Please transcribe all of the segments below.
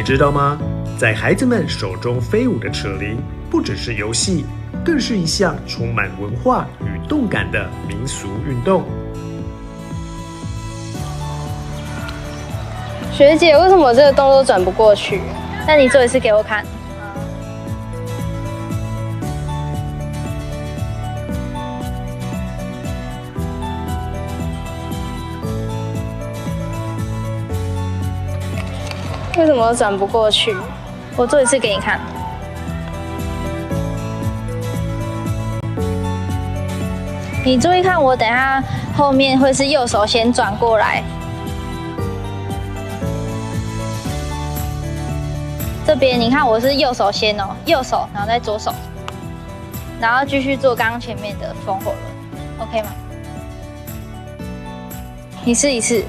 你知道吗？在孩子们手中飞舞的扯铃，不只是游戏，更是一项充满文化与动感的民俗运动。学姐，为什么我这个动作转不过去？那你做一次给我看。为什么我转不过去？我做一次给你看。你注意看，我等一下后面会是右手先转过来。这边你看我是右手先哦，右手，然后再左手，然后继续做刚刚前面的风火轮 ，OK 吗？你试一次。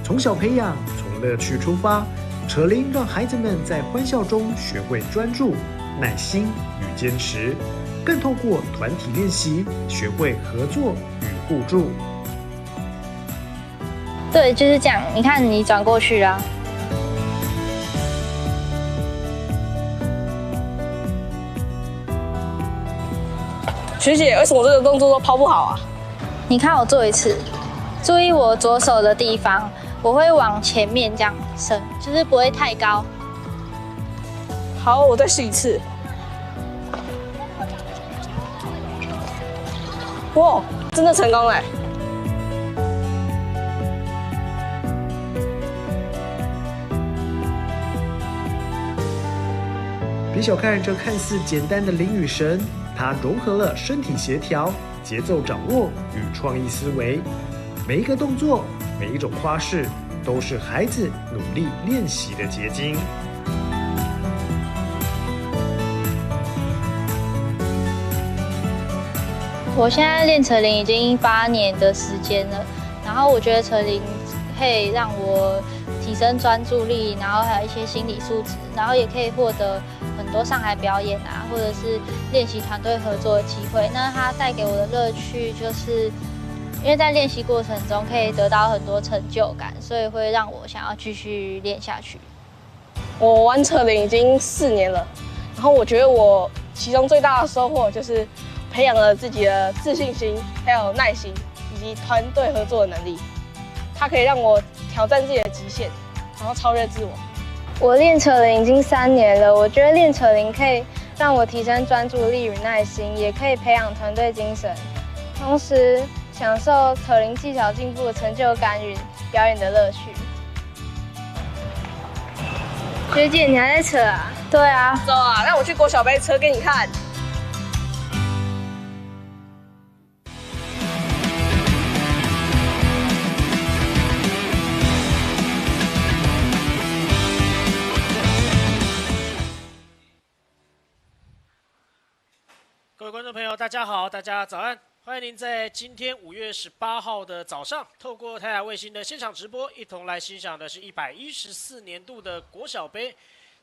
从小培养，从乐趣出发，扯铃让孩子们在欢笑中学会专注、耐心与坚持，更透过团体练习学会合作与互助。对，就是这样。你看，你转过去啊。学姐，为什么这个动作都抛不好啊？你看我做一次，注意我左手的地方，我会往前面这样伸，就是不会太高。好，我再试一次。哇，真的成功了！别小看这看似简单的铃与绳，它融合了身体协调、节奏掌握与创意思维。每一个动作，每一种花式，都是孩子努力练习的结晶。我现在练扯铃已经8年的时间了，然后我觉得扯铃可以让我提升专注力，然后还有一些心理素质，然后也可以获得很多上台表演啊，或者是练习团队合作的机会。那它带给我的乐趣就是，因为在练习过程中可以得到很多成就感，所以会让我想要继续练下去。我玩扯铃已经4年了，然后我觉得我其中最大的收获就是培养了自己的自信心，还有耐心，以及团队合作的能力。它可以让我挑战自己的极限，然后超越自我。我练扯铃已经3年了，我觉得练扯铃可以让我提升专注力与耐心，也可以培养团队精神，同时享受扯铃技巧进步的成就感与表演的乐趣。学姐，你还在扯啊？对啊。走啊，让我去国小杯扯给你看。各位观众朋友，大家好，大家早安！欢迎您在今天5月18号的早上，透过台亚卫星的现场直播，一同来欣赏的是114年度的国小杯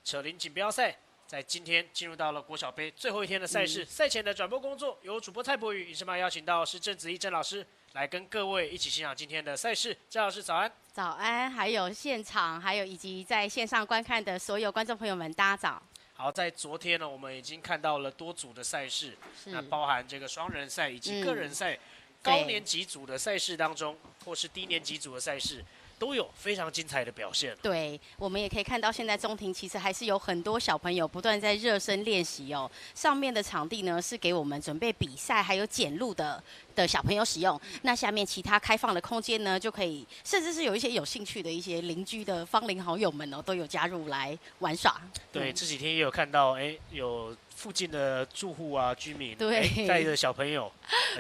扯铃锦标赛。在今天进入到了国小杯最后一天的赛事，赛前的转播工作由主播蔡博宇、尹世茂邀请到是郑子怡郑老师来跟各位一起欣赏今天的赛事。郑老师早安！早安，还有现场，还有以及在线上观看的所有观众朋友们，大家早。好，在昨天呢，我们已经看到了多组的赛事，那包含这个双人赛以及个人赛，高年级组的赛事当中，或是低年级组的赛事，都有非常精彩的表现。对，我们也可以看到，现在中庭其实还是有很多小朋友不断在热身练习哦。上面的场地呢，是给我们准备比赛还有检录的小朋友使用。那下面其他开放的空间呢，就可以，甚至是有一些有兴趣的一些邻居的芳邻好友们哦，都有加入来玩耍。对，这几天也有看到，有附近的住户啊、居民，对，带着小朋友，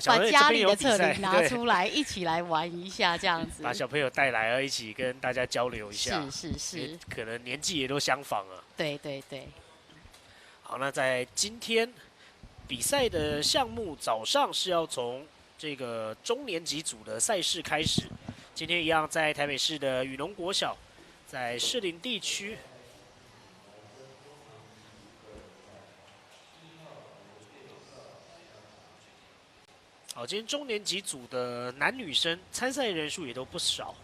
把家里的扯铃拿出来，一起来玩一下，这样子。把小朋友带来，一起跟大家交流一下。是，可能年纪也都相仿啊。对。好，那在今天比赛的项目，早上是要从这个中年级组的赛事开始。今天一样在台北市的雨农国小，在士林地区。好，今天中年级组的男女生参赛人数也都不少。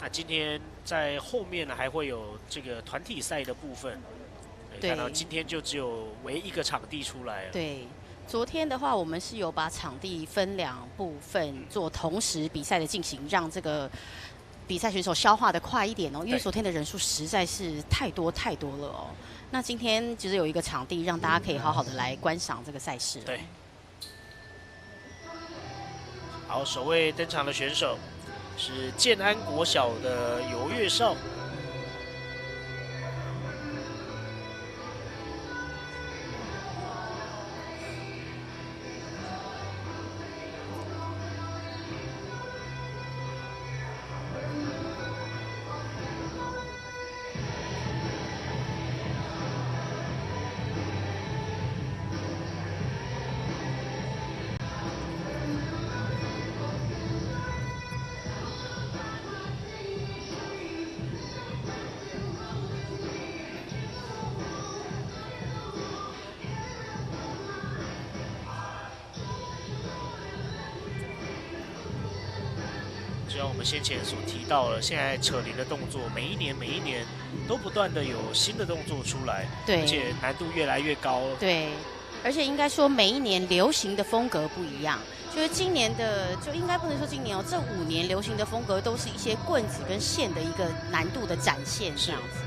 那今天在后面呢还会有这个团体赛的部分，对，看到今天就只有唯一个场地出来了。对。昨天的话，我们是有把场地分2部分做同时比赛的进行，让这个比赛选手消化的快一点哦。因为昨天的人数实在是太多了哦。那今天其实有一个场地，让大家可以好好的来观赏这个赛事。对。好，首位登场的选手是建安国小的游月少。就像我们先前所提到了，现在扯铃的动作，每一年都不断的有新的动作出来，对，而且难度越来越高。对，而且应该说每一年流行的风格不一样，就是今年的就应该不能说今年哦，这5年流行的风格都是一些棍子跟线的一个难度的展现这样子。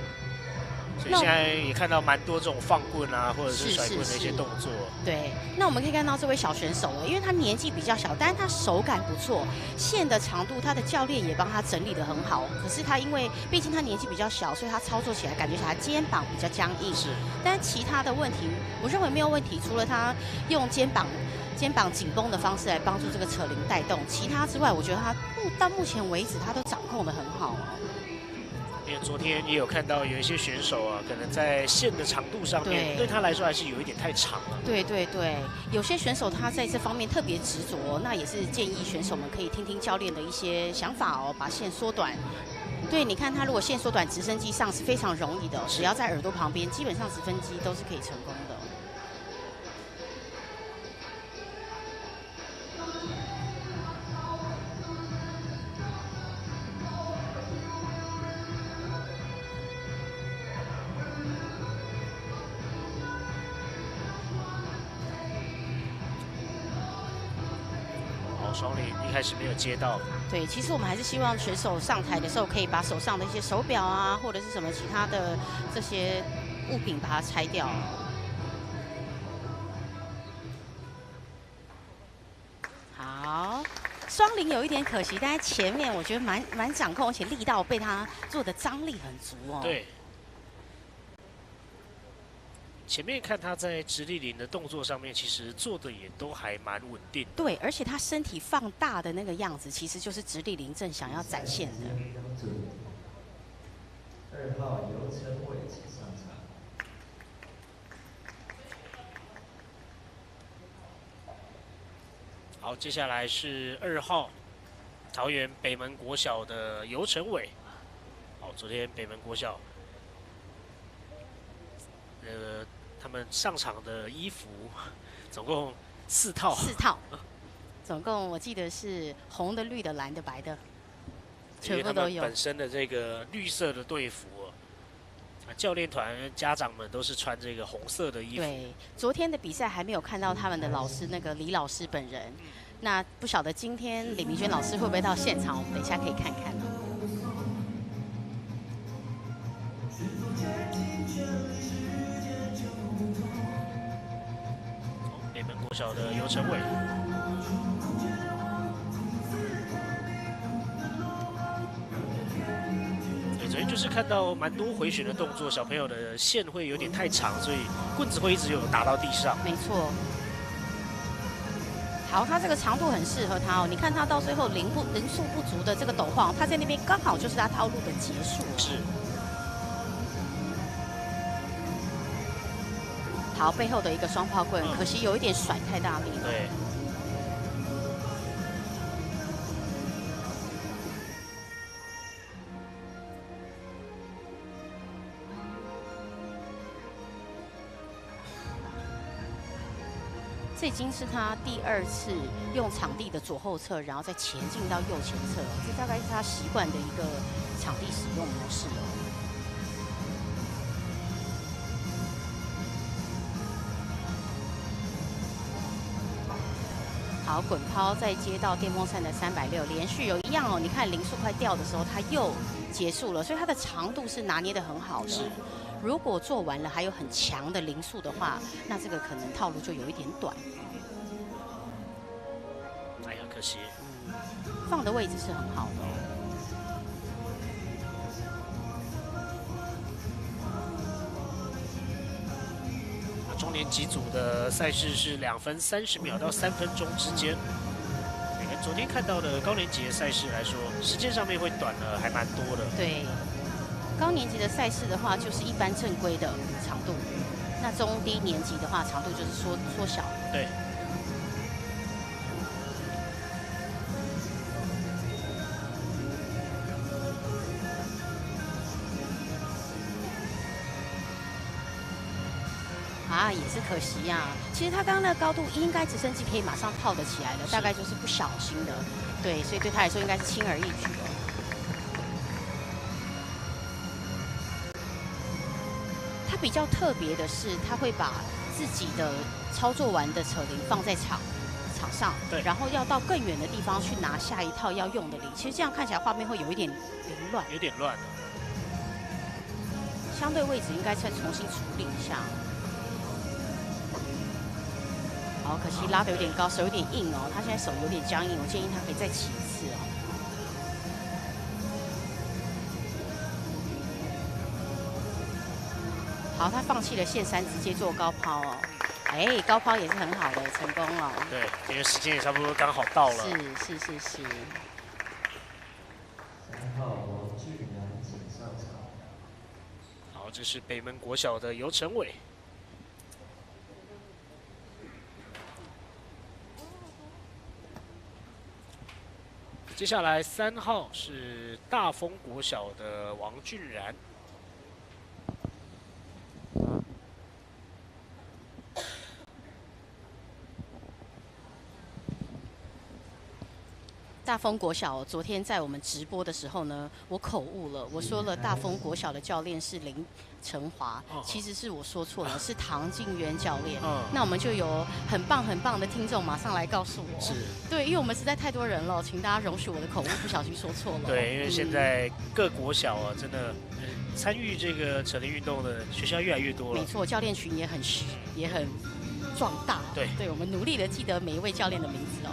所以现在也看到蛮多这种放棍啊，或者是甩棍的一些动作。对，那我们可以看到这位小选手了，因为他年纪比较小，但是他手感不错，线的长度他的教练也帮他整理得很好。可是他因为毕竟他年纪比较小，所以他操作起来感觉起来肩膀比较僵硬。是，但其他的问题我认为没有问题，除了他用肩膀紧绷的方式来帮助这个扯铃带动，其他之外，我觉得他到目前为止他都掌控得很好。因为昨天也有看到有一些选手啊，可能在线的长度上面，对他来说还是有一点太长了。对对对，有些选手他在这方面特别执着，那也是建议选手们可以听听教练的一些想法哦，把线缩短。对，你看他如果线缩短，直升机上是非常容易的，只要在耳朵旁边，基本上直升机都是可以成功的。双铃一开始没有接到。对，其实我们还是希望选手上台的时候，可以把手上的一些手表啊，或者是什么其他的这些物品把它拆掉。好，双铃有一点可惜，但是前面我觉得蛮掌控，而且力道被他做的张力很足哦。对。前面看他在直立铃的动作上面，其实做的也都还蛮稳定。对，而且他身体放大的那个样子，其实就是直立铃正想要展现的。2号游成伟请上场。好，接下来是2号桃园北门国小的游成伟。好，昨天北门国小他们上场的衣服总共4套，4套，总共我记得是红的、绿的、蓝的、白的，全部都有。本身的这个绿色的队服，教练团、家长们都是穿这个红色的衣服。对，昨天的比赛还没有看到他们的老师那个李老师本人，那不晓得今天李明轩老师会不会到现场？我们等一下可以看看哦。国小的游成伟，对，昨天就是看到蛮多回旋的动作，小朋友的线会有点太长，所以棍子会一直有打到地上。没错。好，他这个长度很适合他哦。你看他到最后人数不足的这个抖晃，他在那边刚好就是他套路的结束。是。好，背后的一个双炮棍，可惜有一点甩太大力了。对。这已经是他第2次用场地的左后侧，然后再前进到右前侧，这大概是他习惯的一个场地使用模式哦。好，滚抛再接到电风扇的360，连续有一样哦。你看零速快掉的时候，它又结束了，所以它的长度是拿捏得很好的。是，如果做完了还有很强的零速的话，那这个可能套路就有一点短。哎呀，可惜。放的位置是很好的。中年级组的赛事是2分30秒到3分钟之间。跟昨天看到的高年级的赛事来说，时间上面会短了还蛮多的。对，高年级的赛事的话，就是一般正规的长度；那中低年级的话，长度就是缩小。对。啊，也是可惜呀、其实他刚刚那个高度，应该直升机可以马上套得起来的，大概就是不小心的。对，所以对他来说应该是轻而易举的。他比较特别的是，他会把自己的操作完的扯铃放在场上，对，然后要到更远的地方去拿下一套要用的铃。其实这样看起来画面会有一点凌乱，有点乱。相对位置应该再重新处理一下。好，可惜拉得有点高，手有点硬哦。他现在手有点僵硬，我建议他可以再起一次哦。好，他放弃了线3，直接做高抛哦。哎，高抛也是很好的，成功了。对，因为时间也差不多刚好到了。是。3号王俊然请上场。好，这是北门国小的尤成伟。接下来3号是大丰国小的王俊然。大丰国小昨天在我们直播的时候呢，我口误了，我说了大丰国小的教练是林成华，其实是我说错了，是唐静渊教练。那我们就有很棒的听众马上来告诉我，是对，因为我们实在太多人了，请大家容许我的口误，不小心说错了。对，因为现在各国小啊，真的参与这个扯铃运动的学校越来越多了。没错，教练群也很壮大。对，我们努力的记得每一位教练的名字哦。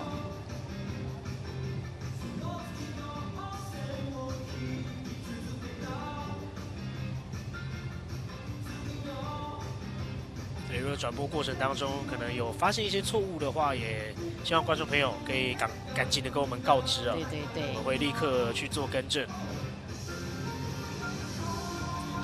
如果转播过程当中可能有发现一些错误的话，也希望观众朋友可以赶紧的跟我们告知啊。对，我们会立刻去做更正。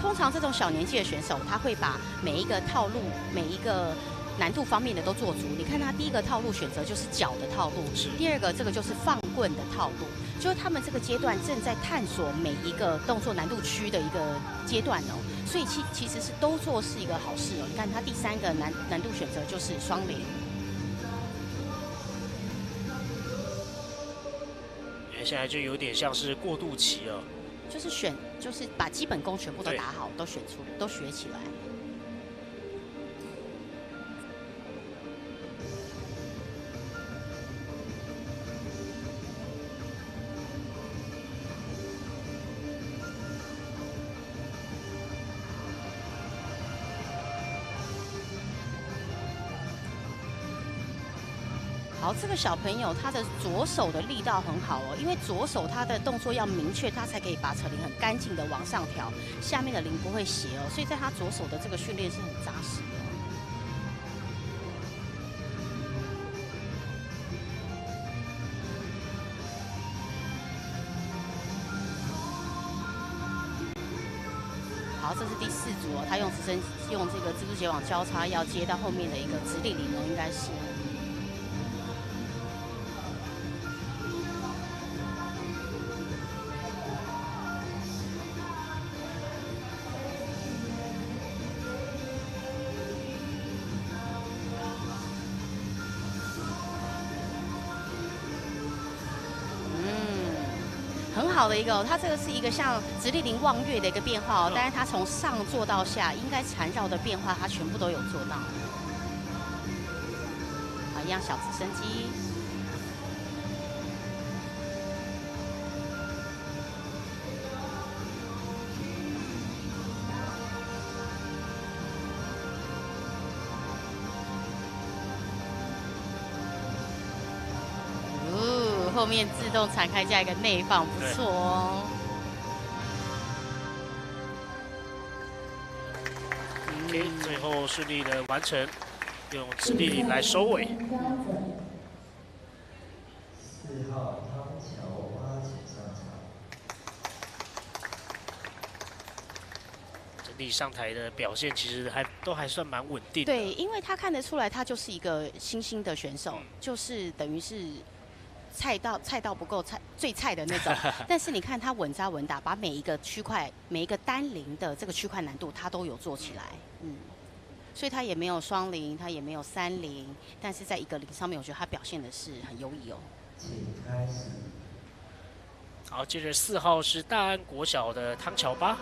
通常这种小年纪的选手，他会把每一个套路、每一个难度方面的都做足。你看他第一个套路选择就是脚的套路，第二个这个就是放棍的套路，就是他们这个阶段正在探索每一个动作难度区的一个阶段哦。所以其实是都做是一个好事哦。你看他第3个难度选择就是双连，现在就有点像是过渡期哦，就是把基本功全部都打好，都学起来。好，这个小朋友他的左手的力道很好哦，因为左手他的动作要明确，他才可以把扯铃很干净的往上调，下面的铃不会斜哦，所以在他左手的这个训练是很扎实的。好，这是第4组哦，他用这个蜘蛛结网交叉要接到后面的一个直立铃哦，应该是。好的一个、它这个是一个像直立灵望月的一个变化但是它从上做到下，应该缠绕的变化它全部都有做到。好，一样小直升机。后面自动敞开加一个内放，不错哦。OK， 最后顺利的完成，用直立领来收尾。4号汤乔花请上场。整体上台的表现其实都还算蛮稳定的。对，因为他看得出来，他就是一个新兴的选手，就是等于是。菜到不够最菜的那种，但是你看他稳扎稳打，把每一个区块、每一个单零的这个区块难度，他都有做起来，所以他也没有双零，他也没有3零，但是在一个零上面，我觉得他表现的是很优异哦。请开始。好，接着4号是大安国小的汤乔巴。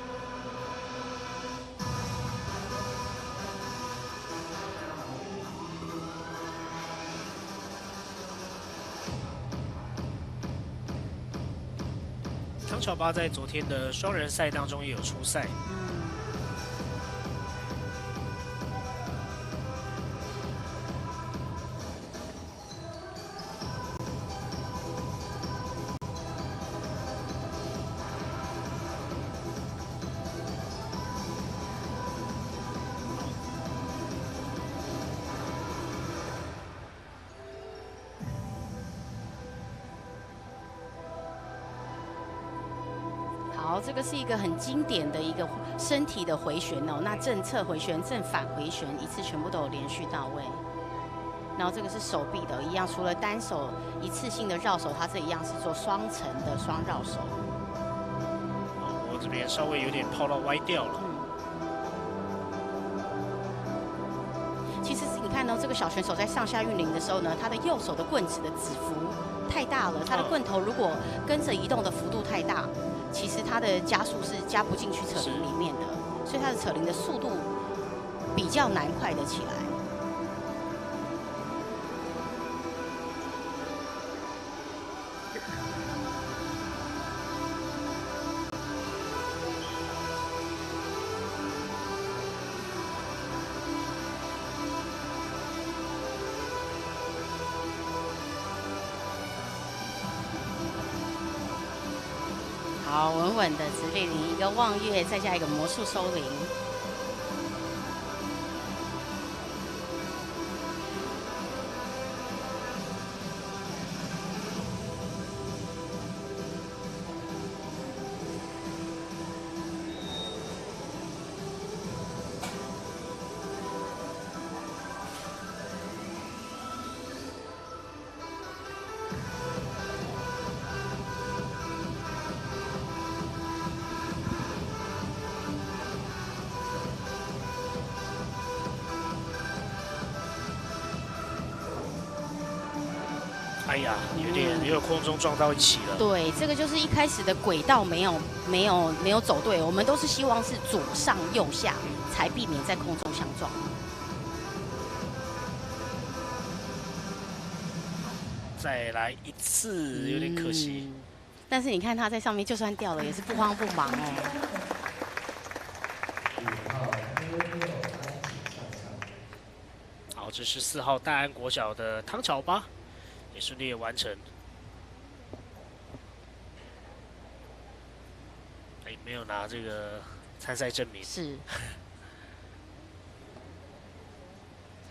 汤乔巴在昨天的双人赛当中也有出赛。好，这个是一个很经典的一个身体的回旋哦。那正侧回旋、正反回旋一次全部都有连续到位。然后这个是手臂的，一样，除了单手一次性的绕手，它这一样是做双层的双绕手。我这边稍微有点抛到歪掉了。其实你看到这个小选手在上下运铃的时候呢，他的右手的棍子的指幅太大了，他的棍头如果跟着移动的幅度太大。其实它的加速是加不进去扯铃里面的，所以它的扯铃的速度比较难快得起来。好，稳稳的直立铃，一个望月，再加一个魔术收铃。哎呀，有空中撞到一起了。对，这个就是一开始的轨道没有走对，我们都是希望是左上右下，才避免在空中相撞。再来一次，有点可惜。但是你看他在上面，就算掉了，也是不慌不忙哦。好，这是4号大安国小的汤乔巴。也顺利的完成。没有拿这个参赛证明。是。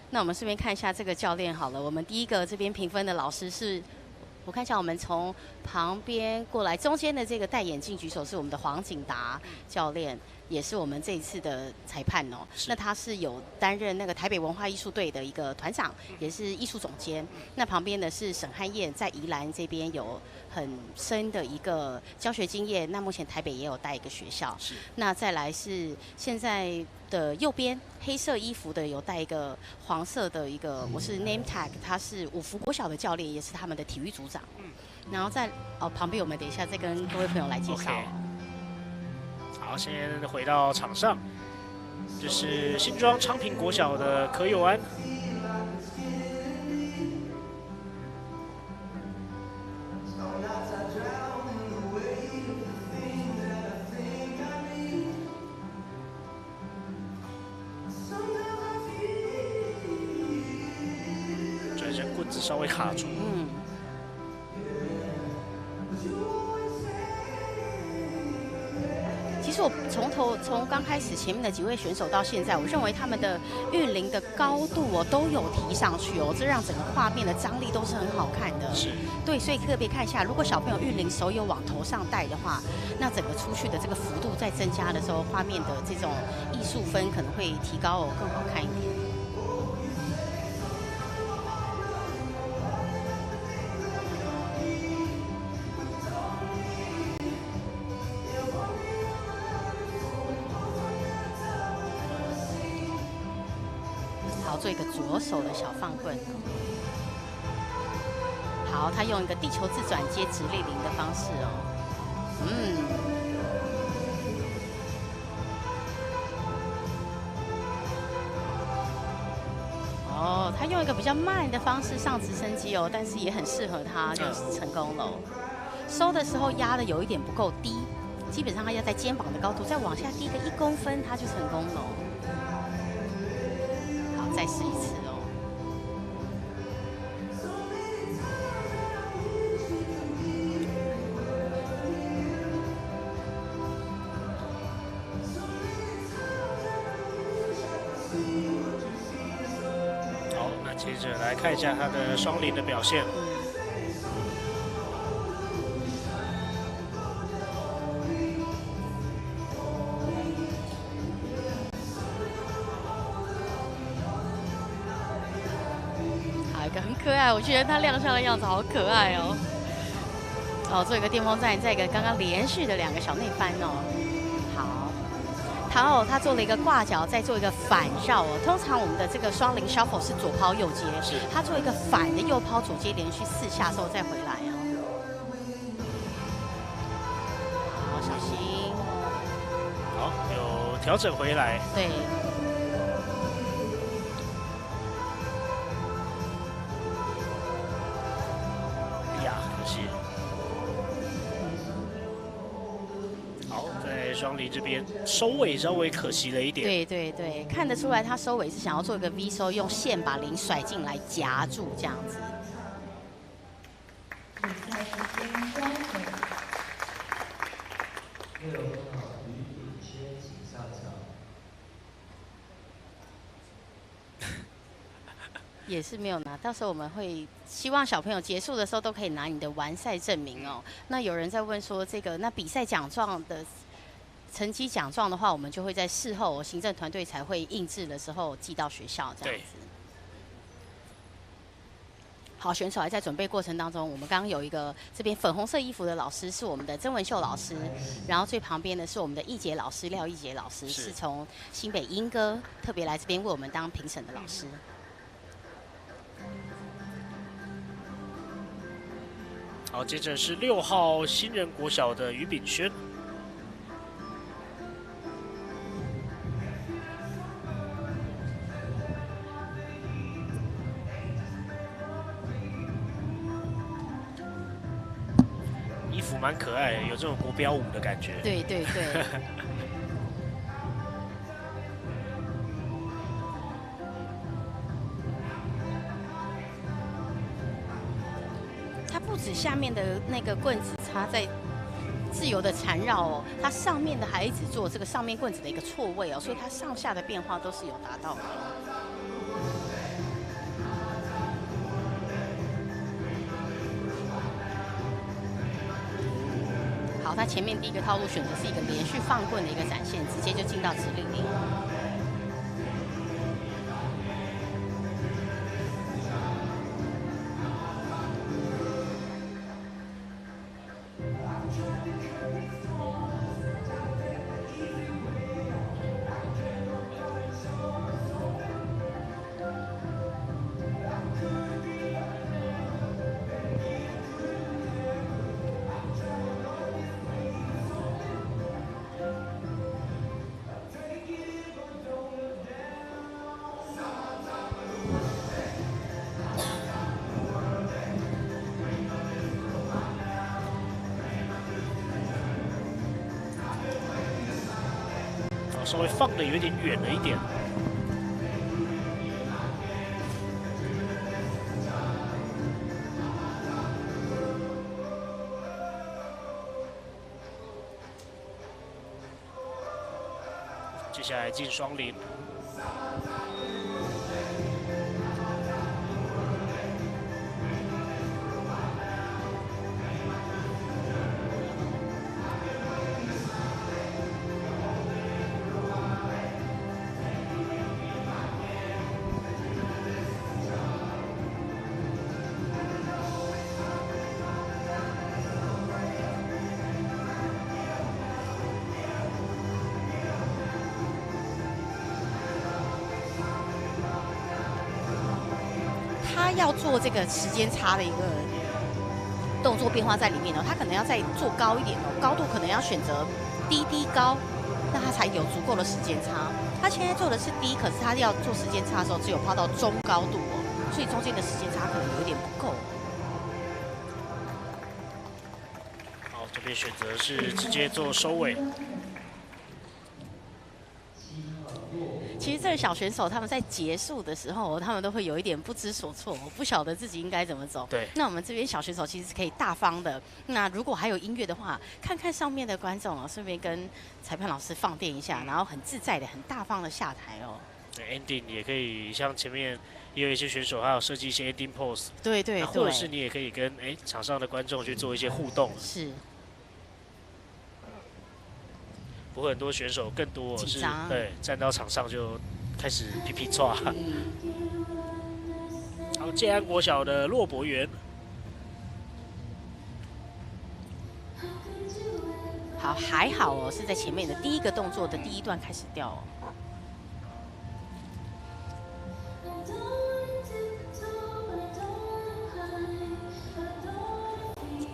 那我们顺便看一下这个教练好了。我们第一个这边评分的老师是，我看一下，我们从旁边过来，中间的这个戴眼镜举手是我们的黄景达教练。也是我们这一次的裁判哦，那他是有担任那个台北文化艺术队的一个团长，也是艺术总监。那旁边的是沈汉燕，在宜兰这边有很深的一个教学经验。那目前台北也有带一个学校。那再来是现在的右边黑色衣服的有带一个黄色的一个，我是 name tag， 他是五福国小的教练，也是他们的体育组长。然后旁边我们等一下再跟各位朋友来介绍。OK 好，先回到场上，这是新庄昌平国小的柯佑安。转身棍子稍微卡住。其实我从刚开始前面的几位选手到现在，我认为他们的运铃的高度都有提上去这让整个画面的张力都是很好看的。是，对，所以特别看一下，如果小朋友运铃手有往头上带的话，那整个出去的这个幅度在增加的时候，画面的这种艺术分可能会提高更好看一点。做一个左手的小放棍，好，他用一个地球自转接直立铃的方式他用一个比较慢的方式上直升机但是也很适合他，就是成功了。收的时候压的有一点不够低，基本上他要在肩膀的高度再往下低个1公分，他就成功了。再试一次好，那接着来看一下他的双铃的表现。很可爱，我觉得他亮相的样子好可爱做一个电风扇，再一个刚刚连续的2个小内翻好，他做了一个挂脚，再做一个反绕通常我们的这个双铃 shuffle 是左抛右接，他做一个反的右抛左接，连续4下之后再回来好，小心。好，有调整回来。对。好，在双铃这边收尾稍微可惜了一点。对，看得出来他收尾是想要做一个 V 收，用线把铃甩进来夹住这样子。也是没有拿，到时候我们会希望小朋友结束的时候都可以拿你的完赛证明那有人在问说那比赛奖状的成绩奖状的话，我们就会在事后行政团队才会印制的时候寄到学校这样子。好，选手还在准备过程当中，我们刚刚有一个这边粉红色衣服的老师是我们的曾文秀老师，然后最旁边的是我们的易杰老师廖易杰老师，是从新北莺歌特别来这边为我们当评审的老师。好，接着是6号新人国小的于炳轩。衣服蛮可爱的，有这种国标舞的感觉。对。不止下面的那个棍子，它在自由的缠绕它上面的还一直做这个上面棍子的一个错位所以它上下的变化都是有达到的。好，它前面第一个套路选择是一个连续放棍的一个展现，直接就进到直立铃。稍微放的有点远了一点。接下来进双零。他要做这个时间差的一个动作变化在里面哦，他可能要再做高一点哦，高度可能要选择低低高，那他才有足够的时间差。他现在做的是低，可是他要做时间差的时候，只有抛到中高度哦，所以中间的时间差可能有点不够。好，这边选择是直接做收尾。其实这个小选手他们在结束的时候，他们都会有一点不知所措，不晓得自己应该怎么走。对。那我们这边小选手其实是可以大方的。那如果还有音乐的话，看看上面的观众哦，顺便跟裁判老师放电一下，然后很自在的、很大方的下台哦。对 ，ending 也可以像前面也有一些选手，还有设计一些 ending pose。对对对。或者是你也可以跟场上的观众去做一些互动。是。不过很多选手更多是对站到场上就开始皮皮唰。好，建安国小的骆博元。好，还好哦，是在前面的第一个动作的第一段开始掉哦。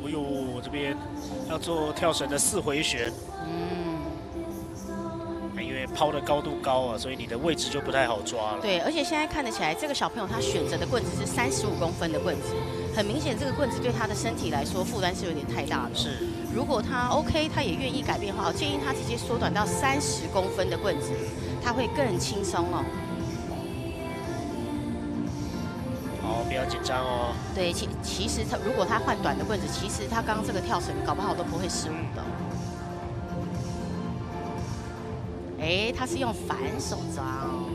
哎呦，这边要做跳绳的4回旋。因为抛的高度高啊，所以你的位置就不太好抓了。对，而且现在看得起来，这个小朋友他选择的棍子是35公分的棍子，很明显这个棍子对他的身体来说负担是有点太大了。是，如果他 OK， 他也愿意改变的话，我建议他直接缩短到30公分的棍子，他会更轻松哦。好，不要紧张哦。对，其实他如果他换短的棍子，其实他刚刚这个跳绳搞不好都不会失误的。他是用反手抓哦。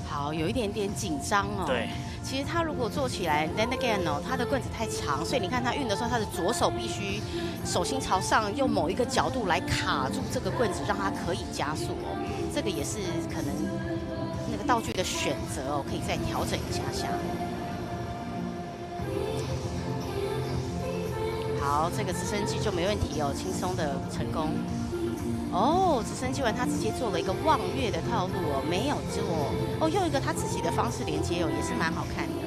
好，有一点点紧张哦。对。其实他如果做起来 ，then again 哦，他的棍子太长，所以你看他运的时候，他的左手必须手心朝上，用某一个角度来卡住这个棍子，让它可以加速哦。这个也是可能。那个道具的选择哦，可以再调整一下下。好，这个直升机就没问题哦，轻松的成功。哦，直升机完他直接做了一个望月的套路哦，没有做哦，用一个他自己的方式连接哦，也是蛮好看的。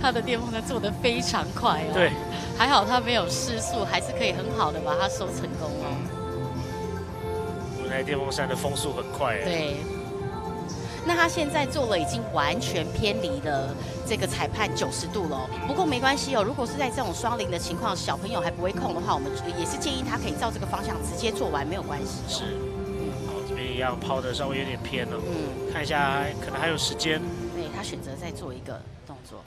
他的电风扇做得非常快哦，对，还好他没有失速，还是可以很好的把它收成功哦。我台电风扇的风速很快哎。对。那他现在做了已经完全偏离了这个裁判90度了，不过没关系哦，如果是在这种双零的情况，小朋友还不会控的话，我们也是建议他可以照这个方向直接做完，没有关系。是。好，这边一样抛的稍微有点偏了。看一下可能还有时间。对，他选择再做一个动作。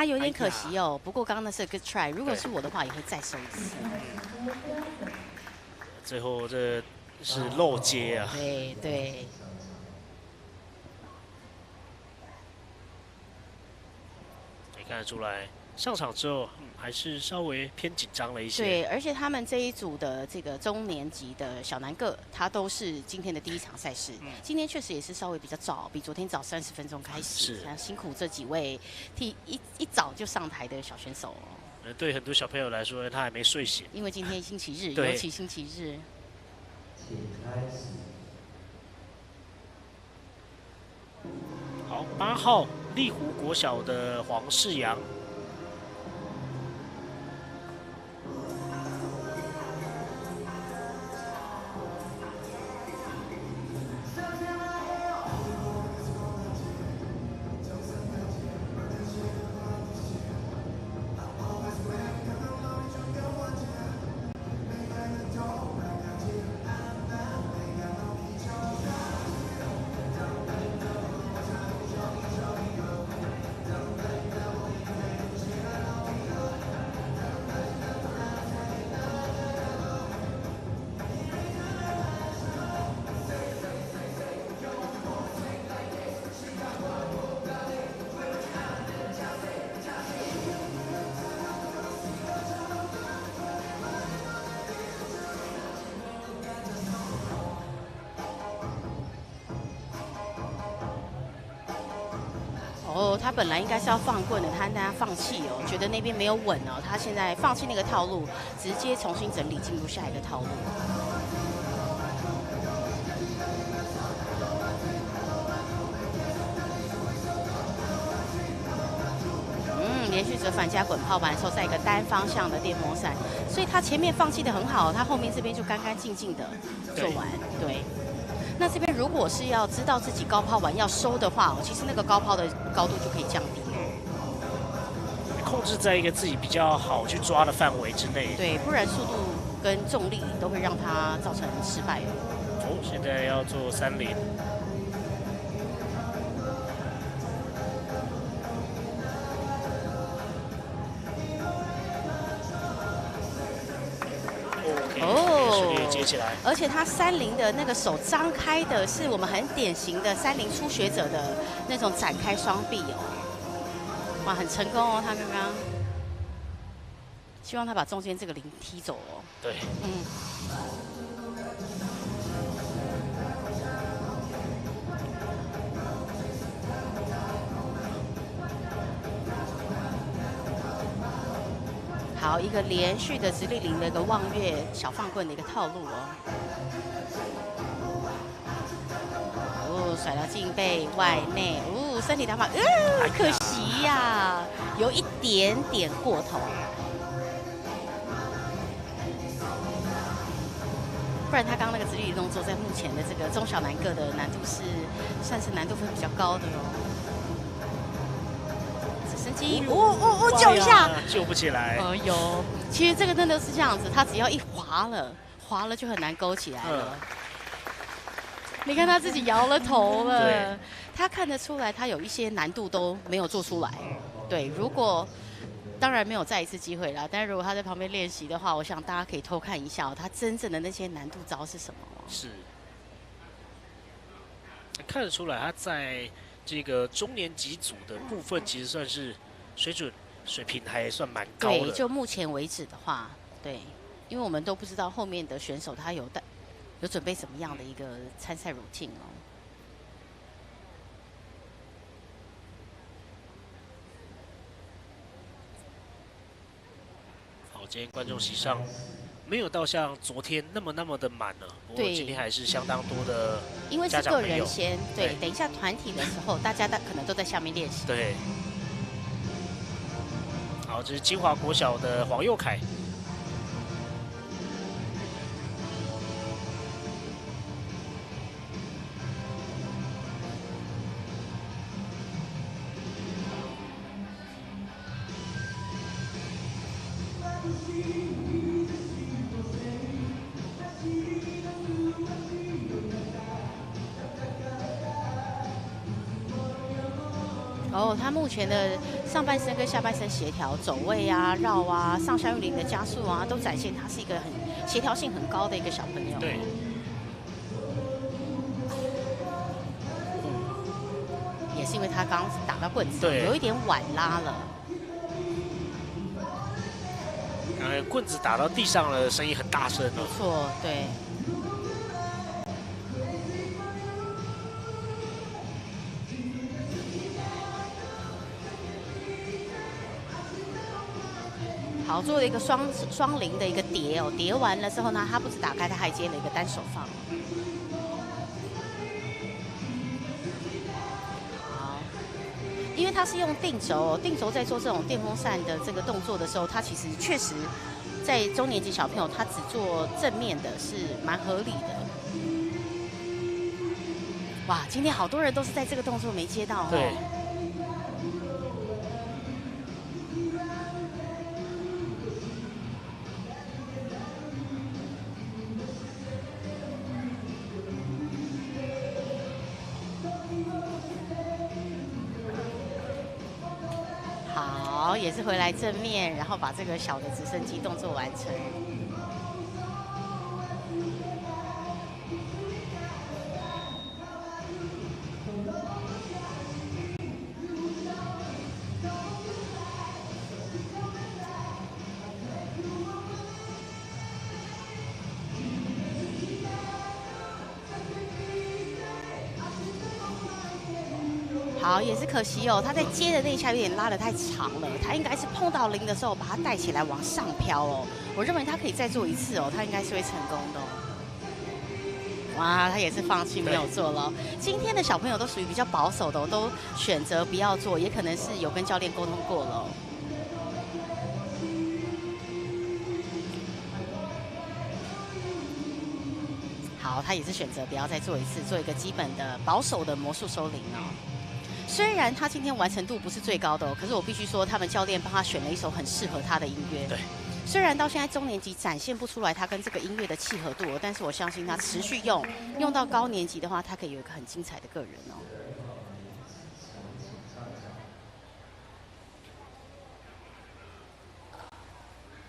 有点可惜哦。不过刚刚那是 good try， 如果是我的话，也会再收一次。最后这是漏接啊。对对。可以看得出来，上场之后还是稍微偏紧张了一些。对，而且他们这一组的这个中年级的小男个，他都是今天的第一场赛事。今天确实也是稍微比较早，比昨天早30分钟开始。是，辛苦这几位一早就上台的小选手哦。对很多小朋友来说，他还没睡醒。因为今天星期日，尤其星期日。请开始。好，好，8号丽湖国小的黄世阳。哦，他本来应该是要放棍的，但他放弃哦，觉得那边没有稳哦，他现在放弃那个套路，直接重新整理进入下一个套路。连续折返加滚炮板之后，再一个单方向的电风扇，所以他前面放弃的很好，他后面这边就干干净净的做完。对。那这边如果是要知道自己高抛完要收的话，其实那个高抛的高度就可以降低，控制在一个自己比较好去抓的范围之内。对，不然速度跟重力都会让它造成失败。哦，现在要做30。哦，接起来，而且他30的那个手张开的是我们很典型的30初学者的那种展开双臂哦，哇，很成功哦，他刚刚，希望他把中间这个0踢走哦。对，好，一个连续的直立领的一个望月小放棍的一个套路哦。哦，甩到近背外内，哦，身体打法，可惜呀，有一点点过头。不然他刚刚那个直立动作，在目前的这个中小难个的难度是算是难度分比较高的哦。救一下，救不起来。有，其实这个真的是这样子，他只要一滑了就很难勾起来了。你看他自己摇了头了，他看得出来他有一些难度都没有做出来。对，如果当然没有再一次机会啦，但是如果他在旁边练习的话，我想大家可以偷看一下他真正的那些难度招是什么。是，看得出来他在这个中年级组的部分，其实算是水平还算蛮高的。对，就目前为止的话，对，因为我们都不知道后面的选手他有准备什么样的一个参赛 routine 哦。好，今天观众席上没有到像昨天那么的满了，不过今天还是相当多的家长朋友。因为是个人先，对，等一下团体的时候，大家可能都在下面练习。对。好，这是金华国小的黄佑凯。哦，他目前的上半身跟下半身协调、走位啊、绕啊、上下运铃的加速啊，都展现他是一个很协调性很高的一个小朋友。对。也是因为他刚打到棍子，有一点晚拉了。刚才棍子打到地上了，声音很大声哦。没错，对。好，做了一个双铃的一个叠哦，叠完了之后呢，他不止打开，他还接了一个单手放。好，为它是用定轴，定轴在做这种电风扇的这个动作的时候，它其实确实在中年级小朋友，他只做正面的是蛮合理的。哇，今天好多人都是在这个动作没接到哦。对。好，也是回来正面，然后把这个小的直升机动作完成。好，也是可惜哦，他在接的那一下有点拉得太长了，他应该是碰到零的时候把它带起来往上飘哦。我认为他可以再做一次哦，他应该是会成功的哦。哇，他也是放弃没有做了。今天的小朋友都属于比较保守的哦，都选择不要做，也可能是有跟教练沟通过了哦。好，他也是选择不要再做一次，做一个基本的保守的魔术收零哦。虽然他今天完成度不是最高的哦，可是我必须说，他们教练帮他选了一首很适合他的音乐。对。虽然到现在中年级展现不出来他跟这个音乐的契合度哦，但是我相信他持续用到高年级的话，他可以有一个很精彩的个人哦。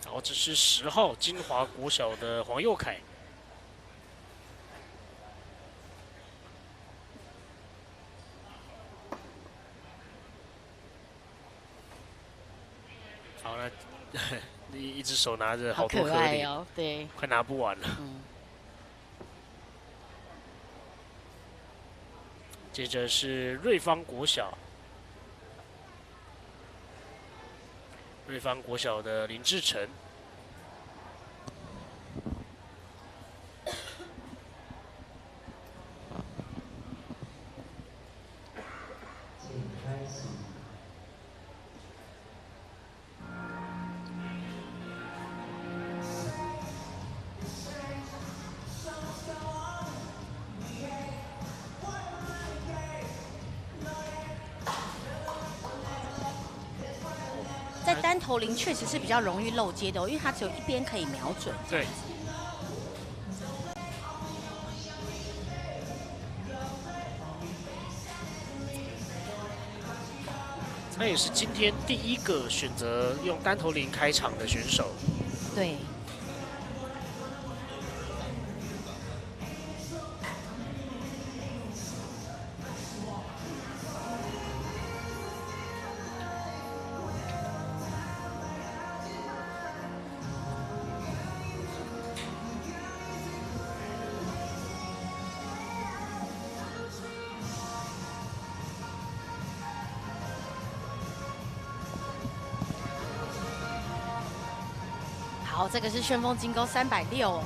好，这是10号金华国小的黄佑凯。好了，一只手拿着好多颗粒哦，对，快拿不完了。接着是瑞芳国小，瑞芳国小的林志成。在单头铃确实是比较容易漏接的哦，因为它只有一边可以瞄准。对。他也是今天第一个选择用单头铃开场的选手。对。好，这个是旋风金钩360哦，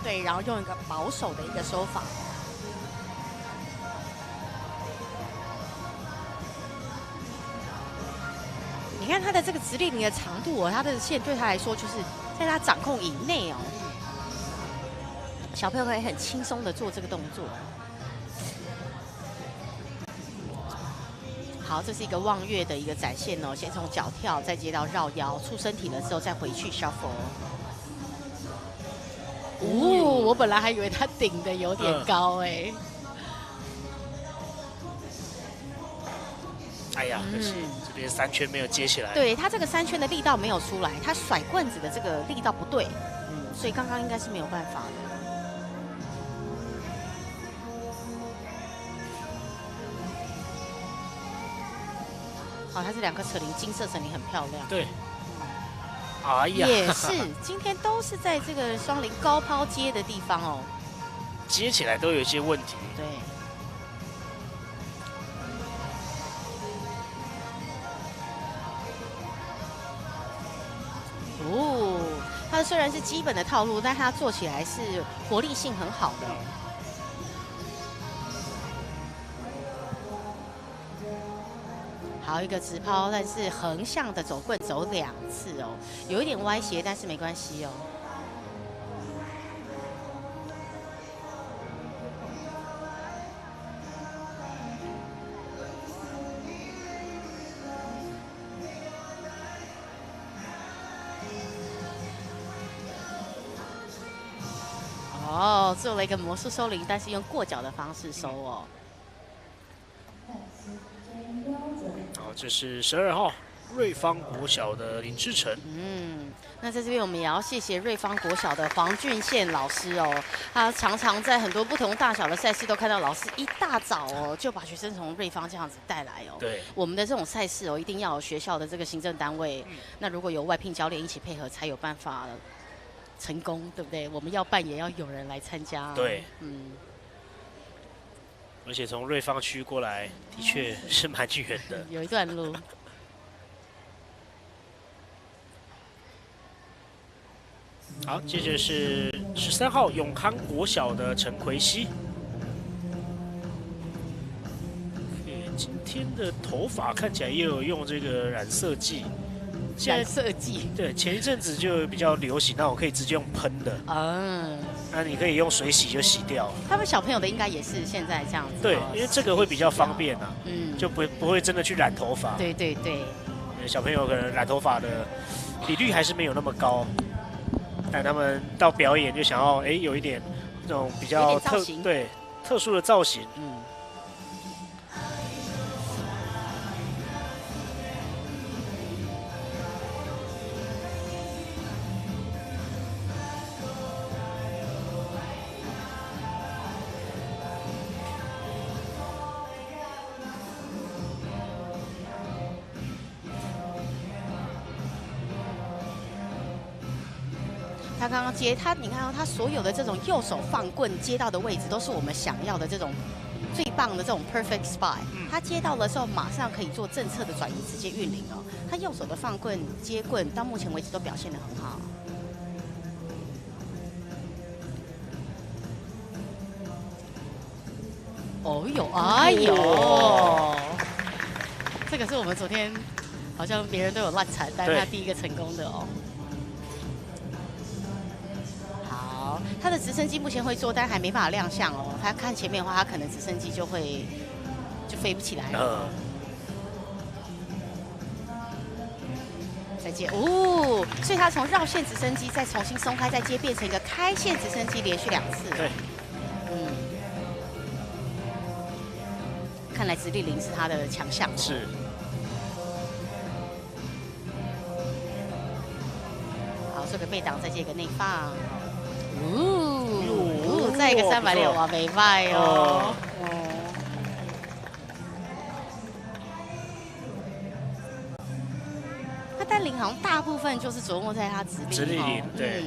对，然后用一个保守的一个手法。你看它的这个直立铃的长度哦，它的线对他来说就是在他掌控以内哦，小朋友可以很轻松的做这个动作。好，这是一个望月的一个展现哦，先从脚跳，再接到绕腰，出身体了之后再回去 shuffle。哦，我本来还以为他顶的有点高哎。哎呀，可惜这边3圈没有接起来。对他这个3圈的力道没有出来，他甩棍子的这个力道不对，所以刚刚应该是没有办法的。好，它这2颗扯铃，金色扯铃很漂亮。对。哎呀，也是，今天都是在这个双铃高抛接的地方哦，接起来都有一些问题。对。哦，它虽然是基本的套路，但它做起来是活力性很好的。好，一个直抛，但是横向的走棍走2次哦，有一点歪斜，但是没关系哦。哦，做了一个魔术收铃，但是用过脚的方式收哦。好，这是12号瑞芳国小的林志成。那在这边我们也要谢谢瑞芳国小的黄俊宪老师哦，他常常在很多不同大小的赛事都看到老师一大早哦就把学生从瑞芳这样子带来哦。对，我们的这种赛事哦，一定要有学校的这个行政单位，那如果有外聘教练一起配合，才有办法成功，对不对？我们要办也要有人来参加。对，而且从瑞芳区过来，的确是蛮远的，有一段路。好，接着是13号永康国小的陈奎熙。今天的头发看起来也有用这个染色剂。染色剂。对，前一阵子就比较流行那种可以直接用喷的。那你可以用水洗就洗掉。他们小朋友的应该也是现在这样子。对，因为这个会比较方便啊。就不会真的去染头发。对对对。小朋友可能染头发的比率还是没有那么高。但他们到表演就想要有一点这种比较特殊的造型。他刚刚接他，你看到他所有的这种右手放棍接到的位置，都是我们想要的这种最棒的这种 perfect spot。他接到的时候，马上可以做正侧的转移，直接运领哦。他右手的放棍接棍，到目前为止都表现得很好。哦呦，哎呦，这个是我们昨天好像别人都有乱踩，但是他第一个成功的哦。他的直升机目前会做，但还没办法亮相哦。他看前面的话，他可能直升机就飞不起来了。再接哦，所以他从绕线直升机再重新松开，再接变成一个开线直升机，连续2次。对，看来直立铃是他的强项。是。好，做个背挡，再接一个内放。再一个360啊，没卖哦。他单铃好像大部分就是琢磨在他直立铃，对。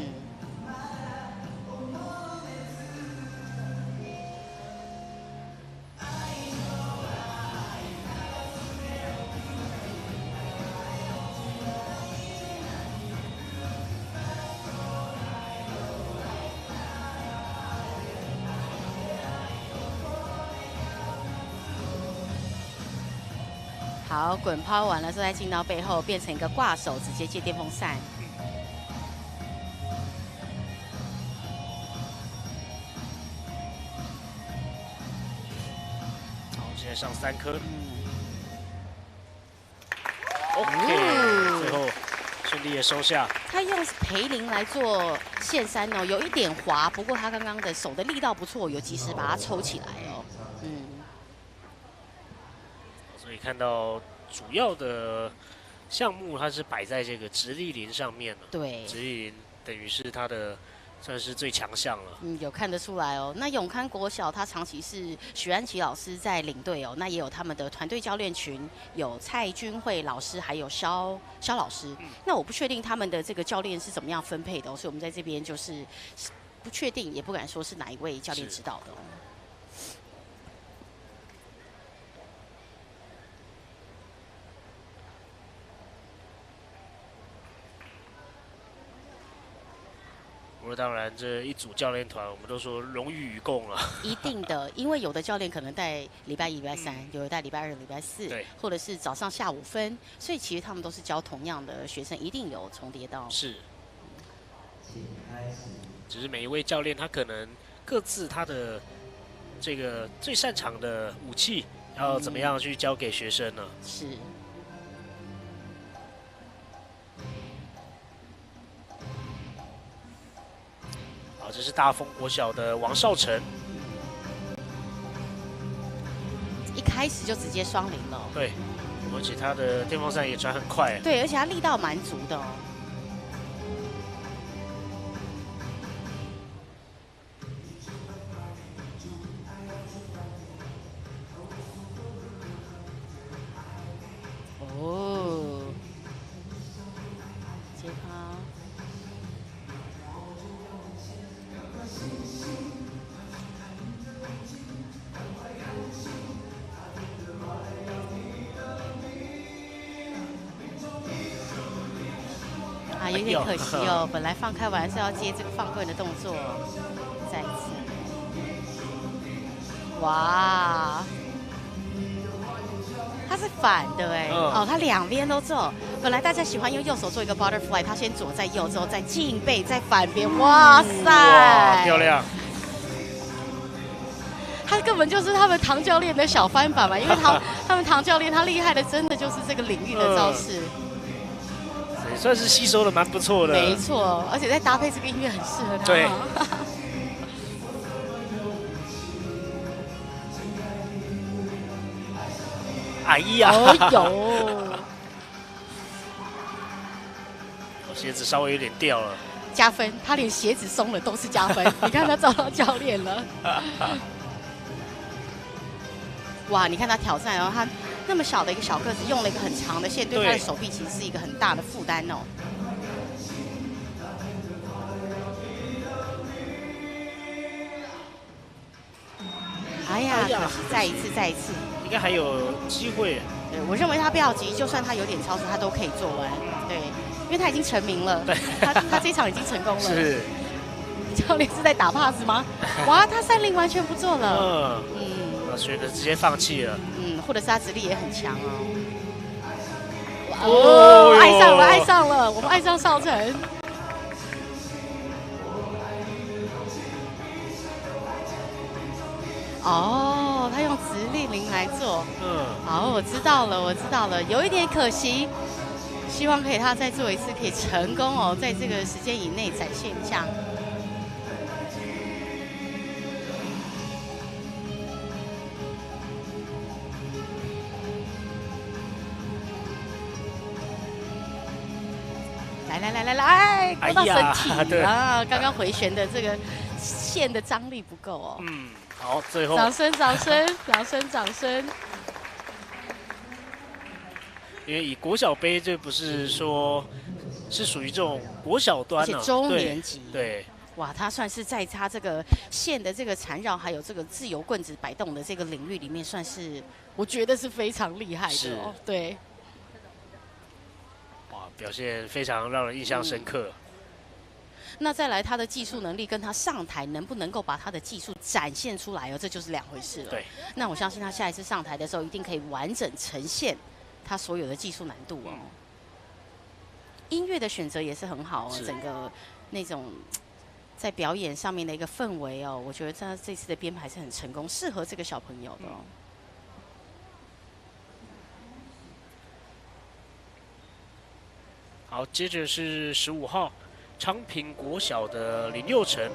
好，滚抛完了之后再进到背后，变成一个挂手，直接接电风扇。好，现在上3颗。OK， 最后顺利的收下。他用培林来做线3哦，有一点滑，不过他刚刚的手的力道不错，有及时把它抽起来哦。所以看到主要的项目，它是摆在这个直立铃上面了。对，直立铃等于是它的算是最强项了。有看得出来哦。那永康国小他长期是许安琪老师在领队哦，那也有他们的团队教练群，有蔡君慧老师，还有肖老师。那我不确定他们的这个教练是怎么样分配的哦，所以我们在这边就是不确定，也不敢说是哪一位教练指导的哦。不过当然，这一组教练团，我们都说荣誉与共了。一定的，因为有的教练可能带礼拜一、礼拜三，有的带礼拜二、礼拜四，对，或者是早上、下午分，所以其实他们都是教同样的学生，一定有重叠到。是，请开始。只是每一位教练他可能各自他的这个最擅长的武器，要怎么样去教给学生呢？是。好，这是大丰国小的王少成，一开始就直接双零了。对，而且他的电风扇也转很快。对，而且他力道蛮足的哦。哦，接发。啊，有点可惜哦，本来放开玩笑要接这个放棍的动作，再一次，哇，他是反的哎，哦，他两边都做，本来大家喜欢用右手做一个 butterfly， 他先左再右之后再进背再反边，哇塞，哇，漂亮！他根本就是他们唐教练的小翻版嘛，因为他们唐教练他厉害的真的就是这个领域的招式。也算是吸收的蛮不错的，没错，而且再搭配这个音乐很适合他。对。哎呀！哦呦！鞋子稍微有点掉了，加分，他连鞋子松了都是加分。你看他找到教练了。哇，你看他挑战，然后他那么小的一个小个子，用了一个很长的线，对他的手臂其实是一个很大的负担哦。哎呀，可惜再一次，再一次，应该还有机会。对，我认为他不要急，就算他有点超速，他都可以做完。对，因为他已经成名了，他这场已经成功了。是。教练是在打 pass 吗？哇，他3-0完全不做了。那选择直接放弃了。或者是他实力也很强哦。哦，爱上了，爱上了，我们爱上少成。哦，他用直立铃来做。好，我知道了，我知道了，有一点可惜，希望可以他再做一次，可以成功哦，在这个时间以内展现一下。来，勾到身体啊！刚刚回旋的这个线的张力不够哦。好，最后掌声，掌声，掌声，掌声。因为以国小杯，这不是说是属于这种国小端，而且中年级。对。哇，他算是在他这个线的这个缠绕，还有这个自由棍子摆动的这个领域里面，算是我觉得是非常厉害的哦。对。表现非常让人印象深刻。那再来，他的技术能力跟他上台能不能够把他的技术展现出来哦，这就是2回事了。对。那我相信他下一次上台的时候，一定可以完整呈现他所有的技术难度哦。音乐的选择也是很好哦，整个那种在表演上面的一个氛围哦，我觉得他这次的编排是很成功，适合这个小朋友的哦。好，接着是15号昌平国小的林佑成。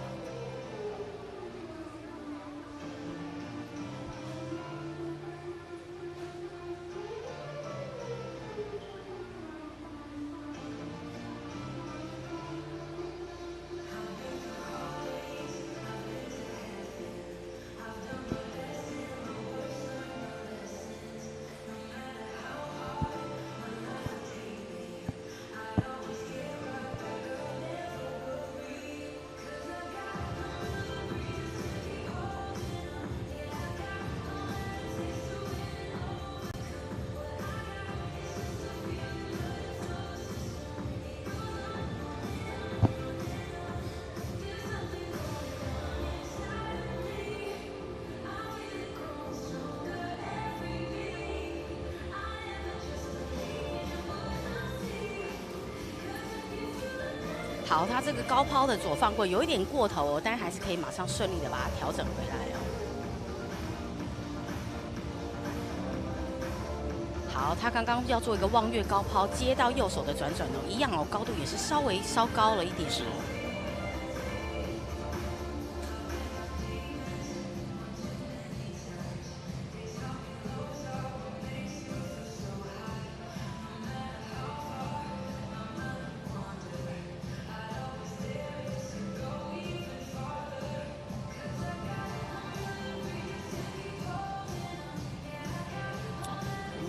好，他这个高抛的左放棍有一点过头哦，但还是可以马上顺利的把它调整回来哦。好，他刚刚要做一个望月高抛，接到右手的转转哦，一样哦，高度也是稍高了一点哦。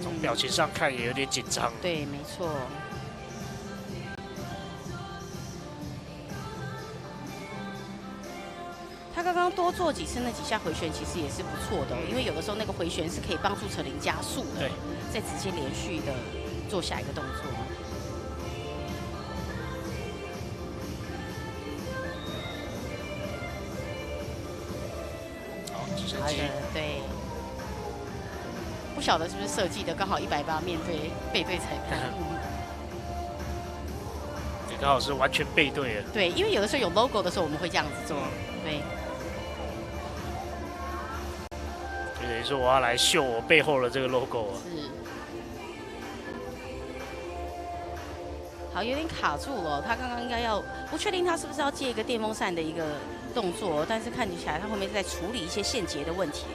从表情上看也有点紧张。对，没错。他刚刚多做几次那几下回旋，其实也是不错的哦，因为有的时候那个回旋是可以帮助车龄加速的，对，再直接连续的做下一个动作。好，直升好的机，，对。不晓得是不是设计的刚好180面对背对裁判。也刚好是完全背对了。对，因为有的时候有 logo 的时候，我们会这样子做。对，就等于说我要来秀我背后的这个 logo 啊。是。好，有点卡住了。他刚刚应该要，不确定他是不是要接一个电风扇的一个动作，但是看起来他后面在处理一些线节的问题。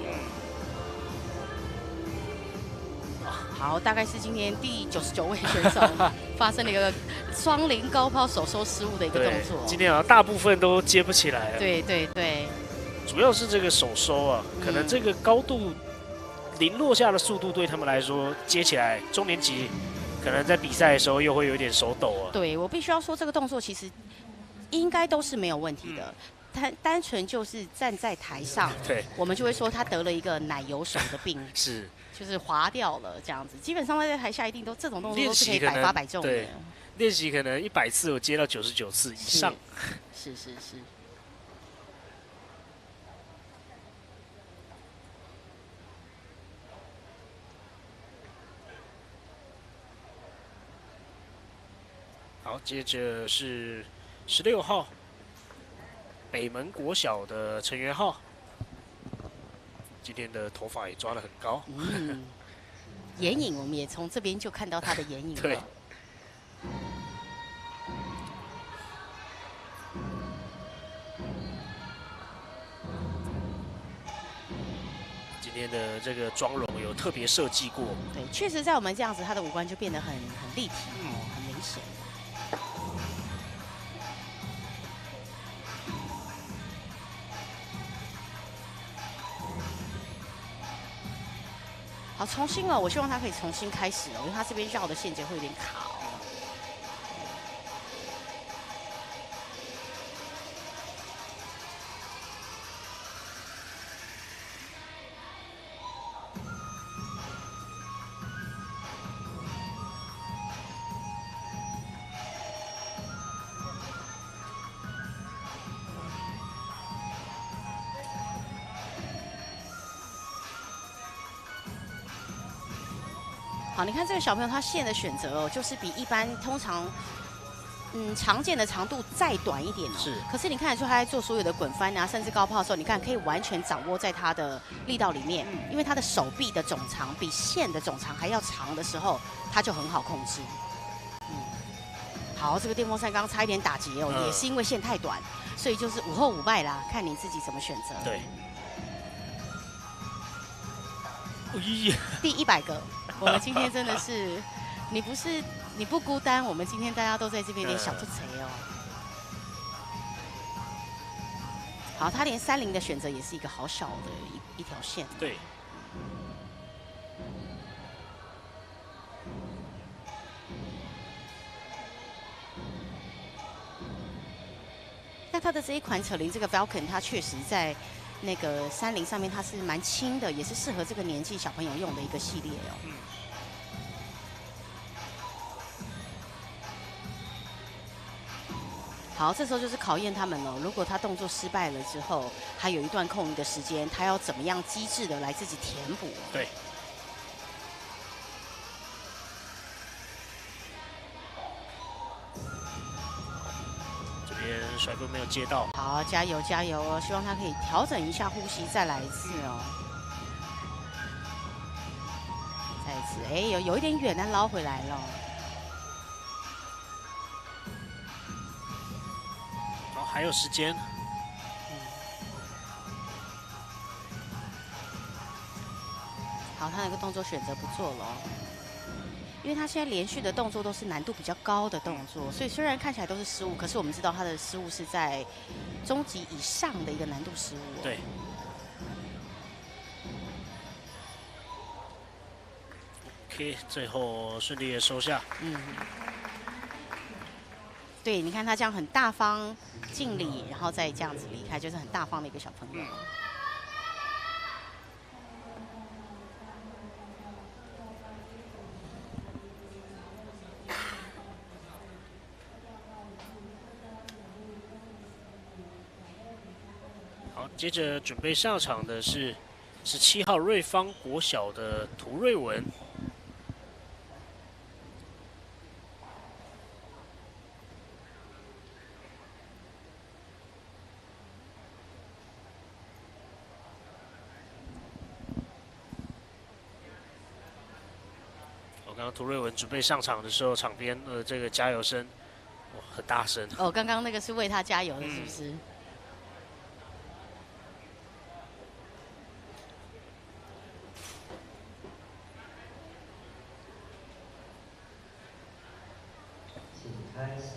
好，大概是今年第99位选手发生了一个双零高抛手收失误的一个动作。今天好像大部分都接不起来了。对对对，主要是这个手收啊，可能这个高度零落下的速度对他们来说接起来，中年级可能在比赛的时候又会有一点手抖啊。对我必须要说，这个动作其实应该都是没有问题的。单纯就是站在台上，对，我们就会说他得了一个奶油手的病，是，就是滑掉了这样子。基本上他在台下一定都这种动作都是可以练习可能百发百中的。对，练习可能100次我接到99次以上。是是是。好，接着是16号。北门国小的陈元浩，今天的头发也抓得很高。眼影我们也从这边就看到他的眼影了。对。今天的这个妆容有特别设计过。对，确实在我们这样子，他的五官就变得很立体，很明显。好，重新了，我希望他可以重新开始哦，因为他这边绕的线节会有点卡哦。好，你看这个小朋友他线的选择哦，就是比一般通常常见的长度再短一点哦。是。可是你看得出他在做所有的滚翻啊，甚至高抛的时候，你看可以完全掌握在他的力道里面，因为他的手臂的总长比线的总长还要长的时候，他就很好控制。好，这个电风扇刚刚差一点打结哦，也是因为线太短，所以就是5后5败啦，看你自己怎么选择。对。第100个。我们今天真的是，你不孤单，我们今天大家都在这边有点小吐槽哦。好，他连30的选择也是一个好小的一条线。对。那他的这一款扯铃这个 Falcon， 它确实在那个30上面它是蛮轻的，也是适合这个年纪小朋友用的一个系列哦。好，这时候就是考验他们了。如果他动作失败了之后，还有一段空余的时间，他要怎么样机智的来自己填补？对。边甩棍没有接到。好，加油加油哦！希望他可以调整一下呼吸，再来一次哦。再一次，哎，有一点远，但捞回来了。哦，还有时间。好，他那个动作选择不做了哦，因为他现在连续的动作都是难度比较高的动作，所以虽然看起来都是失误，可是我们知道他的失误是在中级以上的一个难度失误哦。对。OK， 最后顺利的收下。对，你看他这样很大方敬礼，然后再这样子离开，就是很大方的一个小朋友。好，接着准备上场的是17号瑞芳国小的涂瑞文。刚刚涂瑞文准备上场的时候，场边的这个加油声，哇，很大声。哦，刚刚那个是为他加油的，是不是？请开始。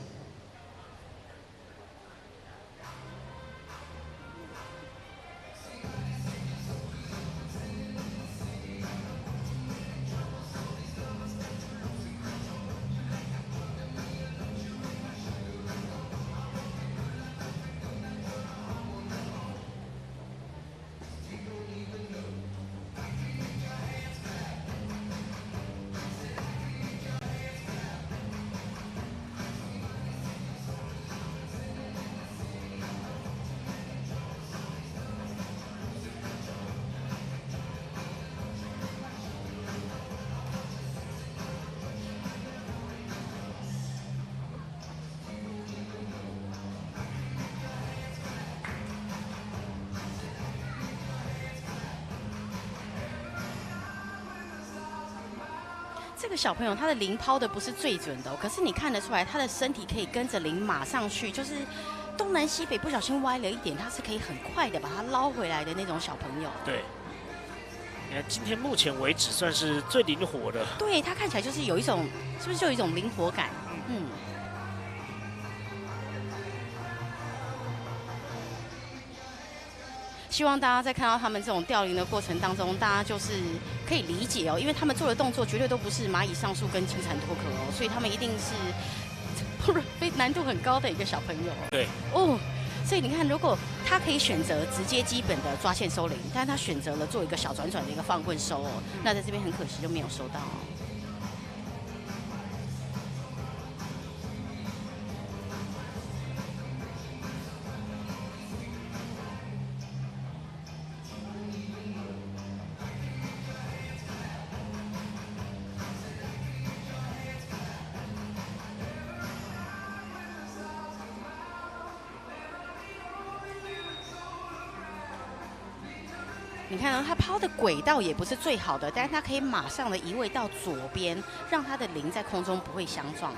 这个小朋友他的零抛的不是最准的哦，可是你看得出来他的身体可以跟着零马上去，就是东南西北不小心歪了一点，他是可以很快的把它捞回来的那种小朋友。对，你看今天目前为止算是最灵活的。对，他看起来就是有一种，是不是就有一种灵活感？希望大家在看到他们这种吊铃的过程当中，大家就是可以理解哦，因为他们做的动作绝对都不是蚂蚁上树跟金蝉脱壳哦，所以他们一定是非难度很高的一个小朋友。对。哦，所以你看，如果他可以选择直接基本的抓线收铃，但是他选择了做一个小转转的一个放棍收哦，那在这边很可惜就没有收到哦。你看到他抛的轨道也不是最好的，但是他可以马上的移位到左边，让他的铃在空中不会相撞哦。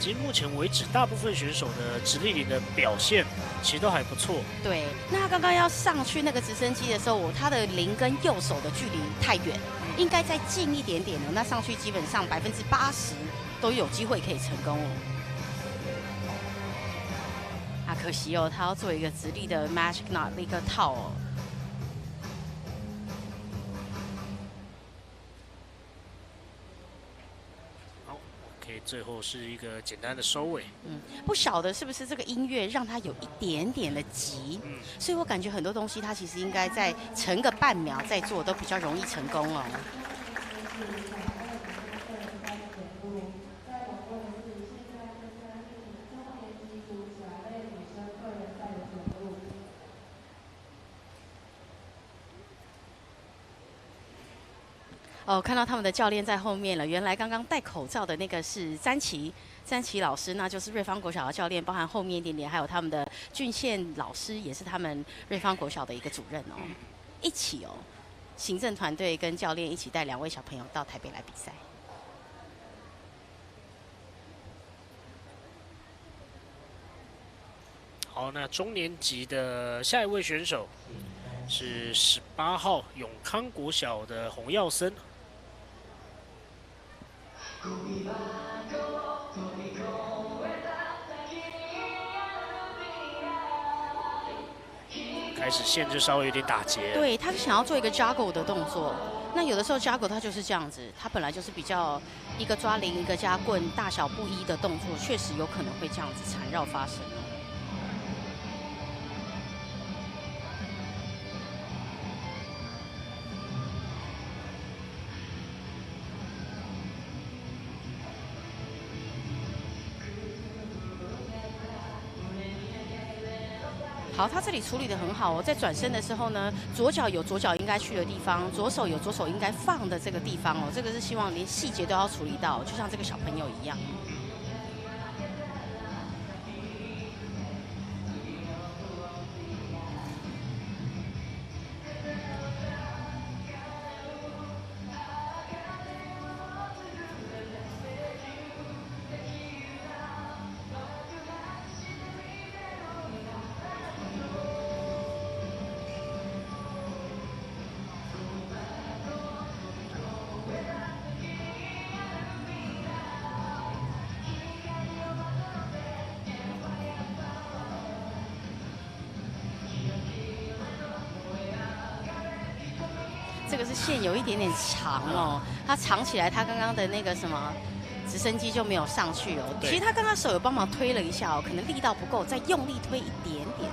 其实目前为止，大部分选手的直立铃的表现其实都还不错。对，那他刚刚要上去那个直升机的时候，他的铃跟右手的距离太远，应该再近一点点的，那上去基本上80%都有机会可以成功哦。啊，可惜哦，他要做一个直立的 magic knot 的一个套哦。最后是一个简单的收尾。不晓得是不是这个音乐让它有一点点的急，所以我感觉很多东西它其实应该再沉个半秒再做都比较容易成功哦。哦，看到他们的教练在后面了。原来刚刚戴口罩的那个是詹琦老师，那就是瑞芳国小的教练，包含后面一点点，还有他们的俊宪老师，也是他们瑞芳国小的一个主任哦。一起哦，行政团队跟教练一起带2位小朋友到台北来比赛。好，那中年级的下一位选手是18号永康国小的洪耀森。开始线就稍微有点打结，对，他是想要做一个 juggle 的动作。那有的时候 juggle 它就是这样子，它本来就是比较一个抓铃一个加棍，大小不一的动作，确实有可能会这样子缠绕发生。好，他这里处理得很好哦，在转身的时候呢，左脚有左脚应该去的地方，左手有左手应该放的这个地方哦，这个是希望连细节都要处理到，就像这个小朋友一样。这个是线有一点点长哦，它长起来，它刚刚的那个什么直升机就没有上去哦。其实他刚刚手有帮忙推了一下哦，可能力道不够，再用力推一点点。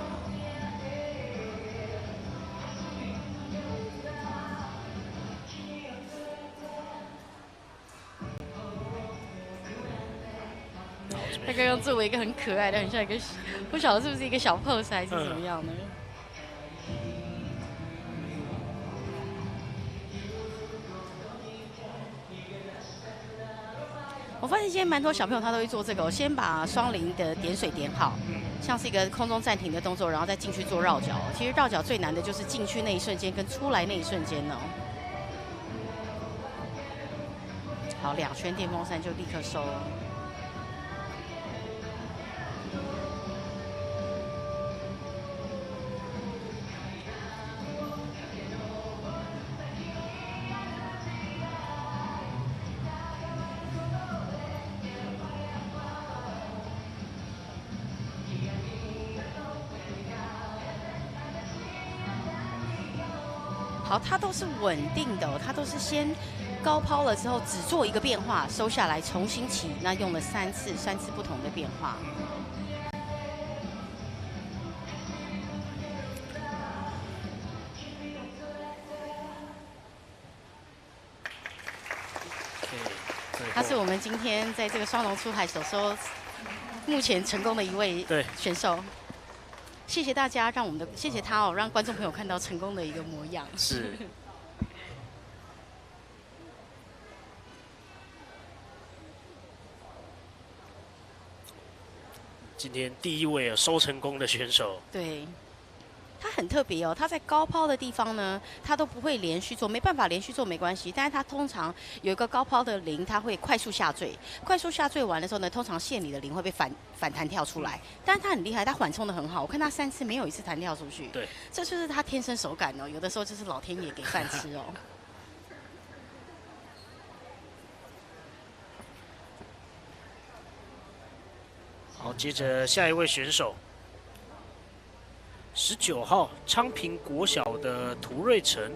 他刚刚作为一个很可爱的，很像一个，不晓得是不是一个小 pose 还是怎么样呢？我发现今天蛮多小朋友他都会做这个，我先把双铃的点水点好，像是一个空中暂停的动作，然后再进去做绕脚。其实绕脚最难的就是进去那一瞬间跟出来那一瞬间哦。好，2圈电风扇就立刻收。好，它都是稳定的哦，它都是先高抛了之后只做一个变化，收下来重新起，那用了3次不同的变化。他是我们今天在这个双龙出海手收目前成功的一位选手。谢谢大家，让我们的谢谢他哦，让观众朋友看到成功的一个模样。是。今天第1位收成功的选手。对。它很特别哦，它在高抛的地方呢，它都不会连续做，没办法连续做没关系，但是它通常有一个高抛的铃，它会快速下坠，快速下坠完的时候呢，通常线里的铃会被反弹跳出来，但是它很厉害，它缓冲的很好，我看它3次没有1次弹跳出去，对，这就是它天生手感哦，有的时候就是老天爷给饭吃哦。好，接着下一位选手。19号昌平国小的涂瑞成，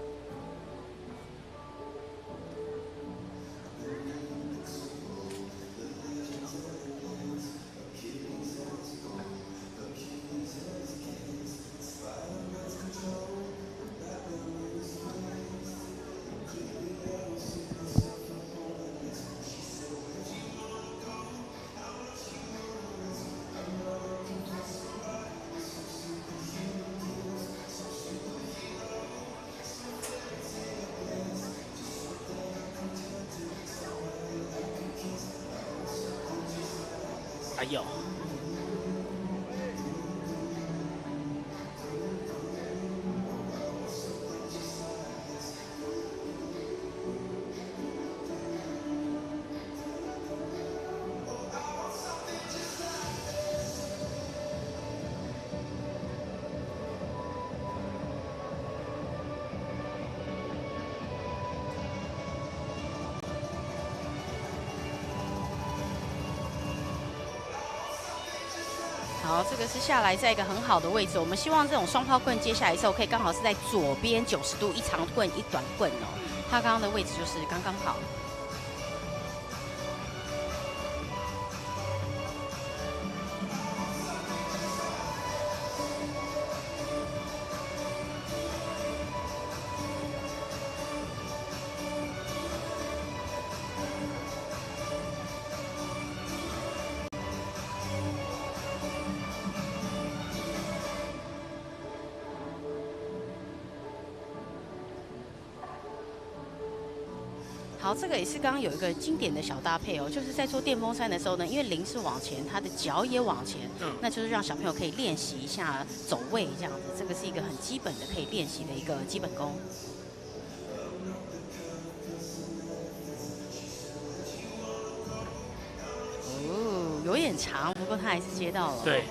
哎呦，好，这个是下来在一个很好的位置。我们希望这种双抛棍接下来之后，可以刚好是在左边90度，一长棍一短棍哦。它刚刚的位置就是刚刚好。好，这个也是刚刚有一个经典的小搭配哦，就是在做电风扇的时候呢，因为零是往前，他的脚也往前，那就是让小朋友可以练习一下走位这样子，这个是一个很基本的可以练习的一个基本功。哦，有点长，不过他还是接到了。对。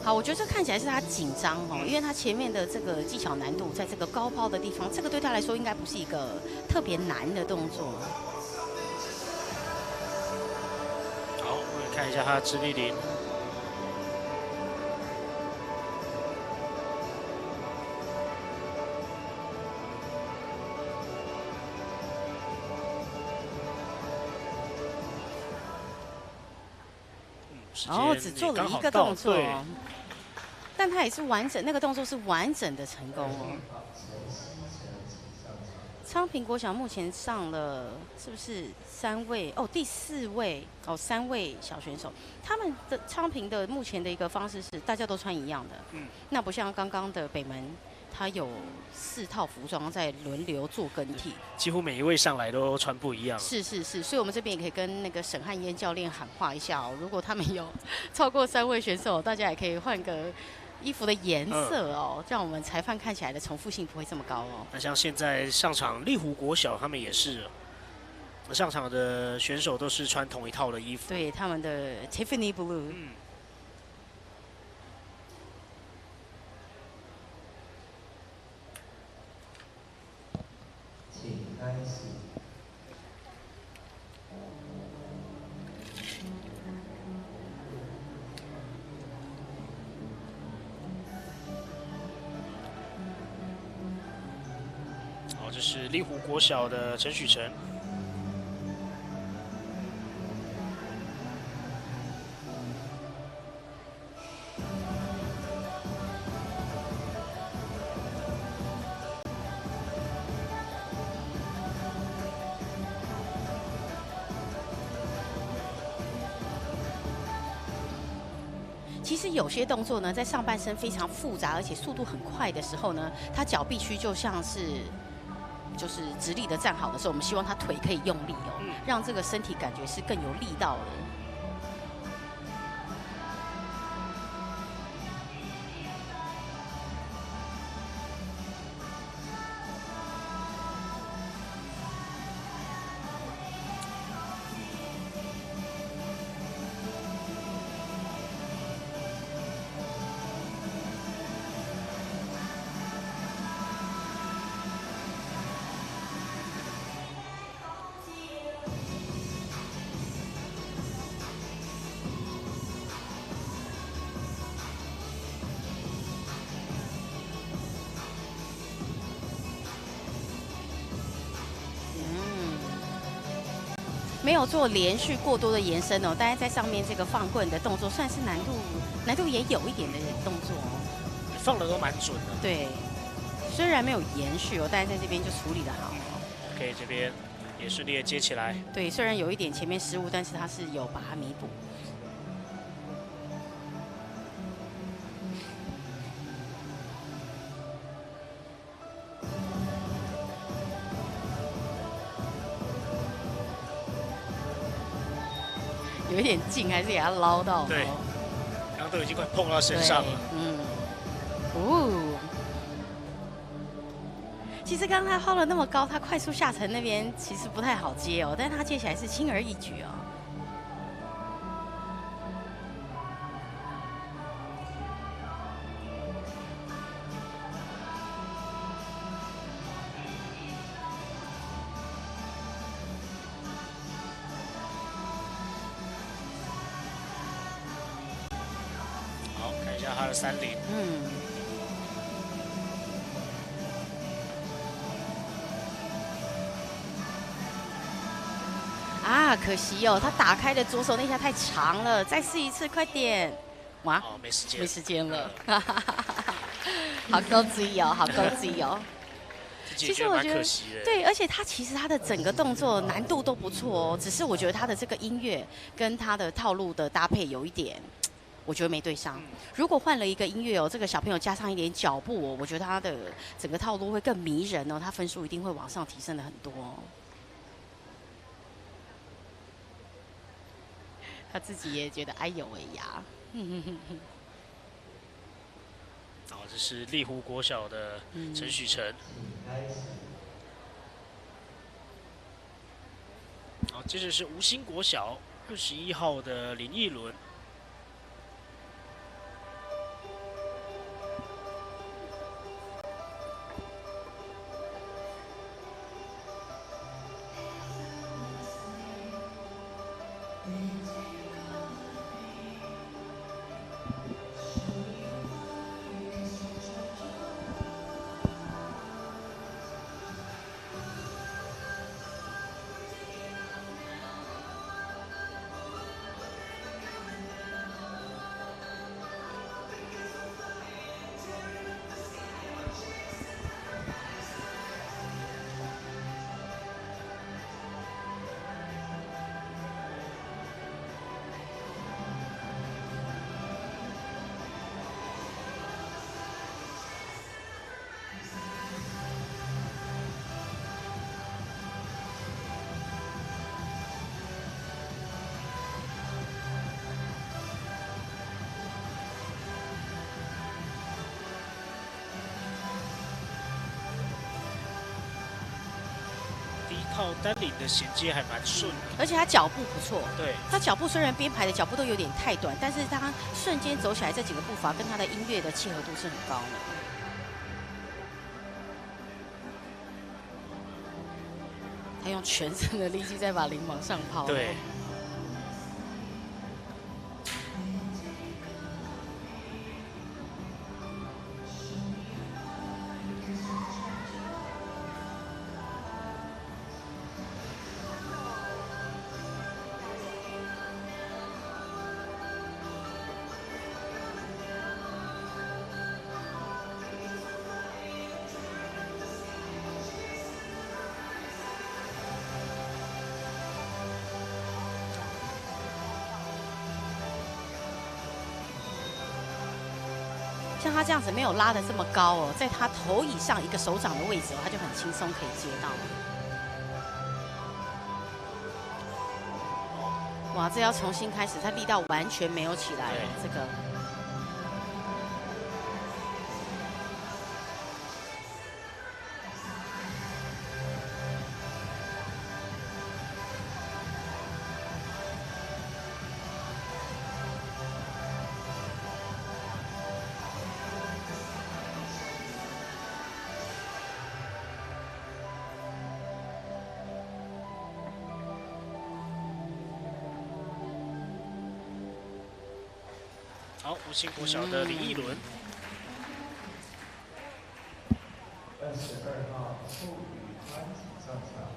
好，我觉得这看起来是他紧张哦，因为他前面的这个技巧难度，在这个高抛的地方，这个对他来说应该不是一个特别难的动作。好，我们看一下他的直立铃。哦，只做了一个动作，但他也是完整，那个动作是完整的成功哦。昌平国小目前上了是不是3位？哦，第4位哦，3位小选手。他们的昌平的目前的一个方式是大家都穿一样的，那不像刚刚的北门，他有4套服装在轮流做更替，几乎每一位上来都穿不一样。是，所以我们这边也可以跟那个沈汉嫣教练喊话一下哦，如果他们有超过3位选手，大家也可以换个衣服的颜色哦，让我们裁判看起来的重复性不会这么高哦。那像现在上场丽湖国小，他们也是上场的选手都是穿同一套的衣服，对，他们的 Tiffany Blue。请开始。好，这是丽湖国小的陈许成。其实有些动作呢，在上半身非常复杂，而且速度很快的时候呢，他脚必须就像是就是直立的站好的时候，我们希望他腿可以用力哦，让这个身体感觉是更有力道的。没有做连续过多的延伸哦，但是在上面这个放棍的动作算是难度也有一点的动作哦。放的都蛮准的。对，虽然没有延续哦，但是在这边就处理得好。OK， 这边也顺利的接起来。对，虽然有一点前面失误，但是他是有把它弥补。有一点近，还是给他捞到。对，刚都已经快碰到身上了。哦。其实刚刚他抛了那么高，他快速下沉那边其实不太好接哦，但是他接起来是轻而易举哦。好，看一下他的30。啊，可惜哦，他打开的左手那下太长了，再试一次，快点！哇，哦，没时间，没时间了，好高追哦，好高追哦。其实我觉得蛮可惜的。对，而且他其实他的整个动作难度都不错哦，只是我觉得他的这个音乐跟他的套路的搭配有一点，我觉得没对上。如果换了一个音乐哦，这个小朋友加上一点脚步哦，我觉得他的整个套路会更迷人哦，他分数一定会往上提升的很多哦。他自己也觉得哎呦喂呀，好，这是立湖国小的陈许成。好，接着是吴兴国小21号的林奕伦。靠单领的衔接还蛮顺的，而且他脚步不错。对，他脚步虽然编排的脚步都有点太短，但是他瞬间走起来这几个步伐跟他的音乐的契合度是很高的。他用全身的力气再把铃往上抛。对。像他这样子没有拉的这么高哦，在他头以上一个手掌的位置哦，他就很轻松可以接到。哇，这要重新开始，他力道完全没有起来，这个。好，吴兴国小的林奕伦。22号傅宇川请上场。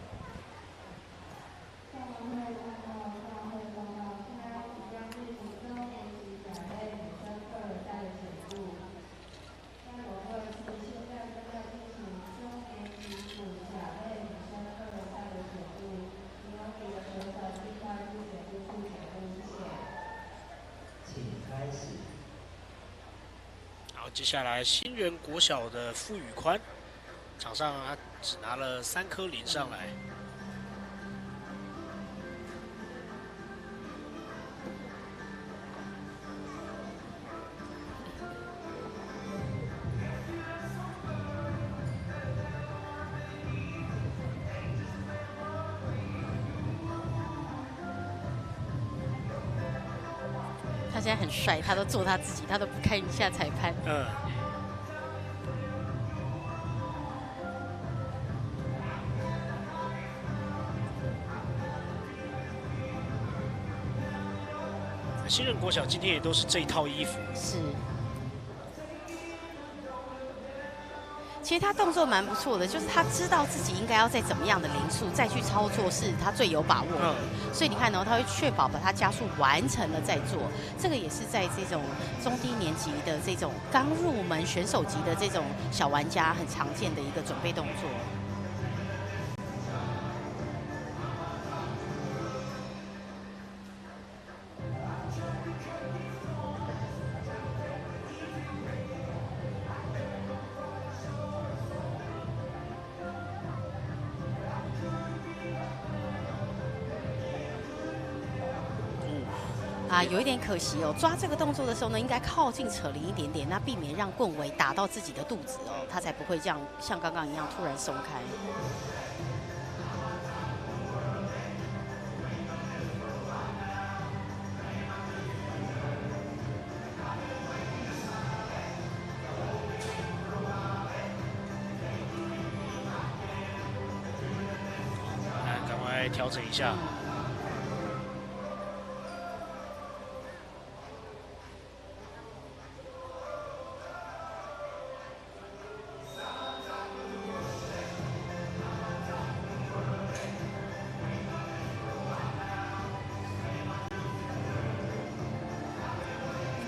好，接下来新源国小的傅宇宽，场上他只拿了3颗0上来。他现在很帅，他都做他自己，他都不看一下裁判。新人国小今天也都是这一套衣服。是。其实他动作蛮不错的，就是他知道自己应该要在怎么样的零数再去操作是他最有把握的。所以你看呢，他会确保把他加速完成了再做。这个也是在这种中低年级的这种刚入门选手级的这种小玩家很常见的一个准备动作。有一点可惜哦，抓这个动作的时候呢，应该靠近扯铃一点点，那避免让棍尾打到自己的肚子哦，他才不会这样像刚刚一样突然松开。来，赶快调整一下。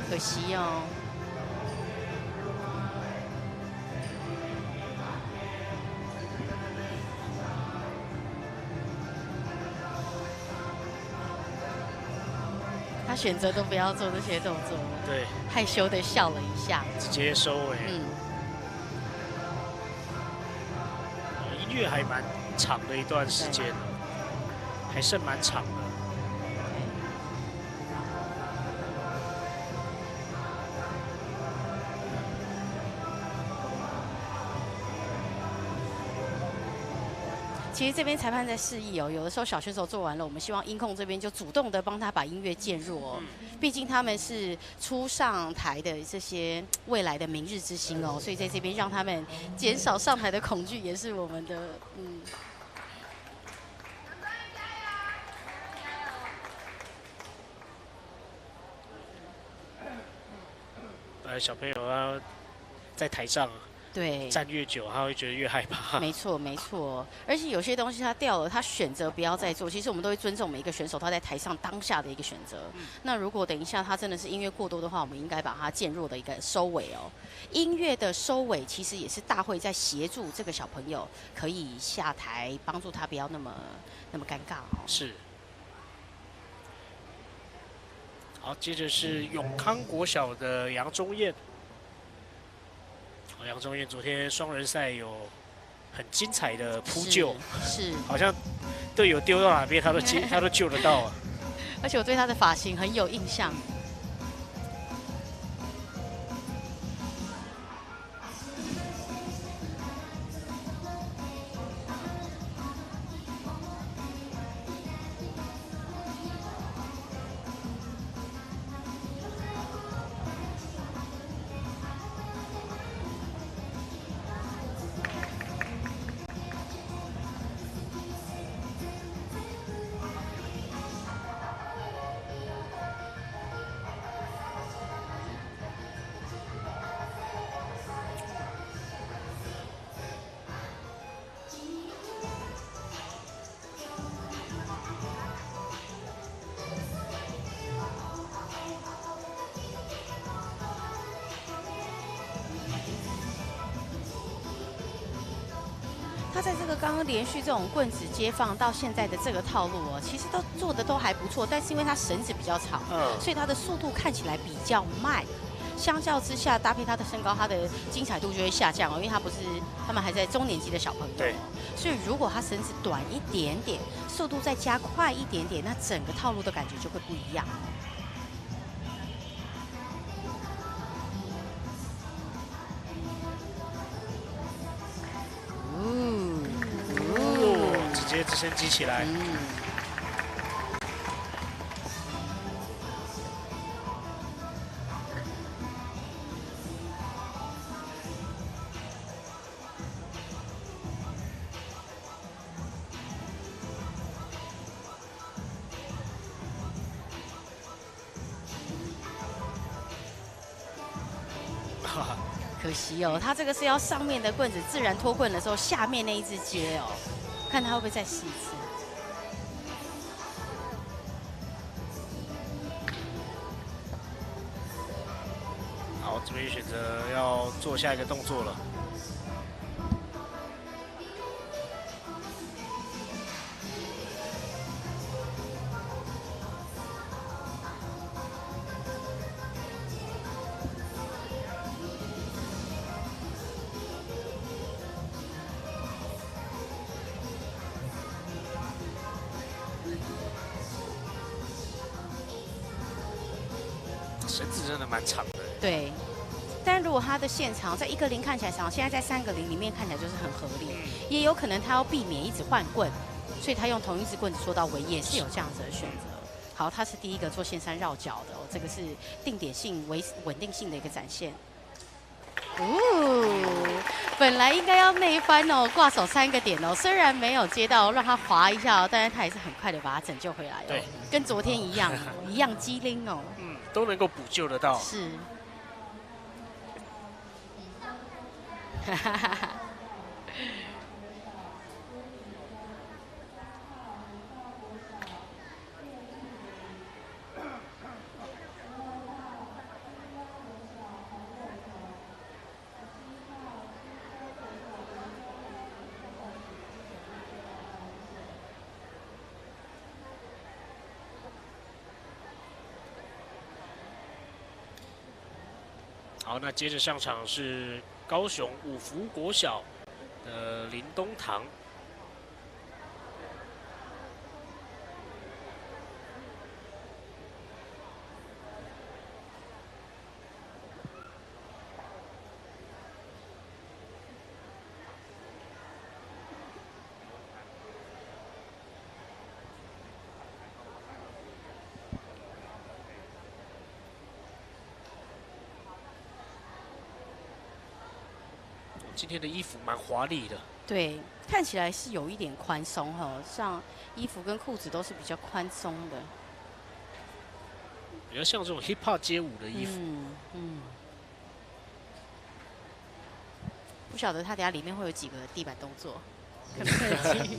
可惜哦。他选择都不要做这些动作了，对，害羞的笑了一下，直接收尾。音乐还蛮长的一段时间，还剩蛮长的。其实这边裁判在示意哦，有的时候小选手做完了，我们希望音控这边就主动的帮他把音乐渐弱哦。毕竟他们是初上台的这些未来的明日之星哦，所以在这边让他们减少上台的恐惧，也是我们的小朋友他在台上。对，站越久，他会觉得越害怕。没错，没错。而且有些东西他掉了，他选择不要再做。其实我们都会尊重每一个选手他在台上当下的一个选择。那如果等一下他真的是音乐过多的话，我们应该把它渐弱的一个收尾哦。音乐的收尾其实也是大会在协助这个小朋友可以下台，帮助他不要那么尴尬哦。是。好，接着是永康国小的杨忠彦。杨忠彦昨天双人赛有很精彩的扑救，是好像队友丢到哪边他都救得到啊。而且我对他的发型很有印象。他在这个刚刚连续这种棍子接放到现在的这个套路哦，其实都做的都还不错，但是因为他绳子比较长，所以他的速度看起来比较慢。相较之下，搭配他的身高，他的精彩度就会下降哦，因为他们还在中年级的小朋友，对，所以如果他绳子短一点点，速度再加快一点点，那整个套路的感觉就会不一样。直接直升机起来。可惜哦，他这个是要上面的棍子自然脱棍的时候，下面那一只接哦，看他会不会再试一次。好，这边选择要做下一个动作了。绳子真的蛮长的。对，但如果他的线长，在1个0看起来长，现在在3个0里面看起来就是很合理。也有可能他要避免一直换棍，所以他用同一支棍子说到尾，也是有这样子的选择。好，他是第一个做线3绕脚的哦，这个是定点性、稳定性的一个展现。本来应该要内翻哦，挂手3个点哦，虽然没有接到，让他滑一下哦，但是他也是很快的把它拯救回来哦。对，跟昨天一样，一样机灵哦。都能够补救得到。是。好，那接着上场是高雄五福国小的林东堂。今天的衣服蛮华丽的，对，看起来是有一点宽松哈，像衣服跟裤子都是比较宽松的，比较像这种 hip hop 街舞的衣服。不晓得他等下里面会有几个地板动作，可能会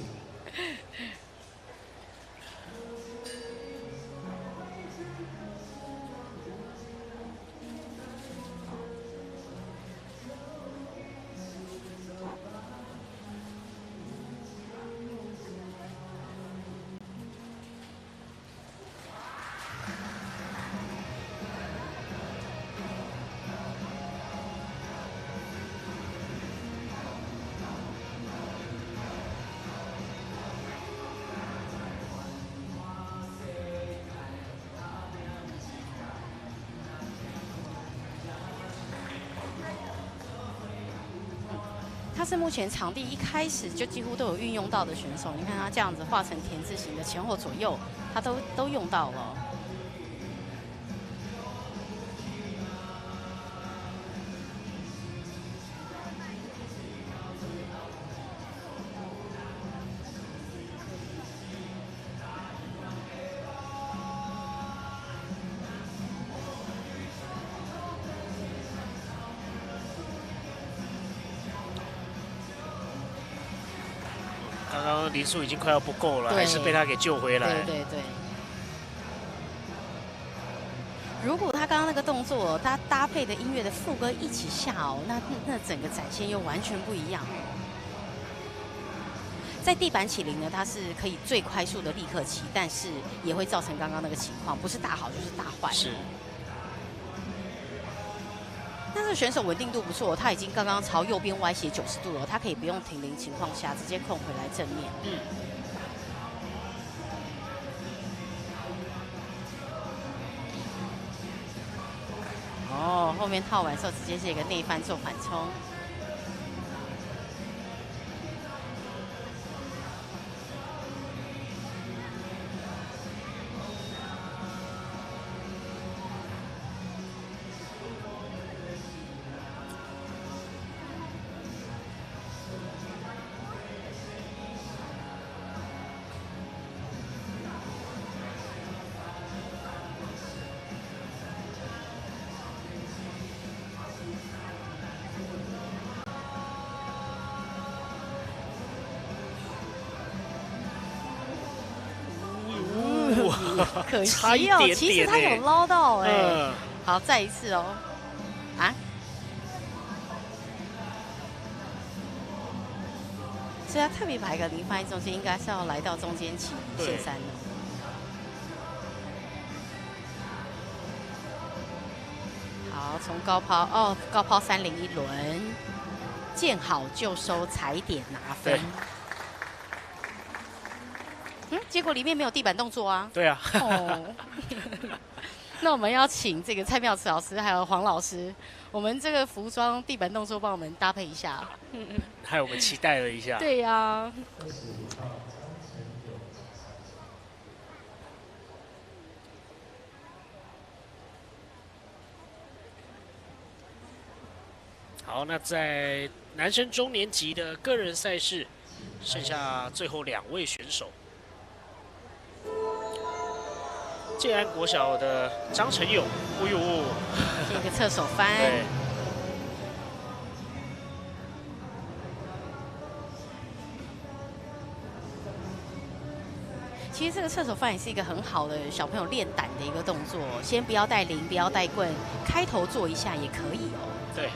他是目前场地一开始就几乎都有运用到的选手，你看他这样子画成田字形的前后左右，他都用到了。刚刚林数已经快要不够了，对还是被他给救回来。对对对。如果他刚刚那个动作，他搭配的音乐的副歌一起下哦，那整个展现又完全不一样。在地板起灵呢，它是可以最快速的立刻起，但是也会造成刚刚那个情况，不是大好就是大坏。是。但是选手稳定度不错，他已经刚刚朝右边歪斜90度了，他可以不用停零情况下直接控回来正面。哦，后面套完之后直接是一个内翻做缓冲。可惜哦，其实他有捞到哎。好，再一次哦。啊？所以他特别排个零放在中间，应该是要来到中间起线3了。好，从高抛高抛301轮，见好就收，踩点拿分。结果里面没有地板动作啊。对啊。哦。那我们要请这个蔡妙慈老师还有黄老师，我们这个服装地板动作帮我们搭配一下。害我们期待了一下。对呀。好，那在男生中年级的个人赛事，剩下最后2位选手。建安国小的张成勇，哎呦，这个侧手翻。对。其实这个侧手翻也是一个很好的小朋友练胆的一个动作，先不要带铃，不要带棍，开头做一下也可以哦。对。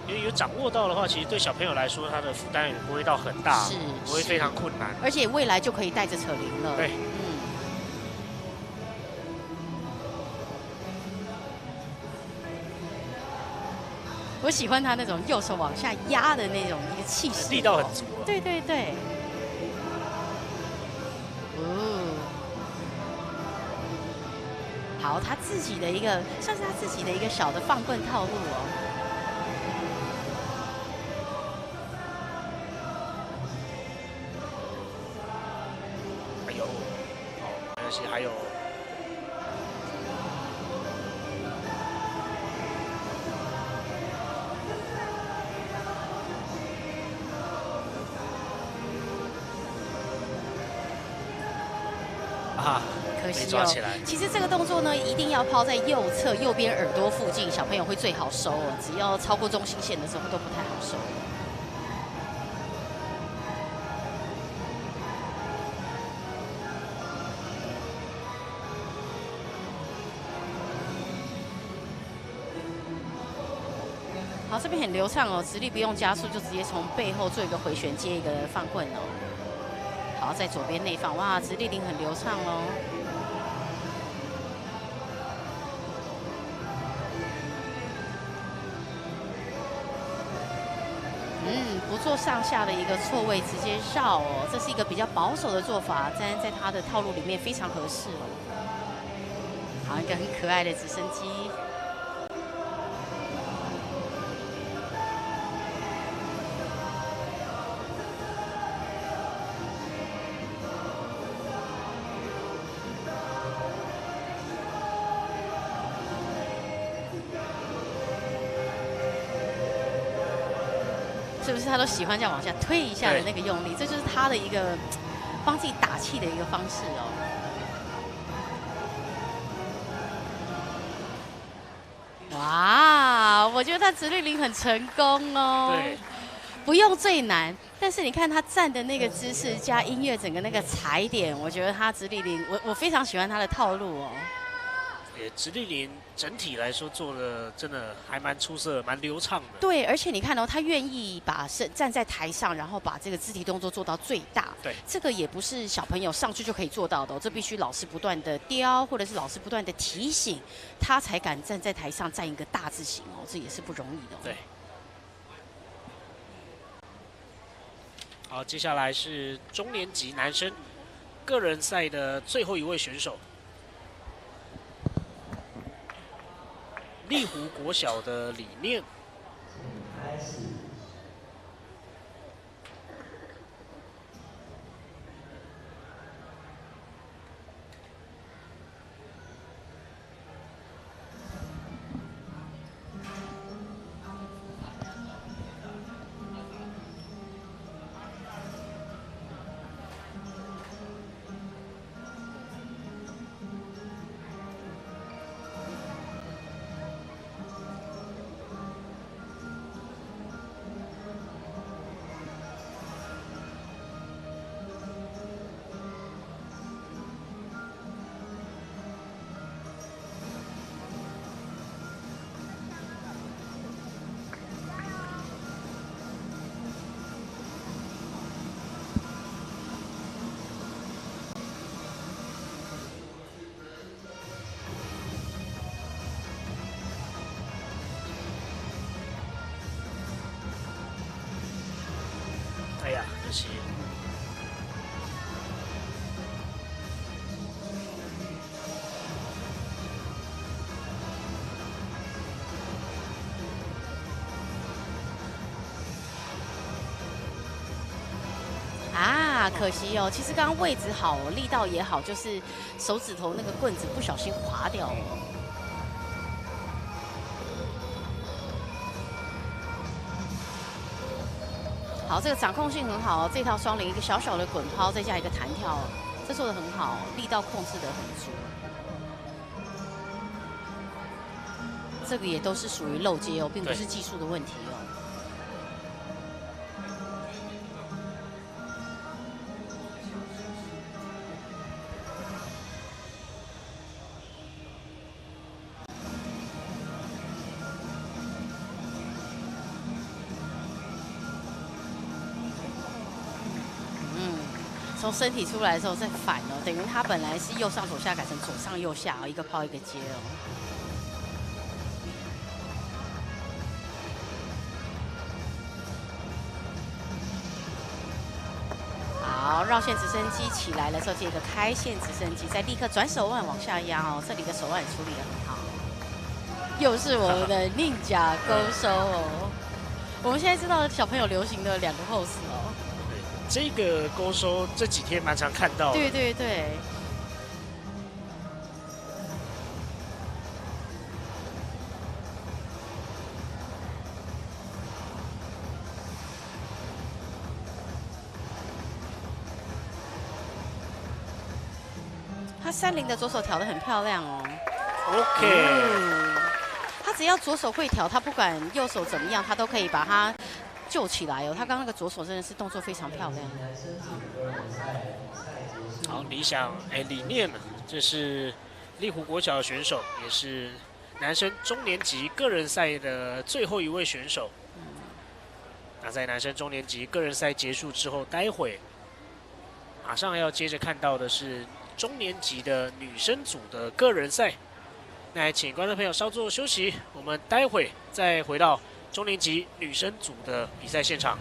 因为有掌握到的话，其实对小朋友来说，他的负担也不会到很大，不会非常困难，而且未来就可以带着扯铃了。对，我喜欢他那种右手往下压的那种一个气势，力道很足。对对对。好，他自己的一个算是他自己的一个小的放棍套路哦。其实还有可惜哦。其实这个动作呢，一定要抛在右侧右边耳朵附近，小朋友会最好收哦。只要超过中心线的时候都不太好收。好，这边很流畅哦，直立不用加速，就直接从背后做一个回旋，接一个放棍哦。好，在左边内放，哇，直立铃很流畅哦。不做上下的一个错位，直接绕哦，这是一个比较保守的做法，但在他的套路里面非常合适哦。好，一个很可爱的直升机。是不是他都喜欢这样往下推一下的那个用力？这就是他的一个帮自己打气的一个方式哦。哇，我觉得他直立铃很成功哦。对，不用最难，但是你看他站的那个姿势加音乐整个那个踩点，我觉得他直立铃，我非常喜欢他的套路哦。也直立铃整体来说做的真的还蛮出色，蛮流畅的。对，而且你看哦，他愿意把站在台上，然后把这个肢体动作做到最大。对，这个也不是小朋友上去就可以做到的、哦，这必须老师不断的雕，或者是老师不断的提醒，他才敢站在台上站一个大字形哦，这也是不容易的、哦。对。好，接下来是中年级男生个人赛的最后一位选手。立湖国小的理念，开始。哎呀，可惜。啊，可惜哦。其实刚刚位置好，力道也好，就是手指头那个棍子不小心滑掉了。好，这个掌控性很好哦。这套双铃一个小小的滚抛，再加一个弹跳，这做的很好，力道控制的很足。这个也都是属于漏接哦，并不是技术的问题哦。从身体出来的时候再反哦，等于他本来是右上左下改成左上右下哦，一个抛一个接哦。好，绕线直升机起来了之后，接一个开线直升机，再立刻转手腕往下压哦，这里的手腕处理得很好。又是我们的宁甲勾收哦。我们现在知道小朋友流行的2个后死哦。这个勾收这几天蛮常看到的。对对对。他30的左手调得很漂亮哦。OK。他只要左手会调，他不管右手怎么样，他都可以把它救起来哦。他刚刚那个左手真的是动作非常漂亮。好，理想理念呢？这是立湖国小的选手，也是男生中年级个人赛的最后一位选手。那在男生中年级个人赛结束之后，待会马上要接着看到的是中年级的女生组的个人赛。那请观众朋友稍作休息，我们待会再回到中年级女生组的比赛现场。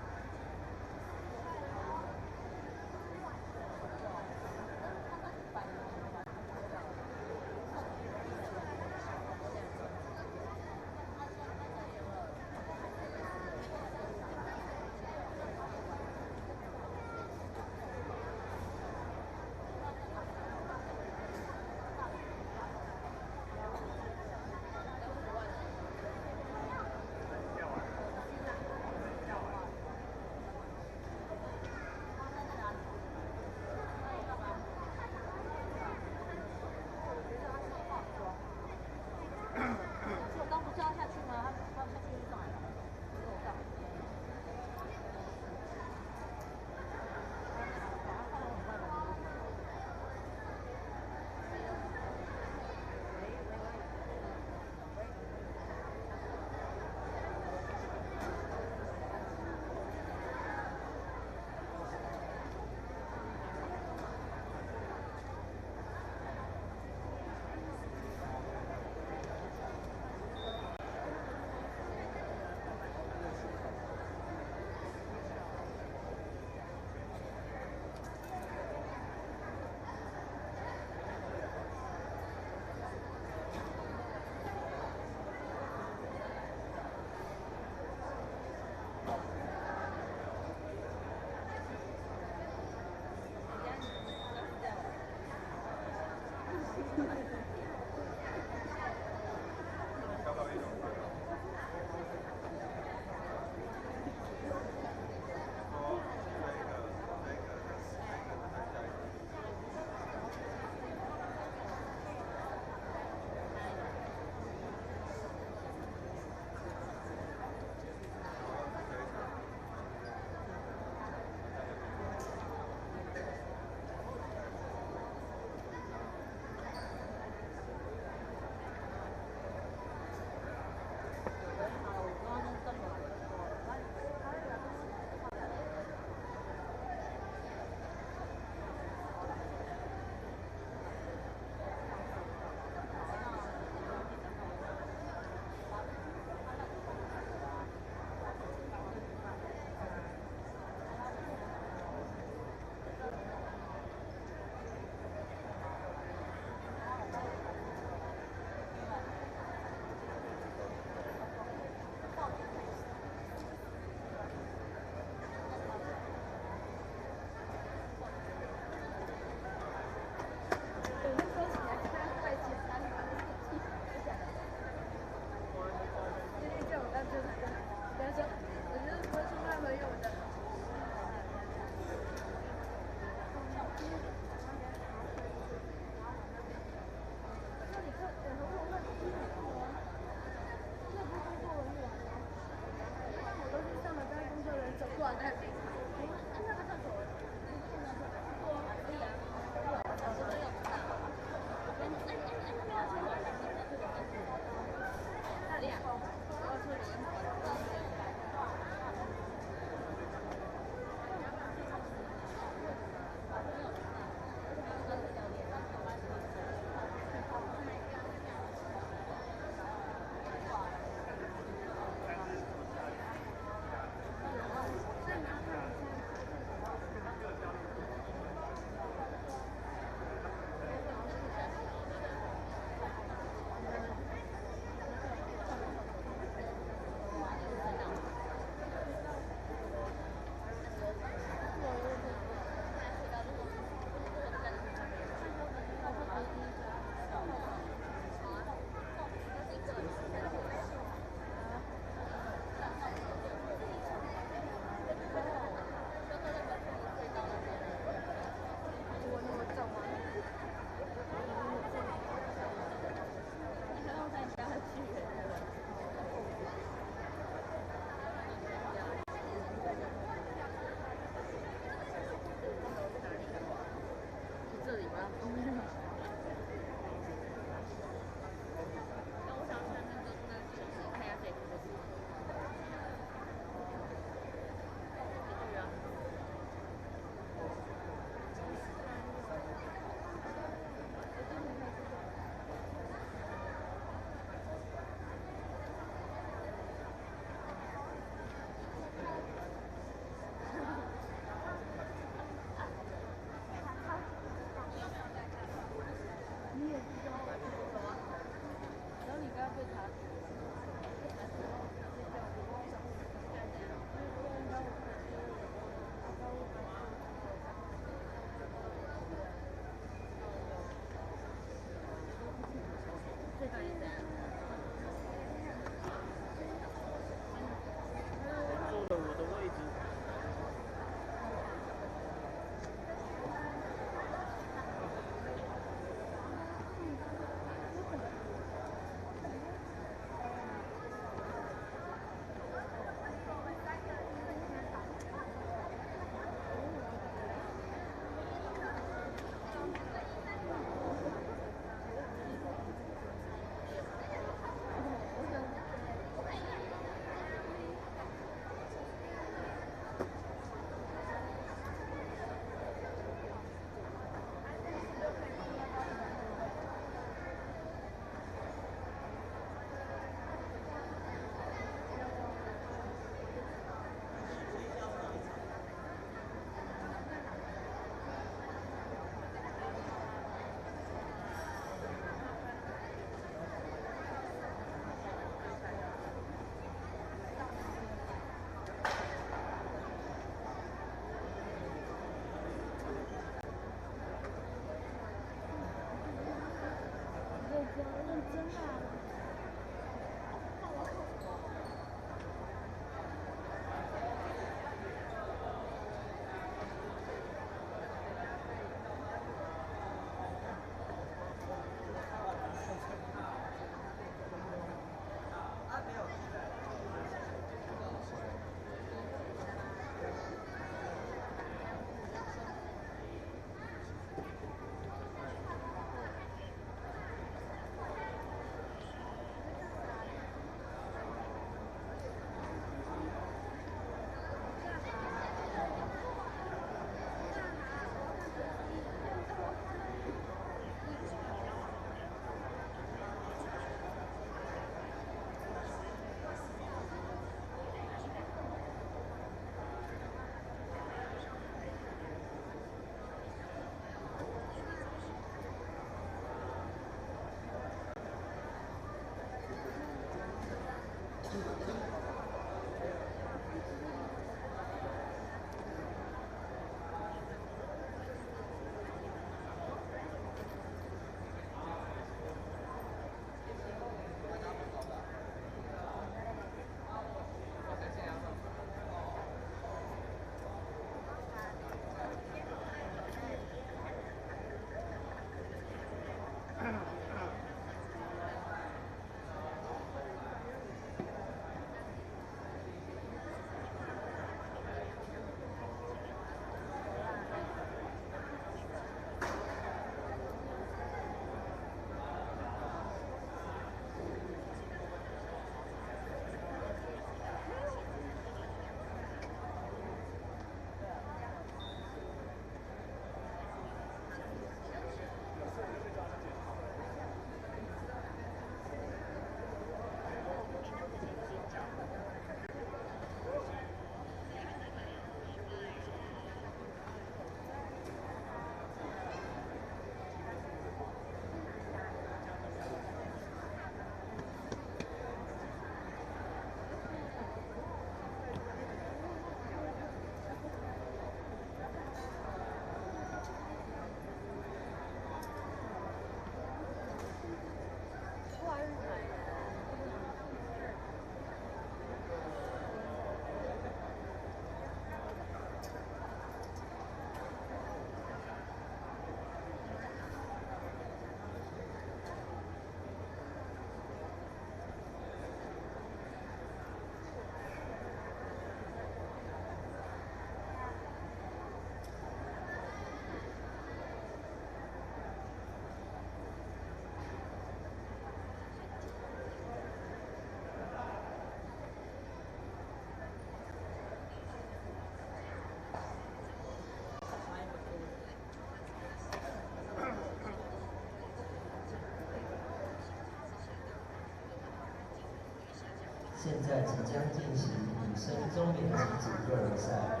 现在即将进行女生中年级组个人赛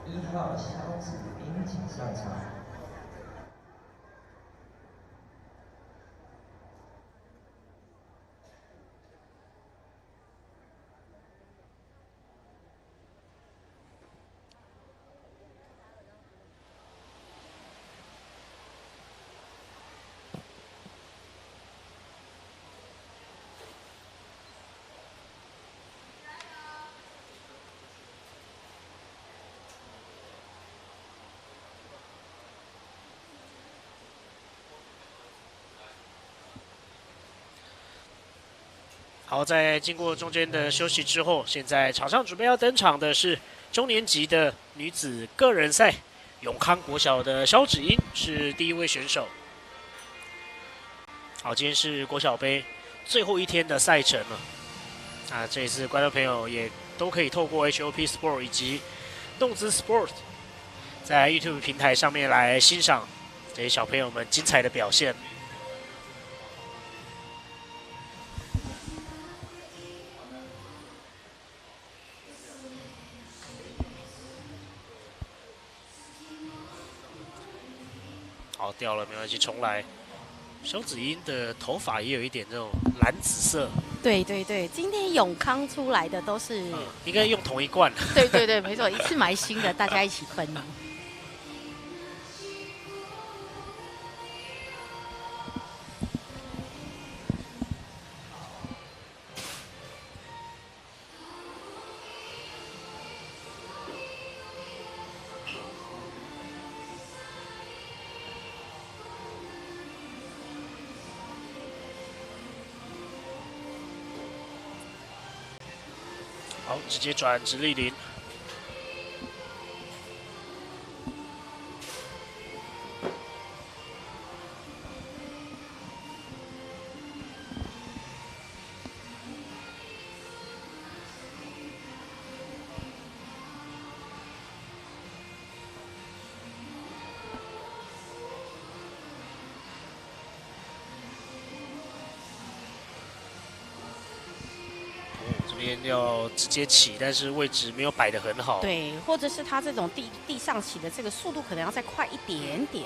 ，1号萧子英请上场。好，在经过中间的休息之后，现在场上准备要登场的是中年级的女子个人赛，永康国小的萧芷英是第一位选手。好，今天是国小杯最后一天的赛程了。这一次观众朋友也都可以透过 HOP Sport 以及动资 Sport 在 YouTube 平台上面来欣赏这些小朋友们精彩的表现。好，掉了，没关系，重来。萧芷英的头发也有一点这种蓝紫色。对对对，今天永康出来的都是，应该用同一罐。对对对，没错，一次买新的，大家一起分。好，直接转直立铃。这边要直接起，但是位置没有摆得很好。对，或者是他这种地上起的这个速度可能要再快一点点。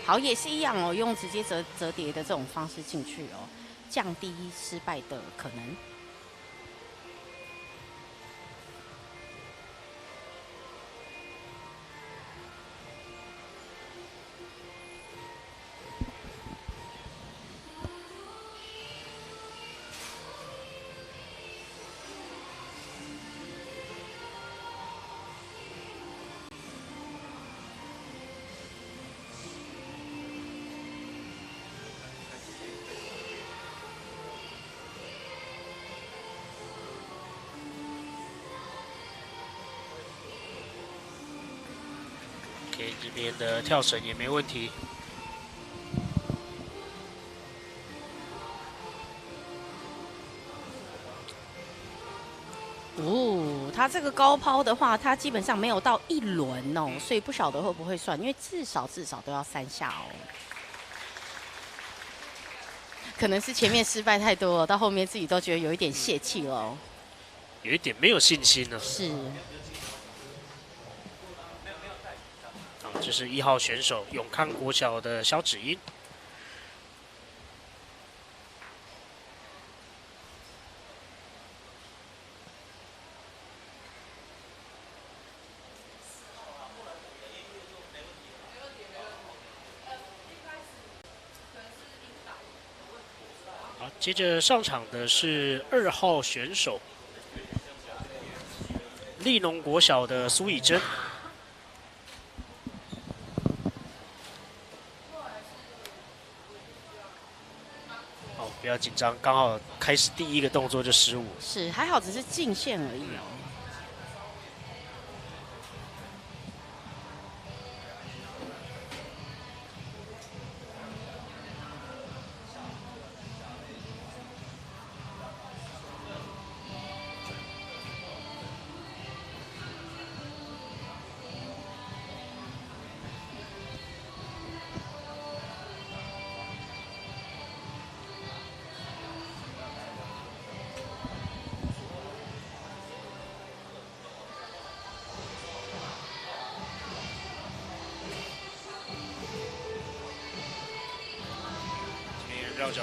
好，也是一样哦，用直接折叠的这种方式进去哦，降低失败的可能。OK， 这边的跳绳也没问题。哦，他这个高抛的话，他基本上没有到一轮哦，所以不晓得会不会算，因为至少都要3下哦。可能是前面失败太多了，到后面自己都觉得有一点泄气了哦。有一点没有信心了。是。这是1号选手永康国小的萧芷英。好，接着上场的是2号选手立农国小的苏以真。不要紧张，刚好开始第一个动作就失误。是，还好只是进线而已哦。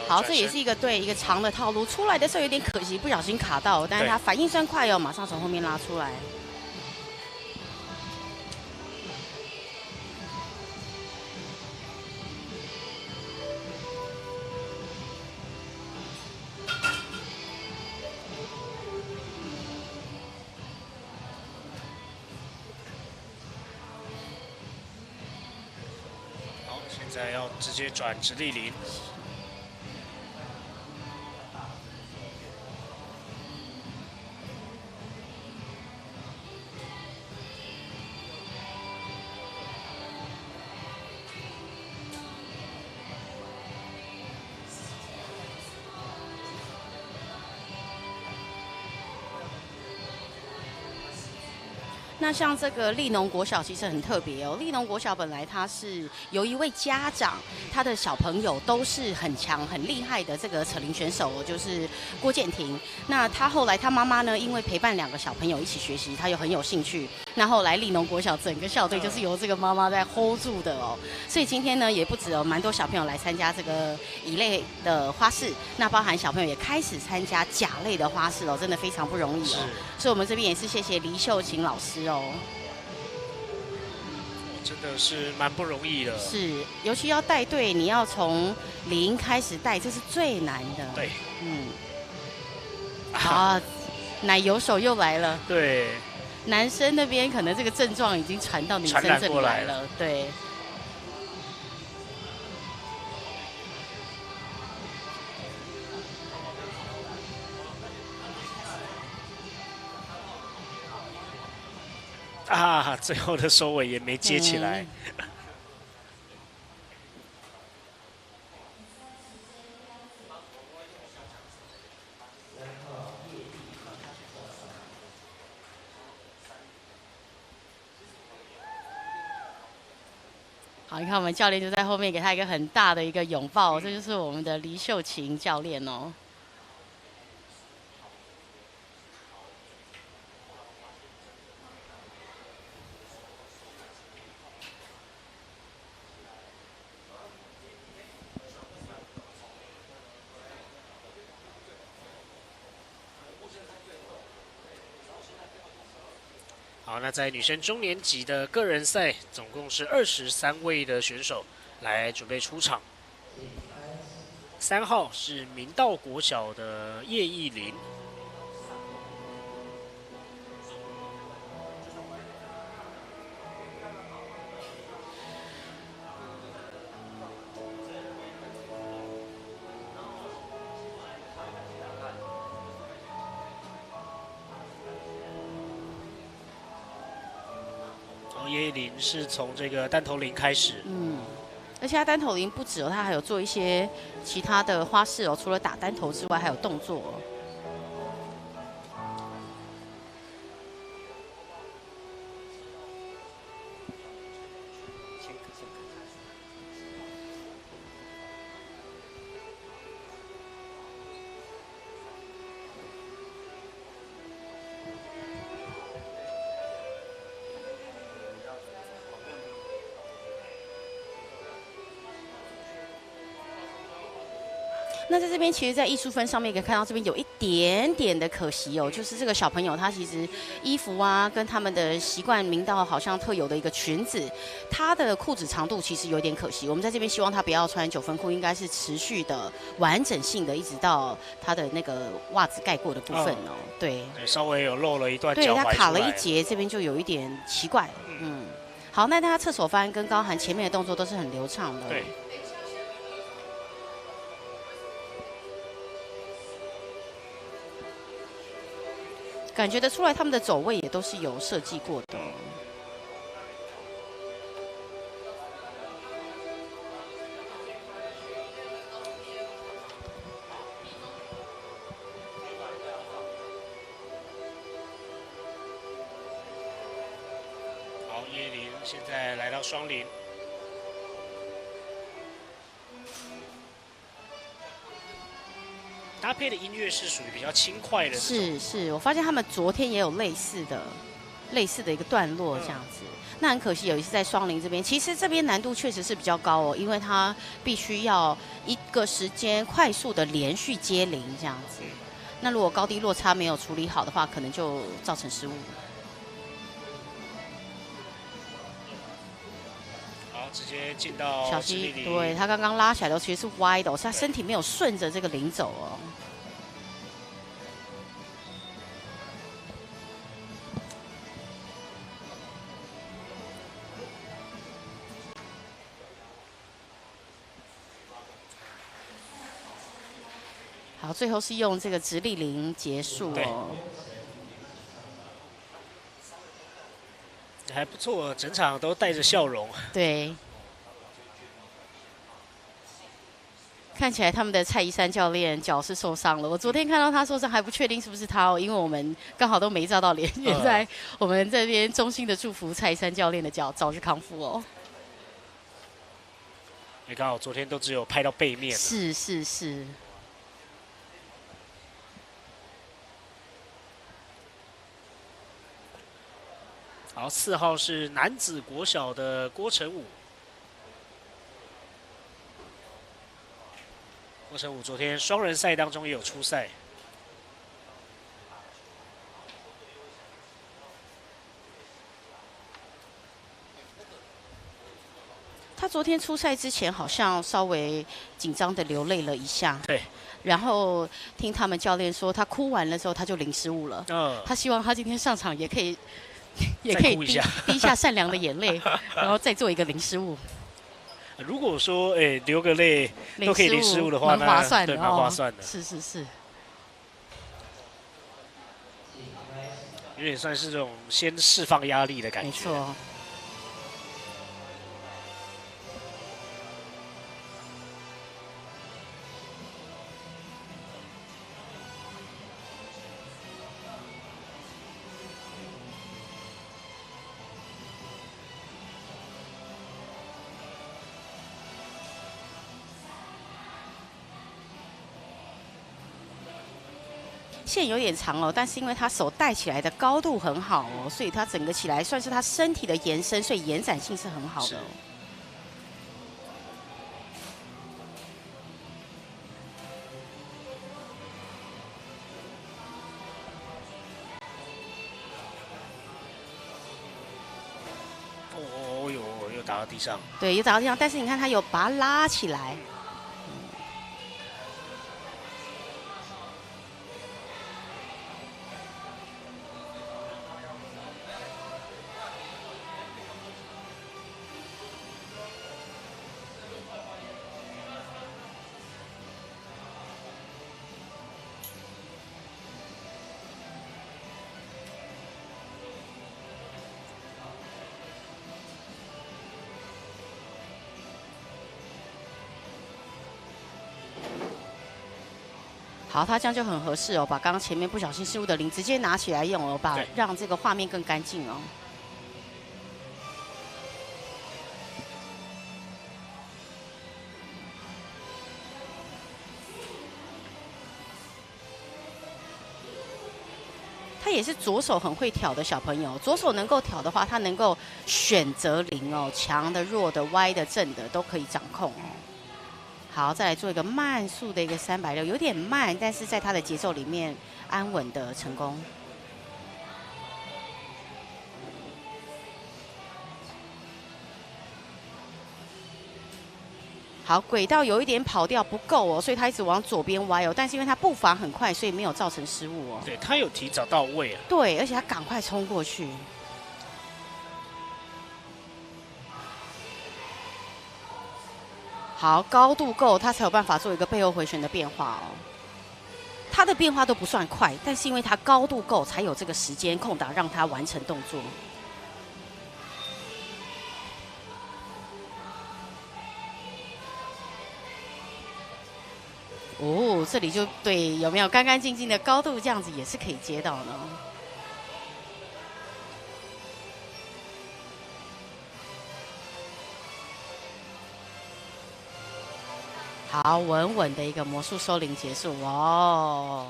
好，这也是一个长的套路，出来的时候有点可惜，不小心卡到，但是他反应算快哦，马上从后面拉出来。好，现在要直接转直立铃。那像这个立农国小其实很特别哦。立农国小本来它是由一位家长，他的小朋友都是很强、很厉害的这个扯铃选手哦，就是郭建廷。那他后来他妈妈呢，因为陪伴2个小朋友一起学习，他又很有兴趣。那后来立农国小整个校队就是由这个妈妈在 hold 住的哦。所以今天呢，也不止有蛮多小朋友来参加这个乙类的花式，那包含小朋友也开始参加甲类的花式哦，真的非常不容易哦。所以我们这边也是谢谢黎秀琴老师哦。真的是蛮不容易的。是，尤其要带队，你要从0开始带，这是最难的。对，啊，奶油手又来了。对，男生那边可能这个症状已经传到女生这里来了。对。怕最后的收尾也没接起来。好，你看我们教练就在后面给他一个很大的一个拥抱，这就是我们的黎秀琴教练哦。好，那在女生中年级的个人赛，总共是23位的选手来准备出场。3号是明道国小的叶艺林。叶艺林是从这个单头铃开始，而且他单头铃不止哦，他还有做一些其他的花式哦，除了打单头之外，还有动作哦。那在这边，其实，在艺术分上面可以看到，这边有一点点的可惜哦，就是这个小朋友他其实衣服啊，跟他们的习惯明道好像特有的一个裙子，他的裤子长度其实有点可惜。我们在这边希望他不要穿9分裤，应该是持续的完整性的，一直到他的那个袜子盖过的部分哦。对，稍微有露了一段脚踝对，出来，他卡了一节，这边就有一点奇怪。好，那他侧手翻跟高涵前面的动作都是很流畅的。对。感觉得出来，他们的走位也都是有设计过的。好，叶林现在来到双铃。搭配的音乐是属于比较轻快的，是，我发现他们昨天也有类似的一个段落这样子。那很可惜，有一次在双铃这边，其实这边难度确实是比较高哦，因为它必须要一个时间快速的连续接铃这样子。那如果高低落差没有处理好的话，可能就造成失误。好，直接进到小西，对，他刚刚拉起来的时候其实是歪的哦，是他身体没有顺着这个铃走哦。好，最后是用这个直立铃结束哦。还不错，整场都带着笑容。对。看起来他们的蔡依珊教练脚是受伤了。我昨天看到他受伤，还不确定是不是他哦，因为我们刚好都没照到脸。现在我们这边衷心的祝福蔡依珊教练的脚早日康复哦。你刚好昨天都只有拍到背面。是。好，4号是男子国小的郭成武。郭成武昨天双人赛当中也有出赛。他昨天出赛之前好像稍微紧张的流泪了一下。对。然后听他们教练说，他哭完了之后他就零失误了。他希望他今天上场也可以滴下善良的眼泪，然后再做一个零失误。如果说流个泪都可以零失误的话，蛮划算的，对，蛮划算的。是。有点算是这种先释放压力的感觉。没错。线有点长哦，但是因为他手带起来的高度很好哦，所以他整个起来算是他身体的延伸，所以延展性是很好的哦。哦哟，又打到地上。对，又打到地上，但是你看他有把它拉起来。好，他这样就很合适哦，把刚刚前面不小心失误的铃直接拿起来用哦，让这个画面更干净哦。他也是左手很会挑的小朋友，左手能够挑的话，他能够选择铃哦，强的、弱的、歪的、正的都可以掌控哦。好，再来做一个慢速的一个360，有点慢，但是在它的节奏里面安稳的成功。好，轨道有一点跑掉不够哦，所以他一直往左边歪哦，但是因为他步伐很快，所以没有造成失误哦。对他有提早到位啊。对，而且他赶快冲过去。好，高度够，他才有办法做一个背后回旋的变化哦。他的变化都不算快，但是因为他高度够，才有这个时间空档让他完成动作。哦，这里就对，有没有干干净净的高度，这样子也是可以接到的。好，稳稳的一个魔术收铃结束哦。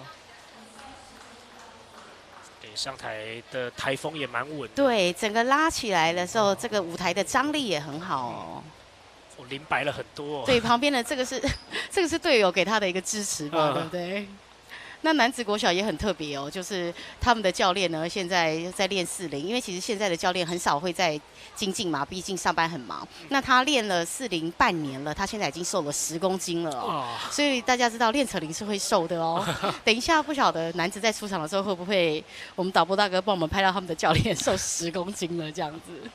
对，上台的台风也蛮稳的。对，整个拉起来的时候，这个舞台的张力也很好哦。我铃白了很多、哦。对，旁边的这个是这个是队友给他的一个支持吧，对不对？那男子国小也很特别哦，就是他们的教练呢，现在在练40，因为其实现在的教练很少会在精进嘛，毕竟上班很忙。那他练了40半年了，他现在已经瘦了10公斤了哦。所以大家知道练扯铃是会瘦的哦。等一下不晓得男子在出场的时候会不会我们导播大哥帮我们拍到他们的教练瘦10公斤了这样子。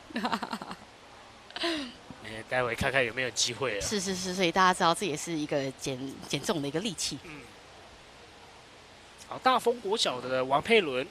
待会看看有没有机会。是，所以大家知道这也是一个减重的一个利器。好，大丰国小的王佩伦。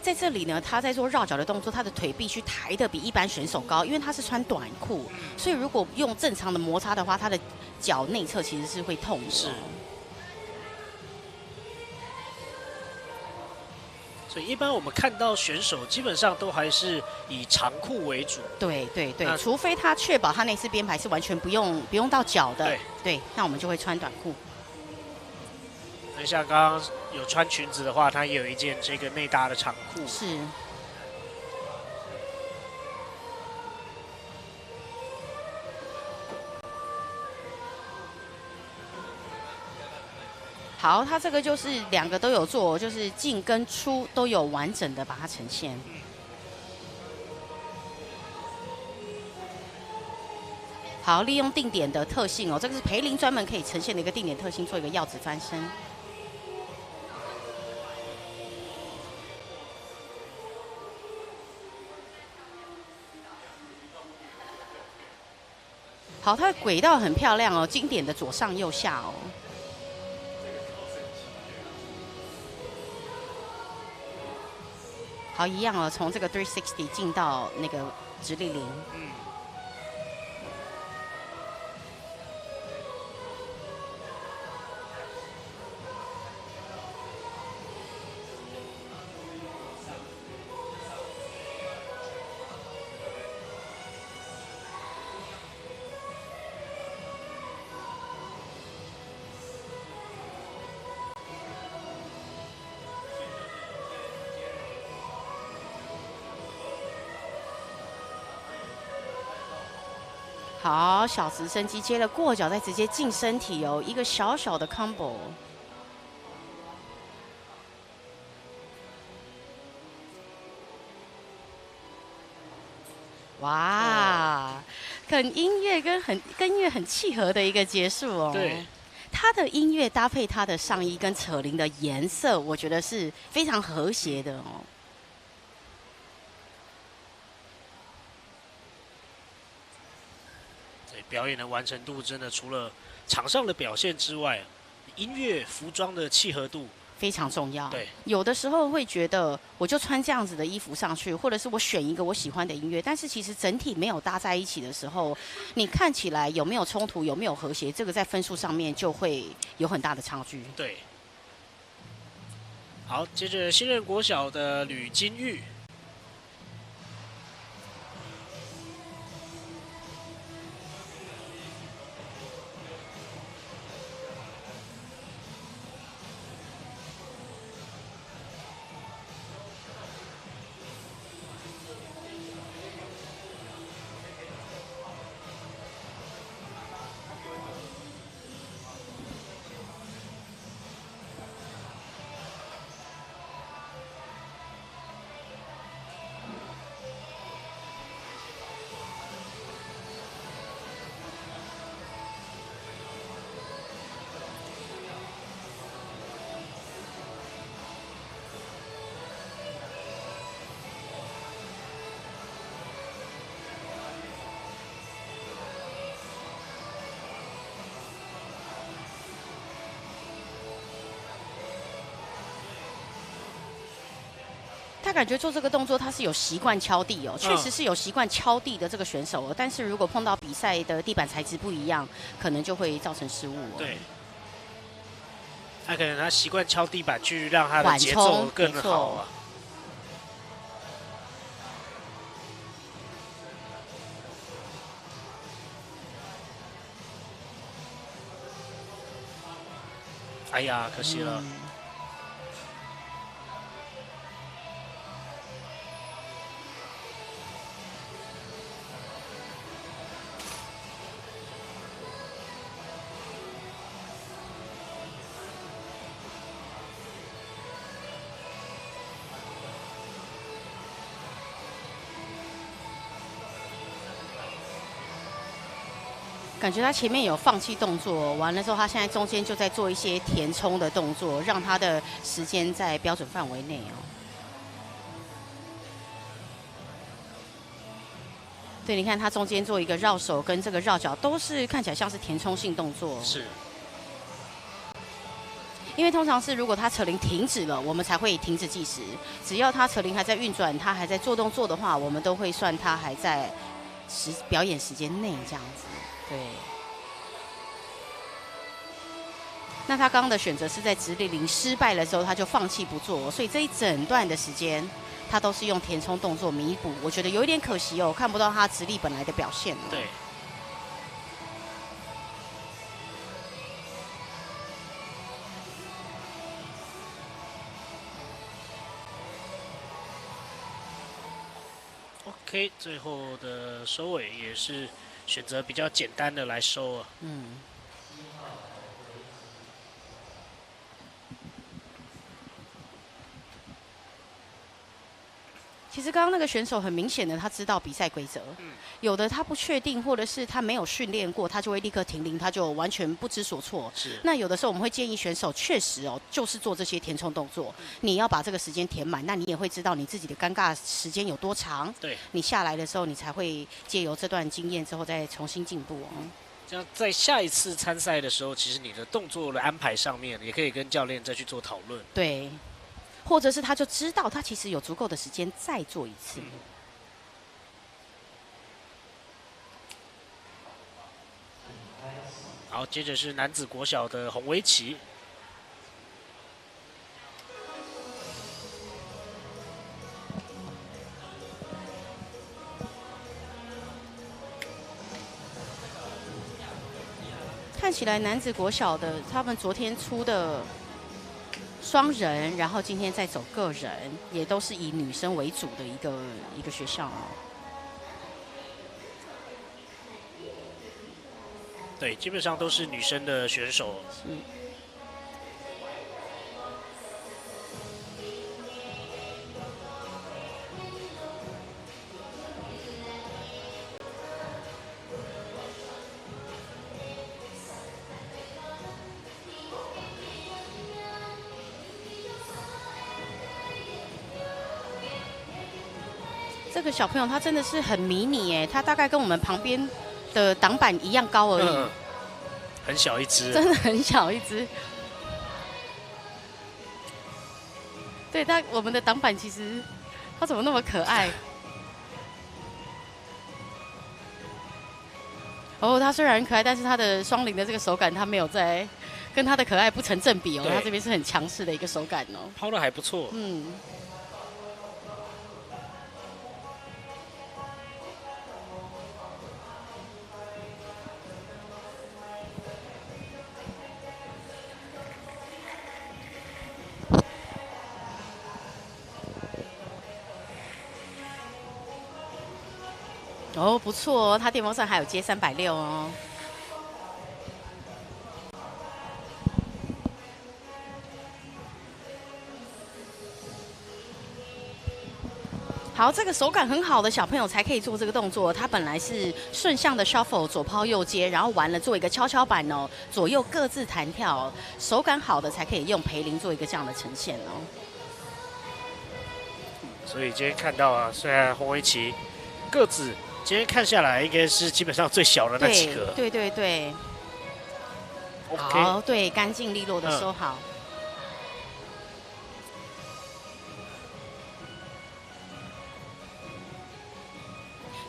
在这里呢，他在做绕脚的动作，他的腿必须抬得比一般选手高，因为他是穿短裤，所以如果用正常的摩擦的话，他的脚内侧其实是会痛的。是。所以一般我们看到选手基本上都还是以长裤为主。对，除非他确保他那次编排是完全不用到脚的。对，那我们就会穿短裤。那像刚刚有穿裙子的话，他也有一件这个内搭的长裤。是。好，它这个就是2个都有做，就是进跟出都有完整的把它呈现。好，利用定点的特性哦，这个是培林专门可以呈现的一个定点特性，做一个耀子翻身。好，它的轨道很漂亮哦，经典的左上右下哦。好，一样哦，从这个360进到那个直立铃。好，小直升机接了过脚，再直接进身体哦，一个小小的 combo。哇，跟音乐跟音乐很契合的一个结束哦。对，它的音乐搭配它的上衣跟扯铃的颜色，我觉得是非常和谐的哦。表演的完成度真的除了场上的表现之外，音乐、服装的契合度非常重要。对，有的时候会觉得，我就穿这样子的衣服上去，或者是我选一个我喜欢的音乐，但是其实整体没有搭在一起的时候，你看起来有没有冲突，有没有和谐，这个在分数上面就会有很大的差距。对。好，接着新任国小的吕金玉。他感觉做这个动作，他是有习惯敲地哦，确实是有习惯敲地的这个选手哦。但是如果碰到比赛的地板材质不一样，可能就会造成失误哦。对，他可能他习惯敲地板去让他的节奏更好啊。哎呀，可惜了。感觉他前面有放弃动作，完了之后，他现在中间就在做一些填充的动作，让他的时间在标准范围内哦。对，你看他中间做一个绕手跟这个绕脚，都是看起来像是填充性动作。是。因为通常是如果他扯铃停止了，我们才会停止计时。只要他扯铃还在运转，他还在做动作的话，我们都会算他还在表演时间内这样子。对。那他刚刚的选择是在直立铃失败了之后，他就放弃不做，所以这一整段的时间，他都是用填充动作弥补。我觉得有一点可惜哦，看不到他直立本来的表现。对。OK， 最后的收尾也是选择比较简单的来收啊。其实刚刚那个选手很明显的，他知道比赛规则，有的他不确定，或者是他没有训练过，他就会立刻停铃，他就完全不知所措。是。那有的时候我们会建议选手，确实就是做这些填充动作，你要把这个时间填满，那你也会知道你自己的尴尬时间有多长。对。你下来的时候，你才会借由这段经验之后再重新进步哦。这样在下一次参赛的时候，其实你的动作的安排上面，也可以跟教练再去做讨论。对。或者是他就知道他其实有足够的时间再做一次。好，接着是男子国小的洪维奇。看起来男子国小的他们昨天出的双人，然后今天再走个人，也都是以女生为主的一个学校哦。对，基本上都是女生的选手。这个小朋友他真的是很迷你耶，他大概跟我们旁边的挡板一样高而已，很小一只，真的很小一只。对，我们的挡板其实他怎么那么可爱？哦，他虽然很可爱，但是他的双铃的这个手感，他没有在跟他的可爱不成正比哦。他这边是很强势的一个手感哦，抛的还不错。哦，不错哦，他电风扇还有接360哦。好，这个手感很好的小朋友才可以做这个动作。他本来是顺向的 shuffle 左抛右接，然后完了做一个跷跷板哦，左右各自弹跳。手感好的才可以用培林做一个这样的呈现哦。所以今天看到啊，虽然洪维奇个子今天看下来应该是基本上最小的那几个。对对对。好，对，干净利落的收好。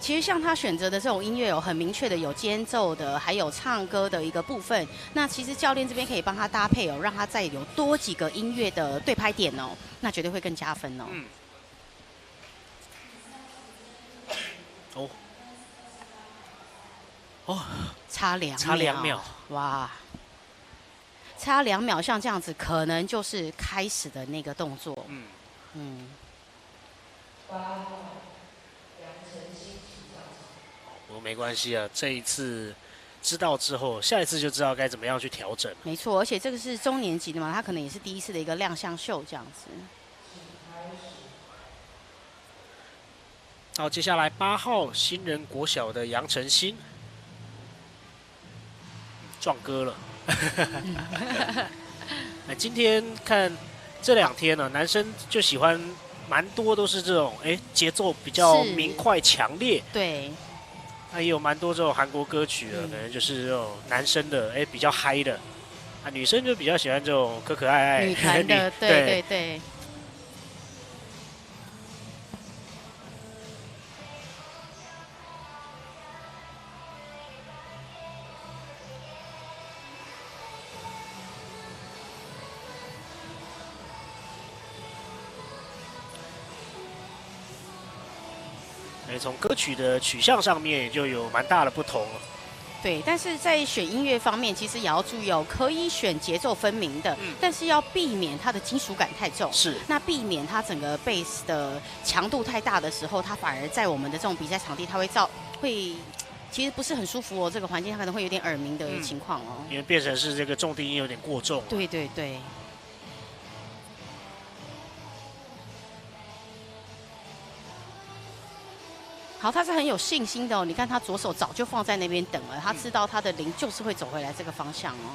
其实像他选择的这种音乐有很明确的有间奏的，还有唱歌的一个部分。那其实教练这边可以帮他搭配哦，让他再有多几个音乐的对拍点哦，那绝对会更加分哦。差2秒，哇！差2秒，像这样子，可能就是开始的那个动作。没关系啊，这一次知道之后，下一次就知道该怎么样去调整。没错，而且这个是中年级的嘛，他可能也是第一次的一个亮相秀这样子。好，接下来8号新人国小的杨晨新，壮哥了。那今天看这2天呢，男生就喜欢蛮多都是这种节奏比较明快强烈。对。那也有蛮多这种韩国歌曲的，可能就是这种男生的比较嗨的，啊女生就比较喜欢这种可可爱爱女团的，对对对。从歌曲的取向上面也就有蛮大的不同了。对，但是在选音乐方面，其实也要注意哦，可以选节奏分明的，但是要避免它的金属感太重。是。那避免它整个 bass 的强度太大的时候，它反而在我们的这种比赛场地，它会其实不是很舒服哦。这个环境它可能会有点耳鸣的情况哦。因为变成是这个重低音有点过重。对对对。好，他是很有信心的哦。你看他左手早就放在那边等了，他知道他的零就是会走回来这个方向哦。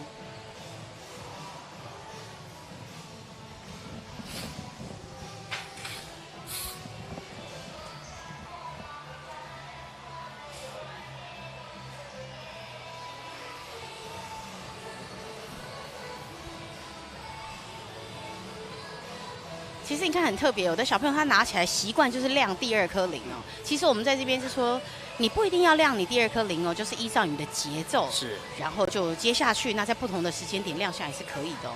其实你看很特别，有的小朋友他拿起来习惯就是亮第2颗零哦。其实我们在这边是说，你不一定要亮你第2颗零哦，就是依照你的节奏，是，然后就接下去，那在不同的时间点亮下也是可以的哦。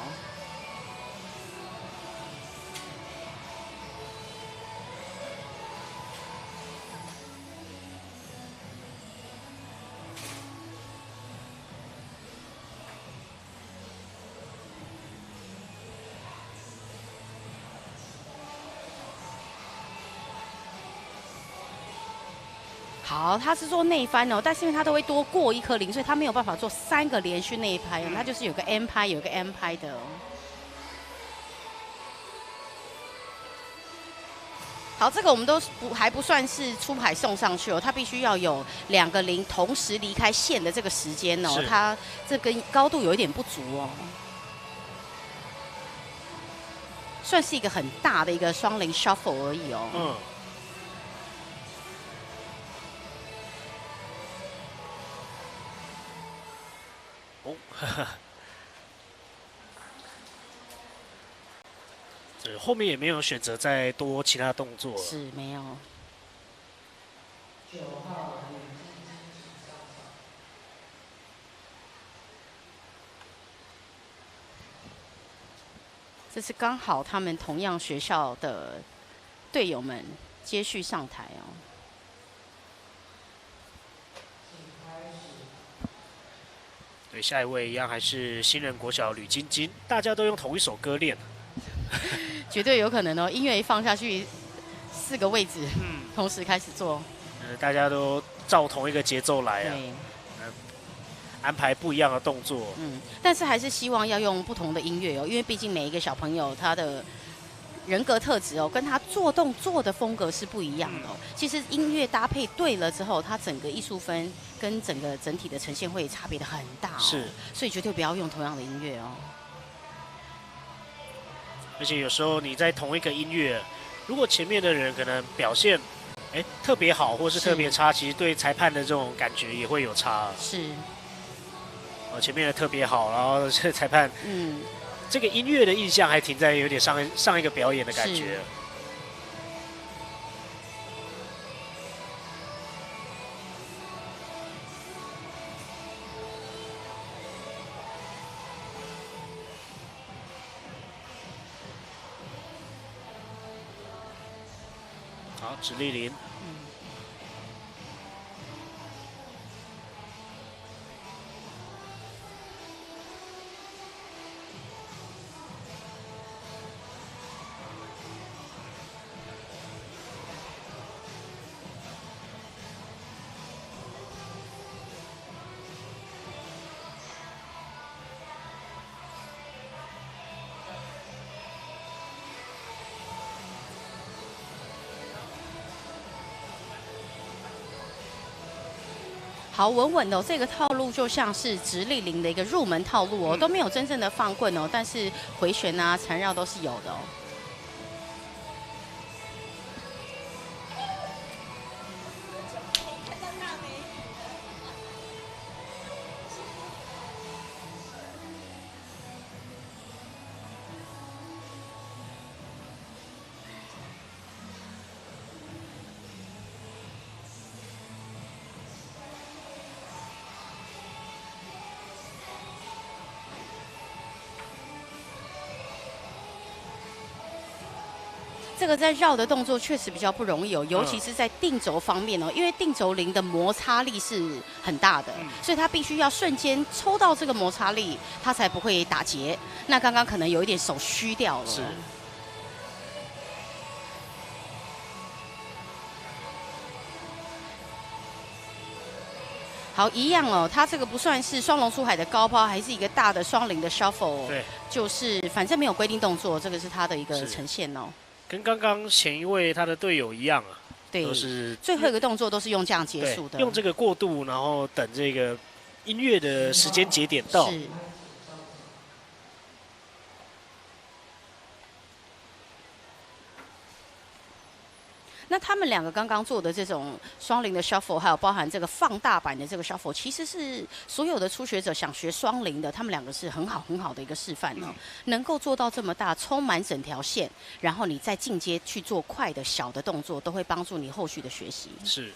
好，他是做内翻哦，但是因为他都会多过1颗零，所以他没有办法做3个连续内拍哦，他就是有个 M 拍，有个 M 拍的哦。好，这个我们都还不算是出牌送上去哦，他必须要有2个零同时离开线的这个时间哦，他这根高度有一点不足哦，算是一个很大的一个双零 shuffle 而已哦。嗯。哦，这后面也没有选择再多其他动作，是没有。9号这是刚好他们同样学校的队友们接续上台哦。对，下一位一样还是新人国小吕晶晶，大家都用同一首歌练，绝对有可能哦。音乐一放下去，4个位置，同时开始做，大家都照同一个节奏来啊，对，安排不一样的动作，但是还是希望要用不同的音乐哦，因为毕竟每一个小朋友他的人格特质哦，跟他做动作的风格是不一样的哦。其实音乐搭配对了之后，他整个艺术分跟整个整体的呈现会差别的很大哦。是，所以绝对不要用同样的音乐哦。而且有时候你在同一个音乐，如果前面的人可能表现特别好，或是特别差，其实对裁判的这种感觉也会有差。是。前面的特别好，然后这裁判，这个音乐的印象还停在有点上一个表演的感觉。好，直立零。好稳稳的哦，这个套路就像是直立零的一个入门套路哦，都没有真正的放棍哦，但是回旋啊、缠绕都是有的哦。这个在绕的动作确实比较不容易哦，尤其是在定轴方面哦，因为定轴零的摩擦力是很大的，所以它必须要瞬间抽到这个摩擦力，它才不会打结。那刚刚可能有一点手虚掉了。是。好，一样哦，它这个不算是双龙出海的高抛，还是一个大的双零的 shuffle。对。就是反正没有规定动作，这个是它的一个呈现哦。跟刚刚前一位他的队友一样啊。对，都是最后一个动作都是用这样结束的，用这个过渡，然后等这个音乐的时间节点到。是。那他们两个刚刚做的这种双铃的 shuffle， 还有包含这个放大版的这个 shuffle， 其实是所有的初学者想学双铃的，他们两个是很好的一个示范哦。能够做到这么大，充满整条线，然后你再进阶去做快的小的动作，都会帮助你后续的学习。是。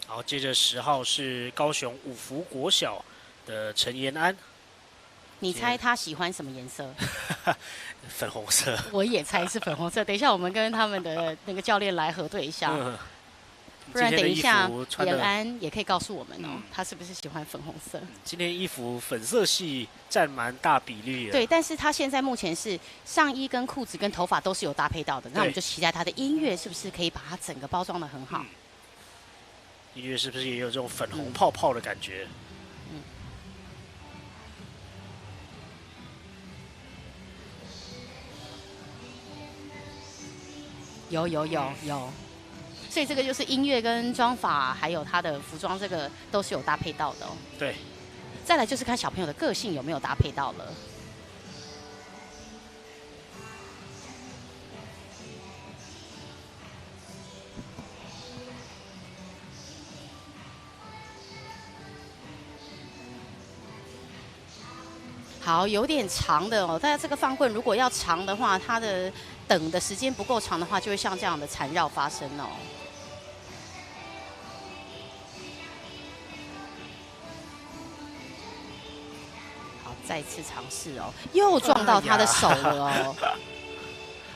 好，接着10号是高雄五福国小的陈延安。你猜他喜欢什么颜色？粉红色。我也猜是粉红色。等一下我们跟他们的那个教练来核对一下。不然等一下延安也可以告诉我们哦，他是不是喜欢粉红色？今天衣服粉色系占蛮大比例的。对，但是他现在目前是上衣跟裤子跟头发都是有搭配到的，那我们就期待他的音乐是不是可以把它整个包装得很好。音乐是不是也有这种粉红泡泡的感觉？有，所以这个就是音乐跟妆法，还有他的服装，这个都是有搭配到的哦。对。再来就是看小朋友的个性有没有搭配到了。好，有点长的哦。但是这个放棍如果要长的话，它的等的时间不够长的话，就会像这样的缠绕发生哦。好，再次尝试哦，又撞到他的手了哦。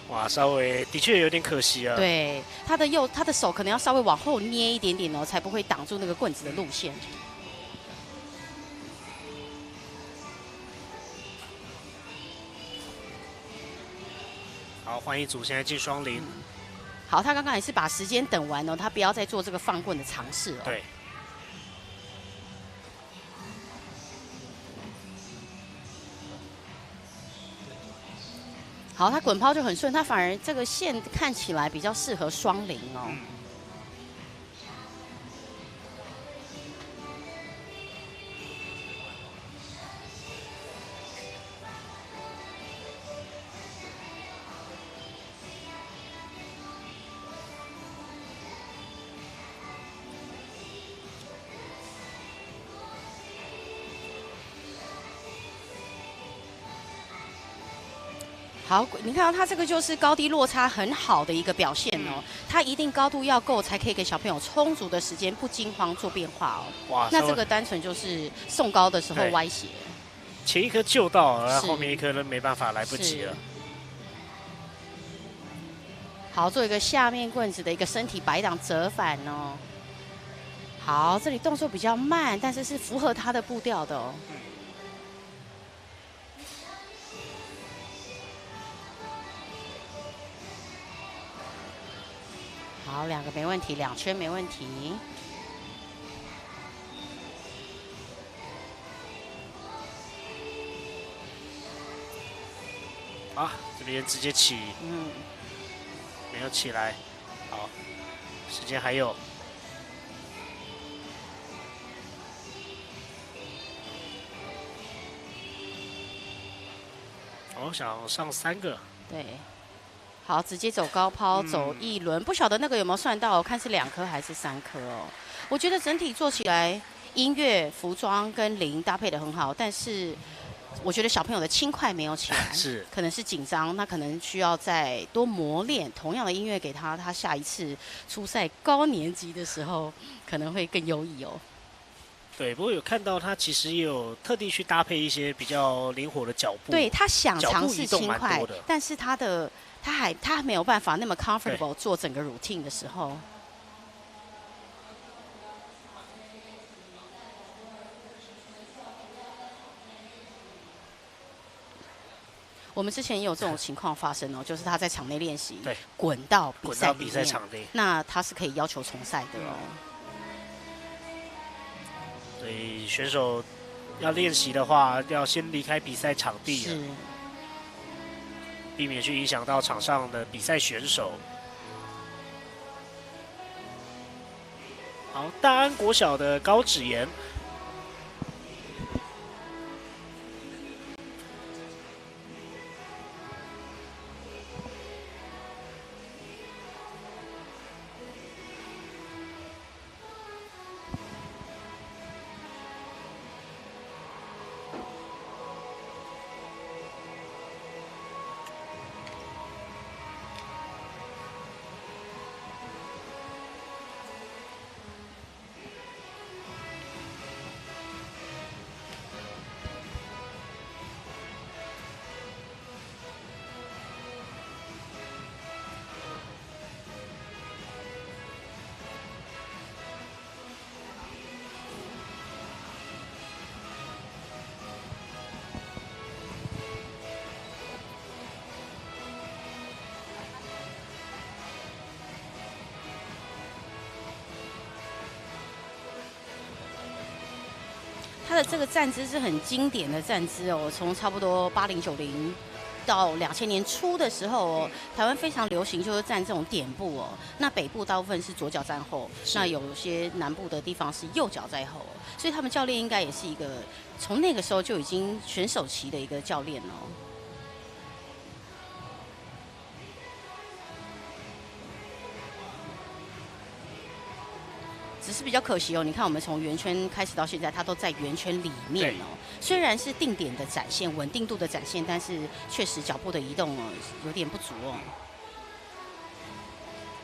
哇，稍微的确有点可惜啊。对，他的手可能要稍微往后捏一点点哦，才不会挡住那个棍子的路线。好，换一组，现在进双铃。好，他刚刚也是把时间等完哦，他不要再做这个放棍的尝试哦。对。好，他滚抛就很顺，他反而这个线看起来比较适合双铃哦。好，你看到它这个就是高低落差很好的一个表现哦。它一定高度要够，才可以给小朋友充足的时间，不惊慌做变化哦。哇，那这个单纯就是送高的时候歪斜。前一颗救到，然后后面一颗没办法，来不及了。好，做一个下面棍子的一个身体摆档折返哦。好，这里动作比较慢，但是是符合他的步调的哦。好，两个没问题，2圈没问题。好，这边直接起，没有起来。好，时间还有。我想上3个。对。好，直接走高抛，走一轮，不晓得那个有没有算到？看是2颗还是3颗哦。我觉得整体做起来，音乐、服装跟铃搭配得很好，但是我觉得小朋友的轻快没有起来，是可能是紧张，那可能需要再多磨练。同样的音乐给他，他下一次出赛高年级的时候可能会更优异哦。对，不过有看到他其实也有特地去搭配一些比较灵活的脚步。对，他想尝试轻快，但是他还没有办法那么 comfortable 做整个 routine 的时候。我们之前也有这种情况发生哦，就是他在场内练习，对，滚到比赛场内，那他是可以要求重赛的哦。所以选手要练习的话，要先离开比赛场地，是，避免去影响到场上的比赛选手。好，大安国小的高芷妍。他的这个站姿是很经典的站姿哦，从差不多80、90到2000年初的时候哦，台湾非常流行就是站这种点步哦。那北部大部分是左脚站后，那有些南部的地方是右脚在后，所以他们教练应该也是一个从那个时候就已经选手期的一个教练哦。只是比较可惜哦，你看我们从圆圈开始到现在，它都在圆圈里面哦。虽然是定点的展现、稳定度的展现，但是确实脚步的移动哦有点不足哦。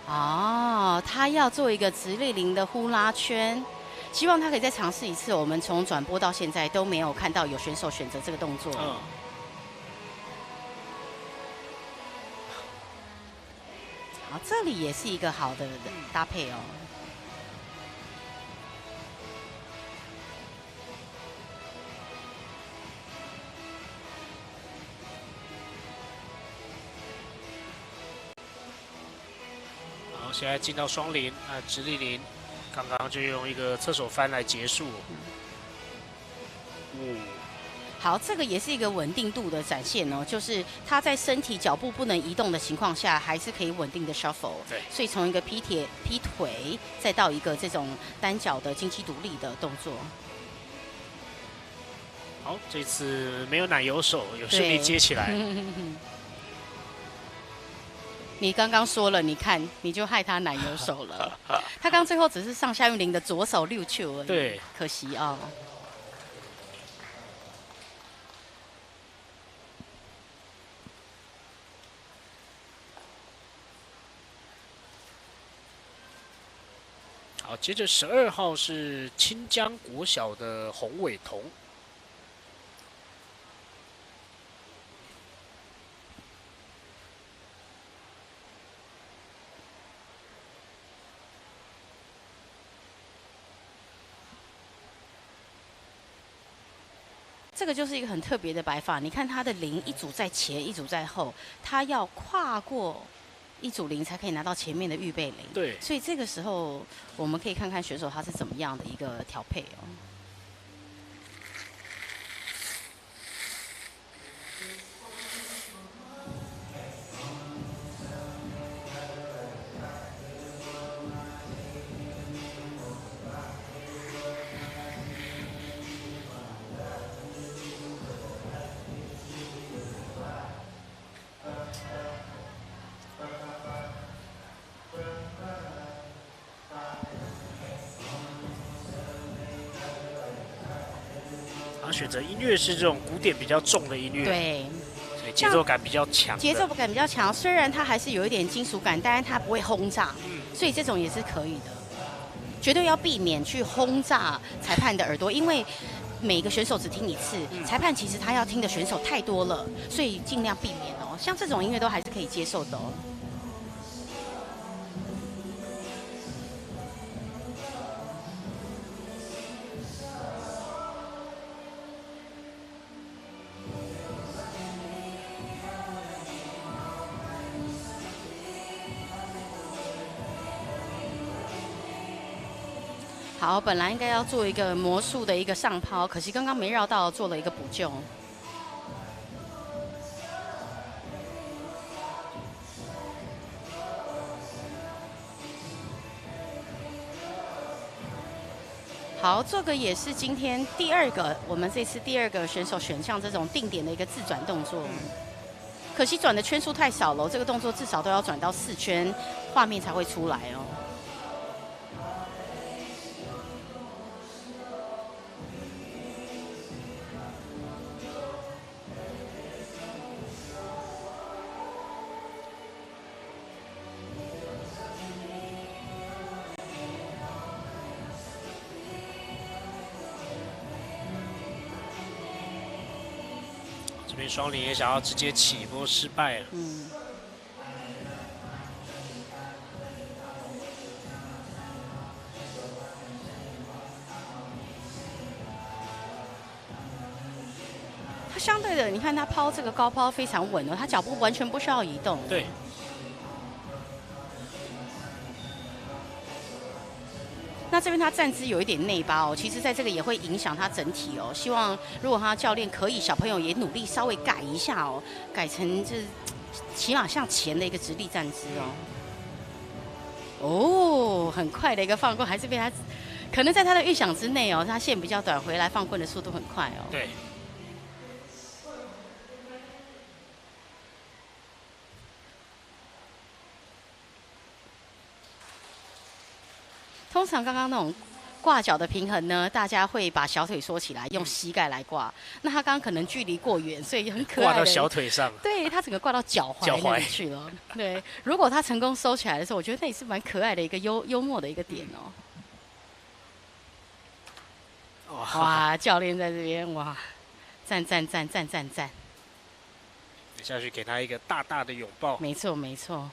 哦，他要做一个直立铃的呼啦圈，希望他可以再尝试一次。我们从转播到现在都没有看到有选手选择这个动作。好，这里也是一个好的搭配哦。现在进到双铃啊，直立铃，刚刚就用一个侧手翻来结束。好，这个也是一个稳定度的展现哦，就是他在身体脚步不能移动的情况下，还是可以稳定的 shuffle。对，所以从一个劈腿，再到一个这种单脚的经济独立的动作。好，这次没有奶油手，有顺利接起来。你刚刚说了，你看，你就害他奶油手了。他刚最后只是上夏玉玲的左手溜球而已，对，可惜啊、哦。好，接着12号是清江国小的洪伟彤。这个就是一个很特别的摆法，你看他的铃一组在前，一组在后，他要跨过一组铃才可以拿到前面的预备铃。对，所以这个时候我们可以看看选手他是怎么样的一个调配哦。选择音乐是这种鼓点比较重的音乐，对，所以节奏感比较强。节奏感比较强，虽然它还是有一点金属感，但是它不会轰炸，所以这种也是可以的。绝对要避免去轰炸裁判的耳朵，因为每个选手只听一次，裁判其实他要听的选手太多了，所以尽量避免哦。像这种音乐都还是可以接受的哦。好，本来应该要做一个魔术的一个上抛，可惜刚刚没绕到，做了一个补救。好，这个也是今天我们这次第二个选手选项这种定点的一个自转动作。可惜转的圈数太少了，这个动作至少都要转到4圈，画面才会出来哦。这边双林也想要直接起波失败了。他相对的，你看他抛这个高抛非常稳哦，他脚步完全不需要移动。对。那这边他站姿有一点内八哦，其实在这个也会影响他整体哦。希望如果他教练可以，小朋友也努力稍微改一下哦，改成这起码向前的一个直立站姿哦。哦，很快的一个放棍，还是被他可能在他的预想之内哦，他线比较短，回来放棍的速度很快哦。对。通常刚刚那种挂脚的平衡呢，大家会把小腿缩起来，用膝盖来挂。那他刚刚可能距离过远，所以很可爱的挂到小腿上。对，他整个挂到脚踝那里去了。对，如果他成功收起来的时候，我觉得那也是蛮可爱的一个幽默的一个点哦。哇，教练在这边哇，赞！下去给他一个大大的拥抱。没错没错。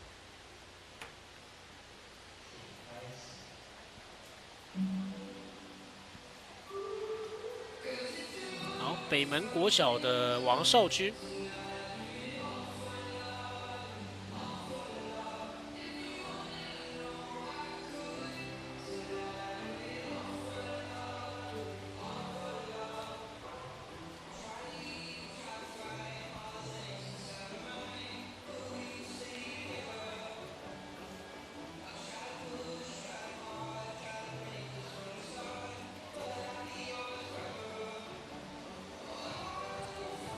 好，北门国小的王少军。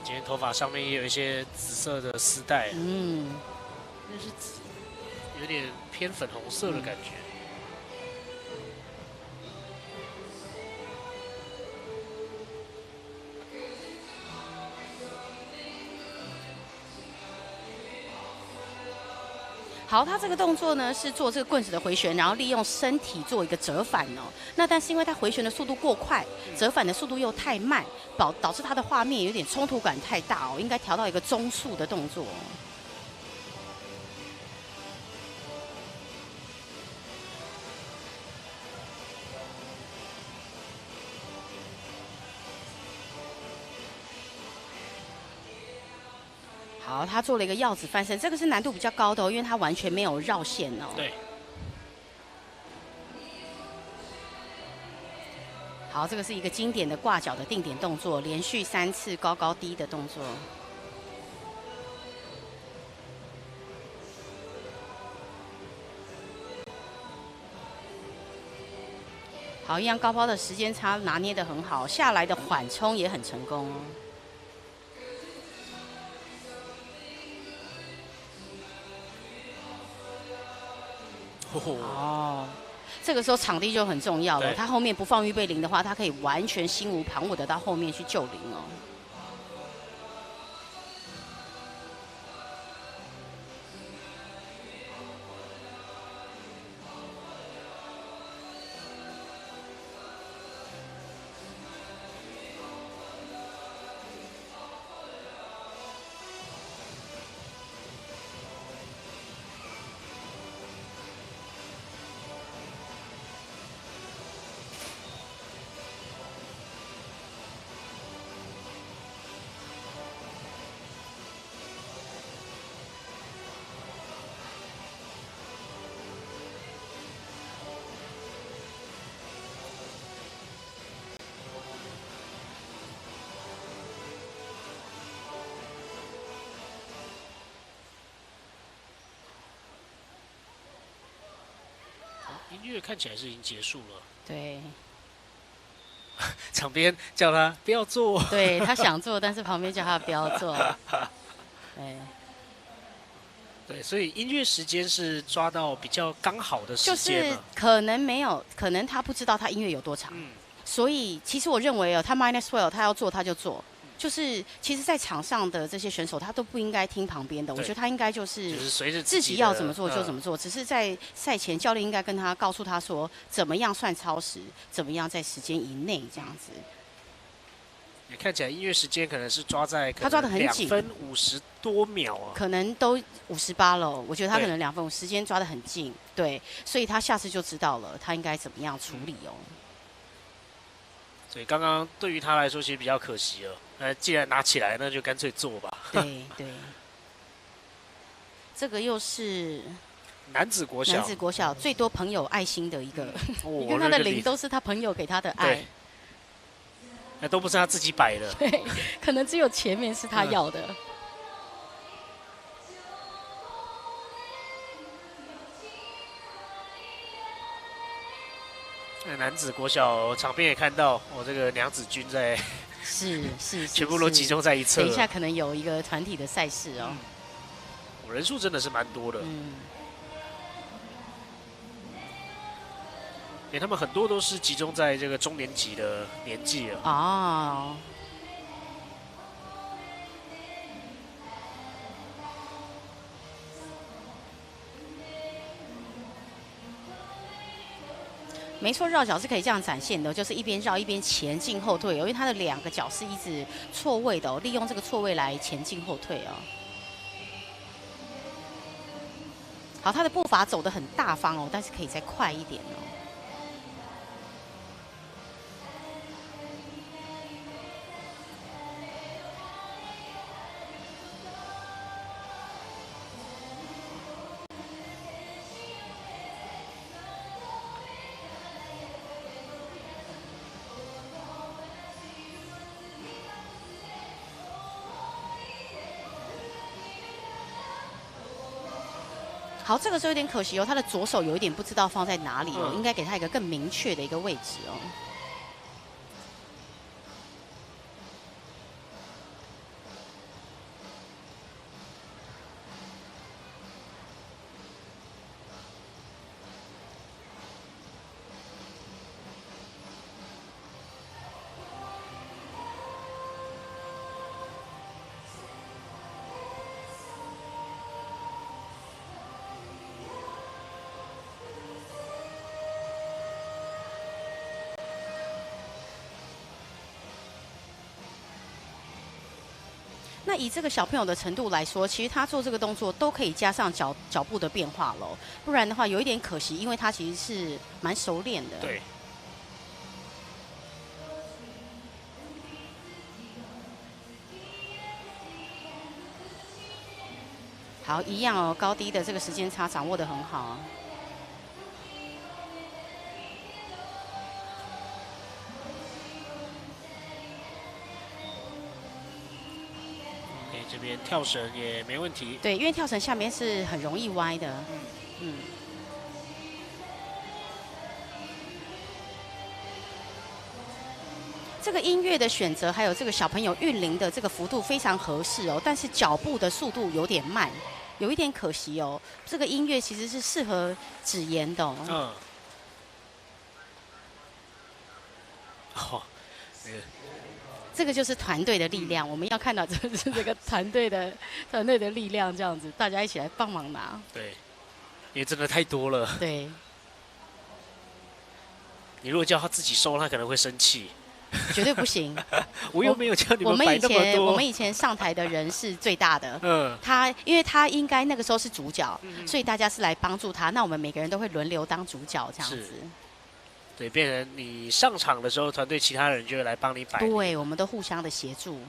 今天头发上面也有一些紫色的丝带，那是紫，有点偏粉红色的感觉。好，他这个动作呢是做这个棍子的回旋，然后利用身体做一个折返哦。那但是因为他回旋的速度过快，折返的速度又太慢，导致他的画面有点冲突感太大哦，应该调到一个中速的动作。好，他做了一个鹞子翻身，这个是难度比较高的哦，因为他完全没有绕线哦。对。好，这个是一个经典的挂脚的定点动作，连续3次高高低的动作。好，一样高抛的时间差拿捏得很好，下来的缓冲也很成功哦。哦，这个时候场地就很重要了。他后面不放预备铃的话，他可以完全心无旁骛的到后面去救铃哦。音乐看起来是已经结束了，对，场边叫他不要做。对他想做，但是旁边叫他不要做。对，对，所以音乐时间是抓到比较刚好的时间就是了。可能没有，可能他不知道他音乐有多长，所以其实我认为哦，他 -12他要做他就做。就是其实，在场上的这些选手，他都不应该听旁边的。我觉得他应该就是随着自己要怎么做就怎么做。只是在赛前，教练应该跟他告诉他说，怎么样算超时，怎么样在时间以内这样子。你看起来音乐时间可能是抓在他抓得很紧2分50多秒啊，可能都58了。我觉得他可能2分，时间抓得很近，对，所以他下次就知道了，他应该怎么样处理哦。所以刚刚对于他来说其实比较可惜了。既然拿起来，那就干脆做吧。对对，这个又是男子国小最多朋友爱心的一个，因为他的铃都是他朋友给他的爱，那都不是他自己摆的。对，可能只有前面是他要的。男子国小场边也看到，这个娘子军在是全部都集中在一侧。等一下可能有一个团体的赛事哦，人数真的是蛮多的。他们很多都是集中在这个中年级的年纪了。哦。没错，绕脚是可以这样展现的，就是一边绕一边前进后退，因为它的2个脚是一直错位的哦，利用这个错位来前进后退哦。好，他的步伐走得很大方哦，但是可以再快一点哦。好，这个时候有点可惜哦，他的左手有一点不知道放在哪里哦，应该给他一个更明确的一个位置哦。那以这个小朋友的程度来说，其实他做这个动作都可以加上脚步的变化喽，不然的话有一点可惜，因为他其实是蛮熟练的。对。好，一样哦，高低的这个时间差掌握得很好。这边跳绳也没问题。对，因为跳绳下面是很容易歪的。这个音乐的选择，还有这个小朋友运铃的这个幅度非常合适哦，但是脚步的速度有点慢，有一点可惜哦。这个音乐其实是适合指言的哦。这个就是团队的力量，我们要看到就是这个团队的力量，这样子，大家一起来帮忙拿。对，因为真的太多了。对。你如果叫他自己收，他可能会生气。绝对不行。我又没有叫你们摆那么多。我们以前上台的人是最大的。因为他应该那个时候是主角，所以大家是来帮助他。那我们每个人都会轮流当主角，这样子。对，变成你上场的时候，团队其他人就会来帮你摆。对，我们都互相的协助。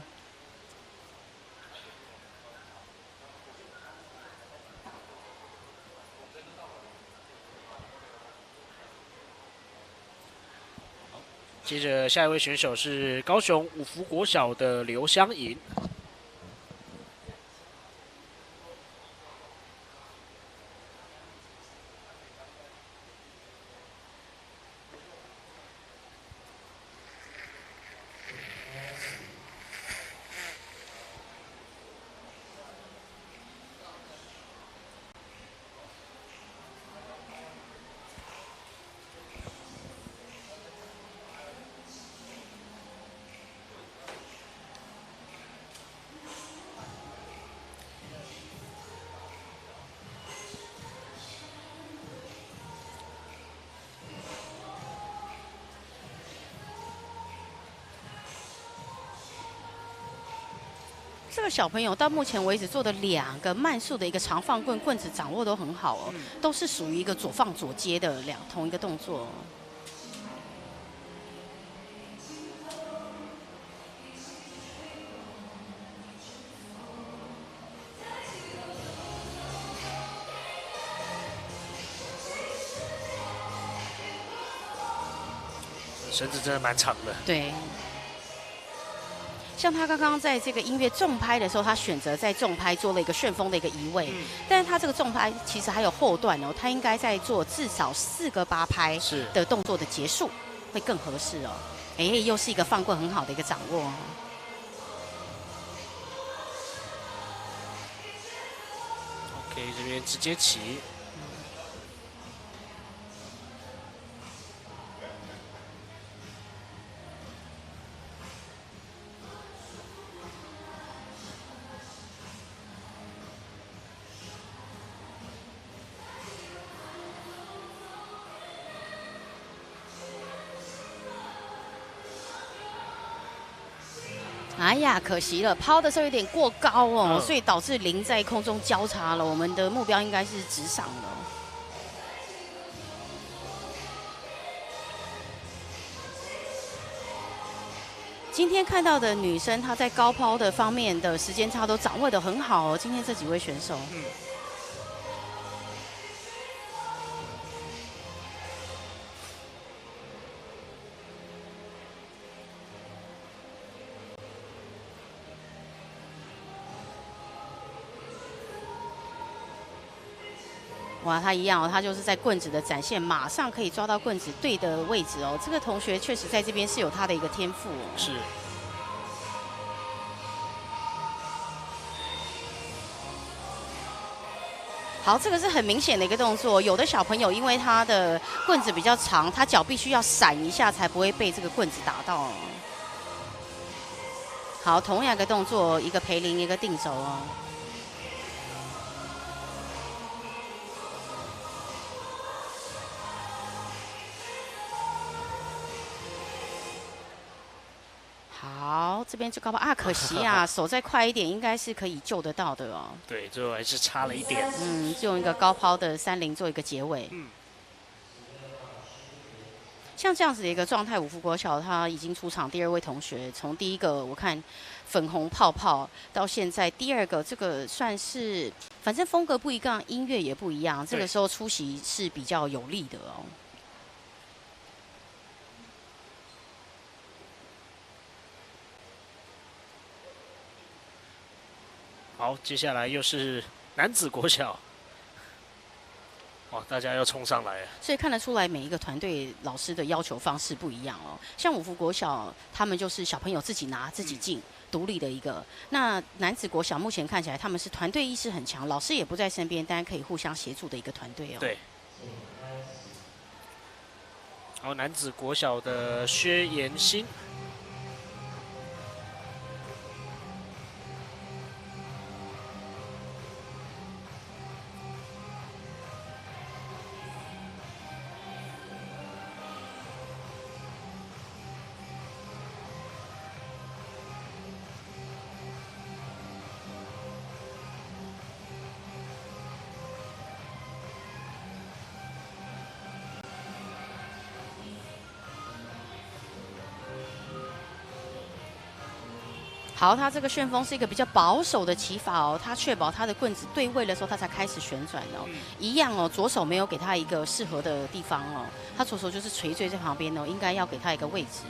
接着下一位选手是高雄五福国小的刘湘颖。这个小朋友到目前为止做的2个慢速的一个长放棍，棍子掌握都很好哦，都是属于一个左放左接的同一个动作。绳子真的蛮长的。对。像他刚刚在这个音乐重拍的时候，他选择在重拍做了一个旋风的一个移位，但是他这个重拍其实还有后段哦，他应该在做至少4个8拍的动作的结束会更合适哦。哎，又是一个放棍很好的一个掌握哦。OK， 这边直接起。哎呀，可惜了，抛的时候有点过高哦，所以导致零在空中交叉了。我们的目标应该是直上的。今天看到的女生，她在高抛的方面的时间差都掌握得很好哦。今天这几位选手，哇，他一样哦，他就是在棍子的展现，马上可以抓到棍子对的位置哦。这个同学确实在这边是有他的一个天赋哦。是。好，这个是很明显的一个动作。有的小朋友因为他的棍子比较长，他脚必须要闪一下才不会被这个棍子打到。好，同样一个动作，一个培林，一个定轴哦。好，这边就高抛啊，可惜啊，手再快一点，应该是可以救得到的哦。对，最后还是差了一点。就用一个高抛的30做一个结尾。像这样子的一个状态，五福国小他已经出场第2位同学，从第一个我看粉红泡泡到现在第2个，这个算是反正风格不一样，音乐也不一样，这个时候出席是比较有利的哦。好，接下来又是男子国小，哇，大家要冲上来了。所以看得出来，每一个团队老师的要求方式不一样哦。像五福国小，他们就是小朋友自己拿自己进，独立的一个。那男子国小目前看起来他们是团队意识很强，老师也不在身边，大家可以互相协助的一个团队哦。对。然后男子国小的薛延新。好，他这个旋风是一个比较保守的起法哦，他确保他的棍子对位的时候，他才开始旋转哦。一样哦，左手没有给他一个适合的地方哦，他左手就是垂坠在旁边哦，应该要给他一个位置。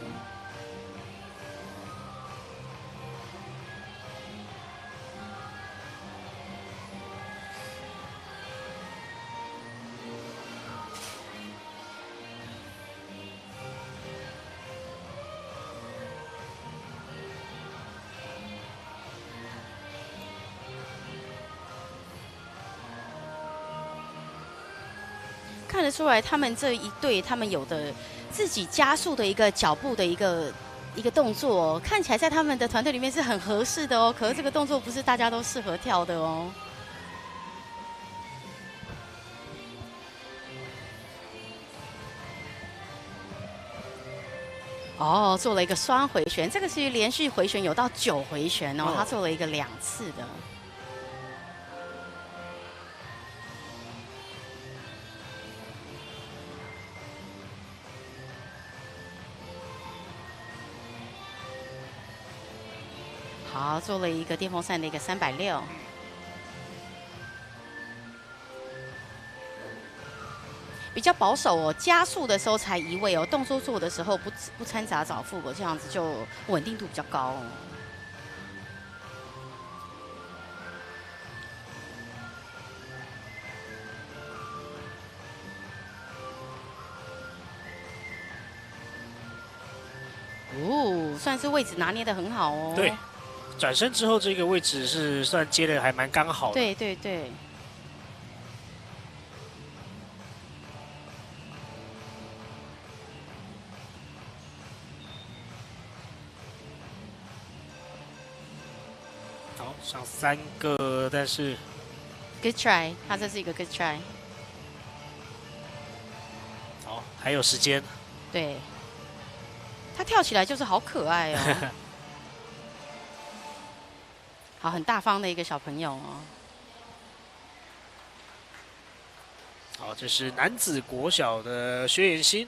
看得出来，他们这一队，他们有的自己加速的一个脚步的一个动作哦，看起来在他们的团队里面是很合适的哦。可是这个动作不是大家都适合跳的哦。哦，做了一个双回旋，这个是连续回旋有到9回旋哦，他做了一个2次的。好，做了一个电风扇的一个360。比较保守哦，加速的时候才移位哦，动作做的时候不掺杂早复哦，这样子就稳定度比较高哦。哦，算是位置拿捏的很好哦。对，转身之后这个位置是算接的还蛮刚好的。对对对。好，上3个，但是 good try， 他这是一个 good try。好，还有时间。对，他跳起来就是好可爱哦。好，很大方的一个小朋友哦。好，这是男子国小的薛延新。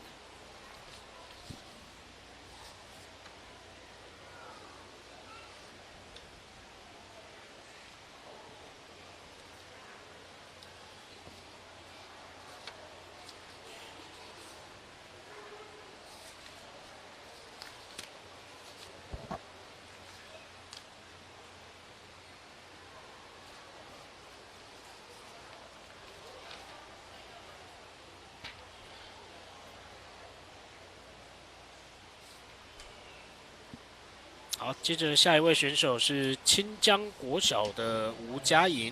好，接着下一位选手是清江国小的吴佳莹。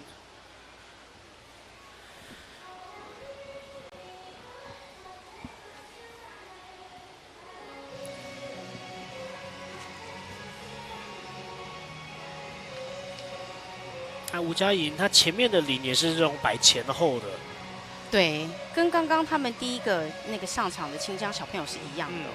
那吴佳莹，她前面的领也是这种摆前后的。对，跟刚刚他们第一个那个上场的清江小朋友是一样的哦。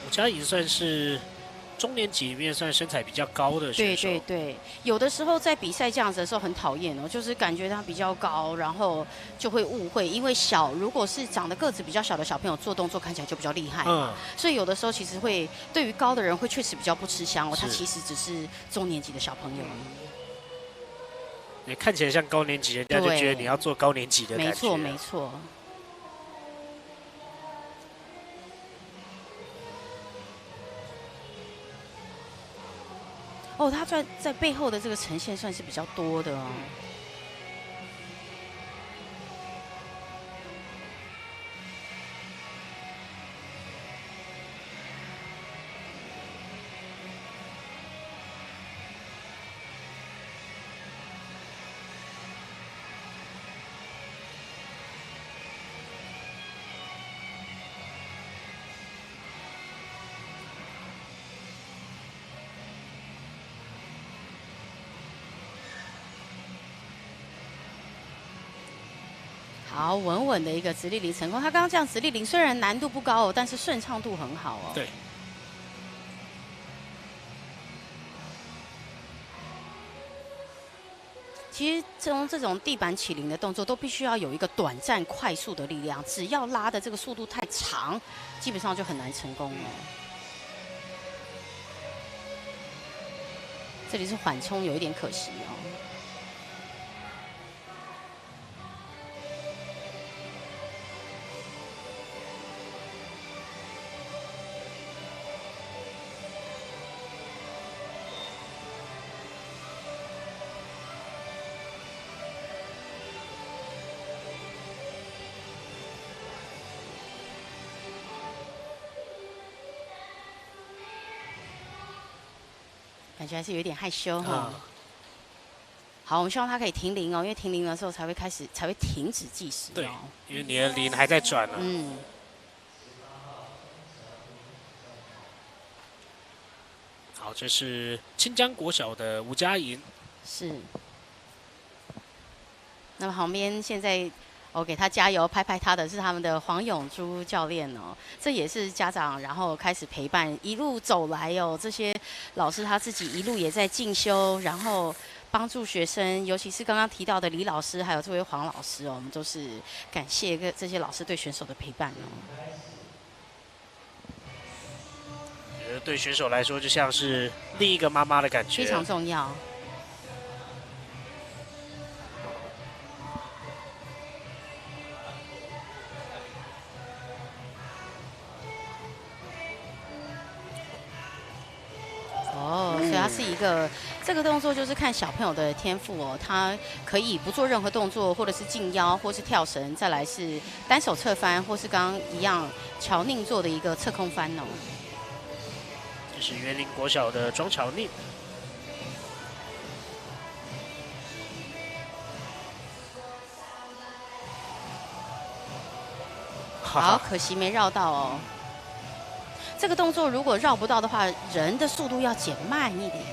吴佳莹算是中年级里面算身材比较高的选手。对对对，有的时候在比赛这样子的时候很讨厌哦，就是感觉他比较高，然后就会误会，因为如果是长得个子比较小的小朋友做动作看起来就比较厉害嘛，所以有的时候其实会对于高的人会确实比较不吃香哦，他其实只是中年级的小朋友。也看起来像高年级，人家就觉得你要做高年级的感觉。没错没错。哦，他在背后的这个呈现算是比较多的哦。好，稳稳的一个直立铃成功。他刚刚这样直立铃虽然难度不高哦，但是顺畅度很好哦。对。其实这种地板起铃的动作都必须要有一个短暂快速的力量，只要拉的这个速度太长，基本上就很难成功哦。这里是缓冲，有一点可惜哦。感觉还是有点害羞哈。好，我们希望他可以停铃哦，因为停铃的时候才会停止计时、哦。对，因为你的铃还在转呢。嗯。好，这是清江国小的吴佳莹。是。那么旁边现在我给他加油、拍拍他的是他们的黄永珠教练哦，这也是家长然后开始陪伴一路走来哦，这些老师他自己一路也在进修，然后帮助学生，尤其是刚刚提到的李老师还有这位黄老师哦，我们都是感谢这些老师对选手的陪伴哦。觉得对选手来说就像是另一个妈妈的感觉，非常重要。哦，所以它是一个这个动作就是看小朋友的天赋哦，他可以不做任何动作，或者是静腰，或是跳绳，再来是单手侧翻，或是刚刚一样乔宁做的一个侧空翻哦。这是园林国小的庄乔宁。好，可惜没绕到哦。这个动作如果绕不到的话，人的速度要减慢一点。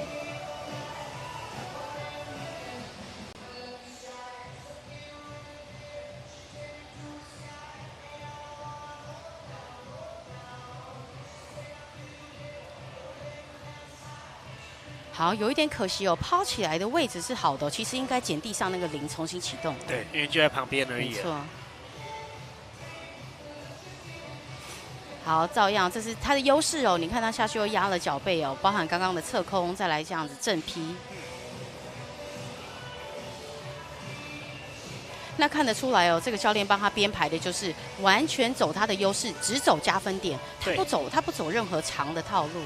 好，有一点可惜哦，抛起来的位置是好的，其实应该捡地上那个铃重新启动。对，因为就在旁边而已。没错。好，照样，这是他的优势哦。你看他下去又压了脚背哦，包含刚刚的侧空，再来这样子正劈。那看得出来哦，这个教练帮他编排的就是完全走他的优势，只走加分点，他不走任何长的套路。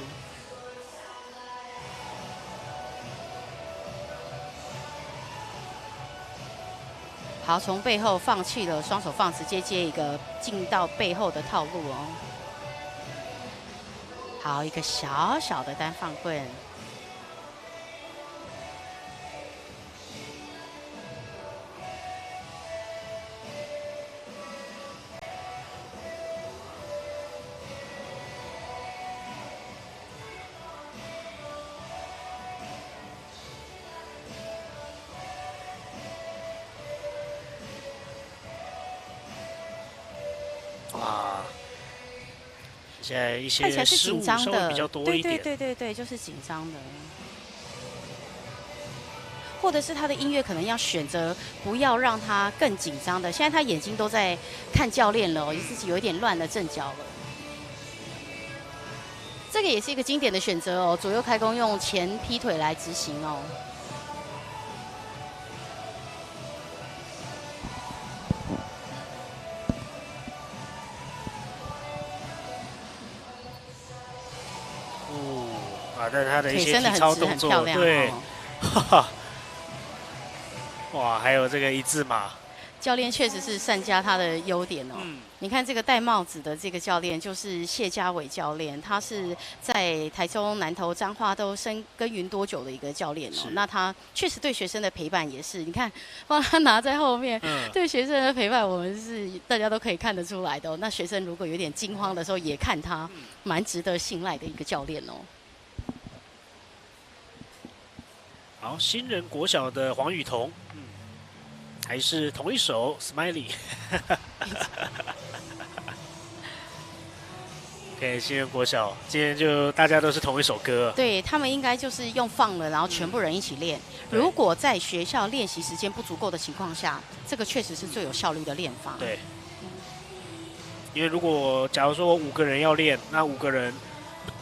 好，从背后放弃了，双手放，直接接一个进到背后的套路哦。好，一个小小的单放棍。哇，现在一些看起来是失误紧张的，稍微比较多一点。对，就是紧张的。或者是他的音乐可能要选择不要让他更紧张的。现在他眼睛都在看教练了哦，自己有一点乱了阵脚了。这个也是一个经典的选择哦，左右开弓用前劈腿来执行哦。但是他的一些腿伸得体操很直动作，很漂亮对，哦。哈哈，哇，还有这个一字马，教练确实是善加他的优点哦。你看这个戴帽子的这个教练就是谢家伟教练，他是在台中、南投、彰化都耕耘多久的一个教练哦。那他确实对学生的陪伴也是，你看帮他拿在后面，对学生的陪伴我们是大家都可以看得出来的哦。那学生如果有点惊慌的时候，也看他蛮值得信赖的一个教练哦。好，新人国小的黄雨桐，还是同一首 Smiley。OK， 新人国小今天就大家都是同一首歌。对他们应该就是用放了，然后全部人一起练。如果在学校练习时间不足够的情况下，这个确实是最有效率的练法。对，因为如果假如说5个人要练，那5个人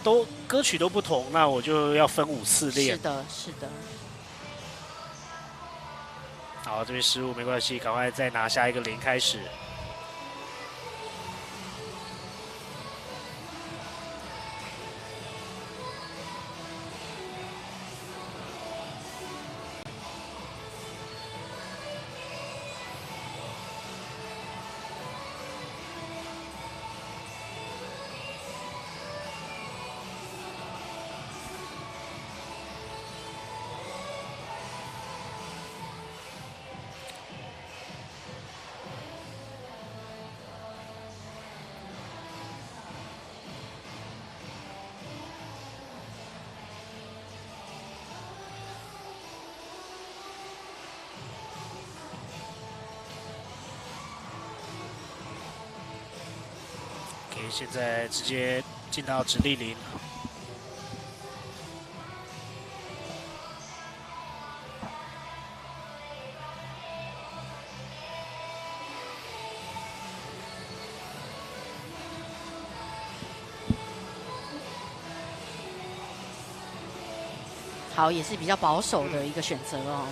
都歌曲都不同，那我就要分5次练。是的，是的。好，这边失误没关系，赶快再拿下一个0开始。现在直接进到直立铃。好，也是比较保守的一个选择哦。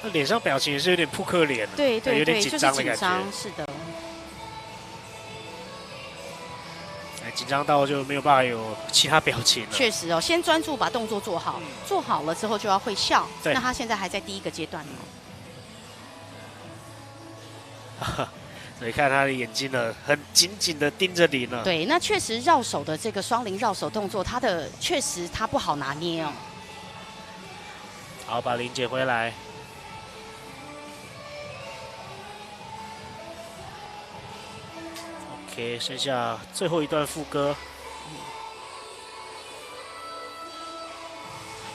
那脸上表情也是有点扑克脸，对对对，有点紧张的感觉。是的。紧张到就没有办法有其他表情了。确实哦，先专注把动作做好，做好了之后就要会笑。那他现在还在第一个阶段哦。所以看他的眼睛呢，很紧紧的盯着你呢。对，那确实绕手的这个双铃绕手动作，确实他不好拿捏哦。好，把铃捡回来。OK， 剩下最后一段副歌。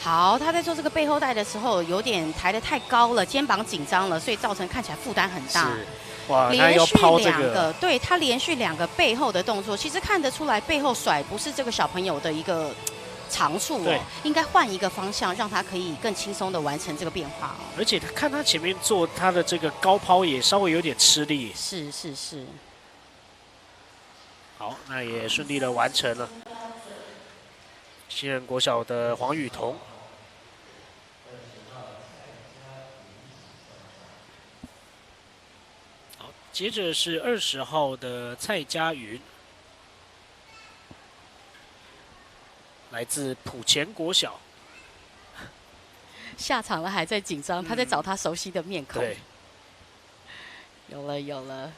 好，他在做这个背后带的时候，有点抬得太高了，肩膀紧张了，所以造成看起来负担很大。是，哇，连续两个，对他连续2个背后的动作，其实看得出来背后甩不是这个小朋友的一个长处哦，应该换一个方向，让他可以更轻松的完成这个变化哦。而且看他前面做他的这个高抛也稍微有点吃力。是是是。好，那也顺利的完成了。新人国小的黄雨桐。好，接着是20号的蔡佳云，来自埔前国小。下场了还在紧张，他在找他熟悉的面孔。对，有了有了。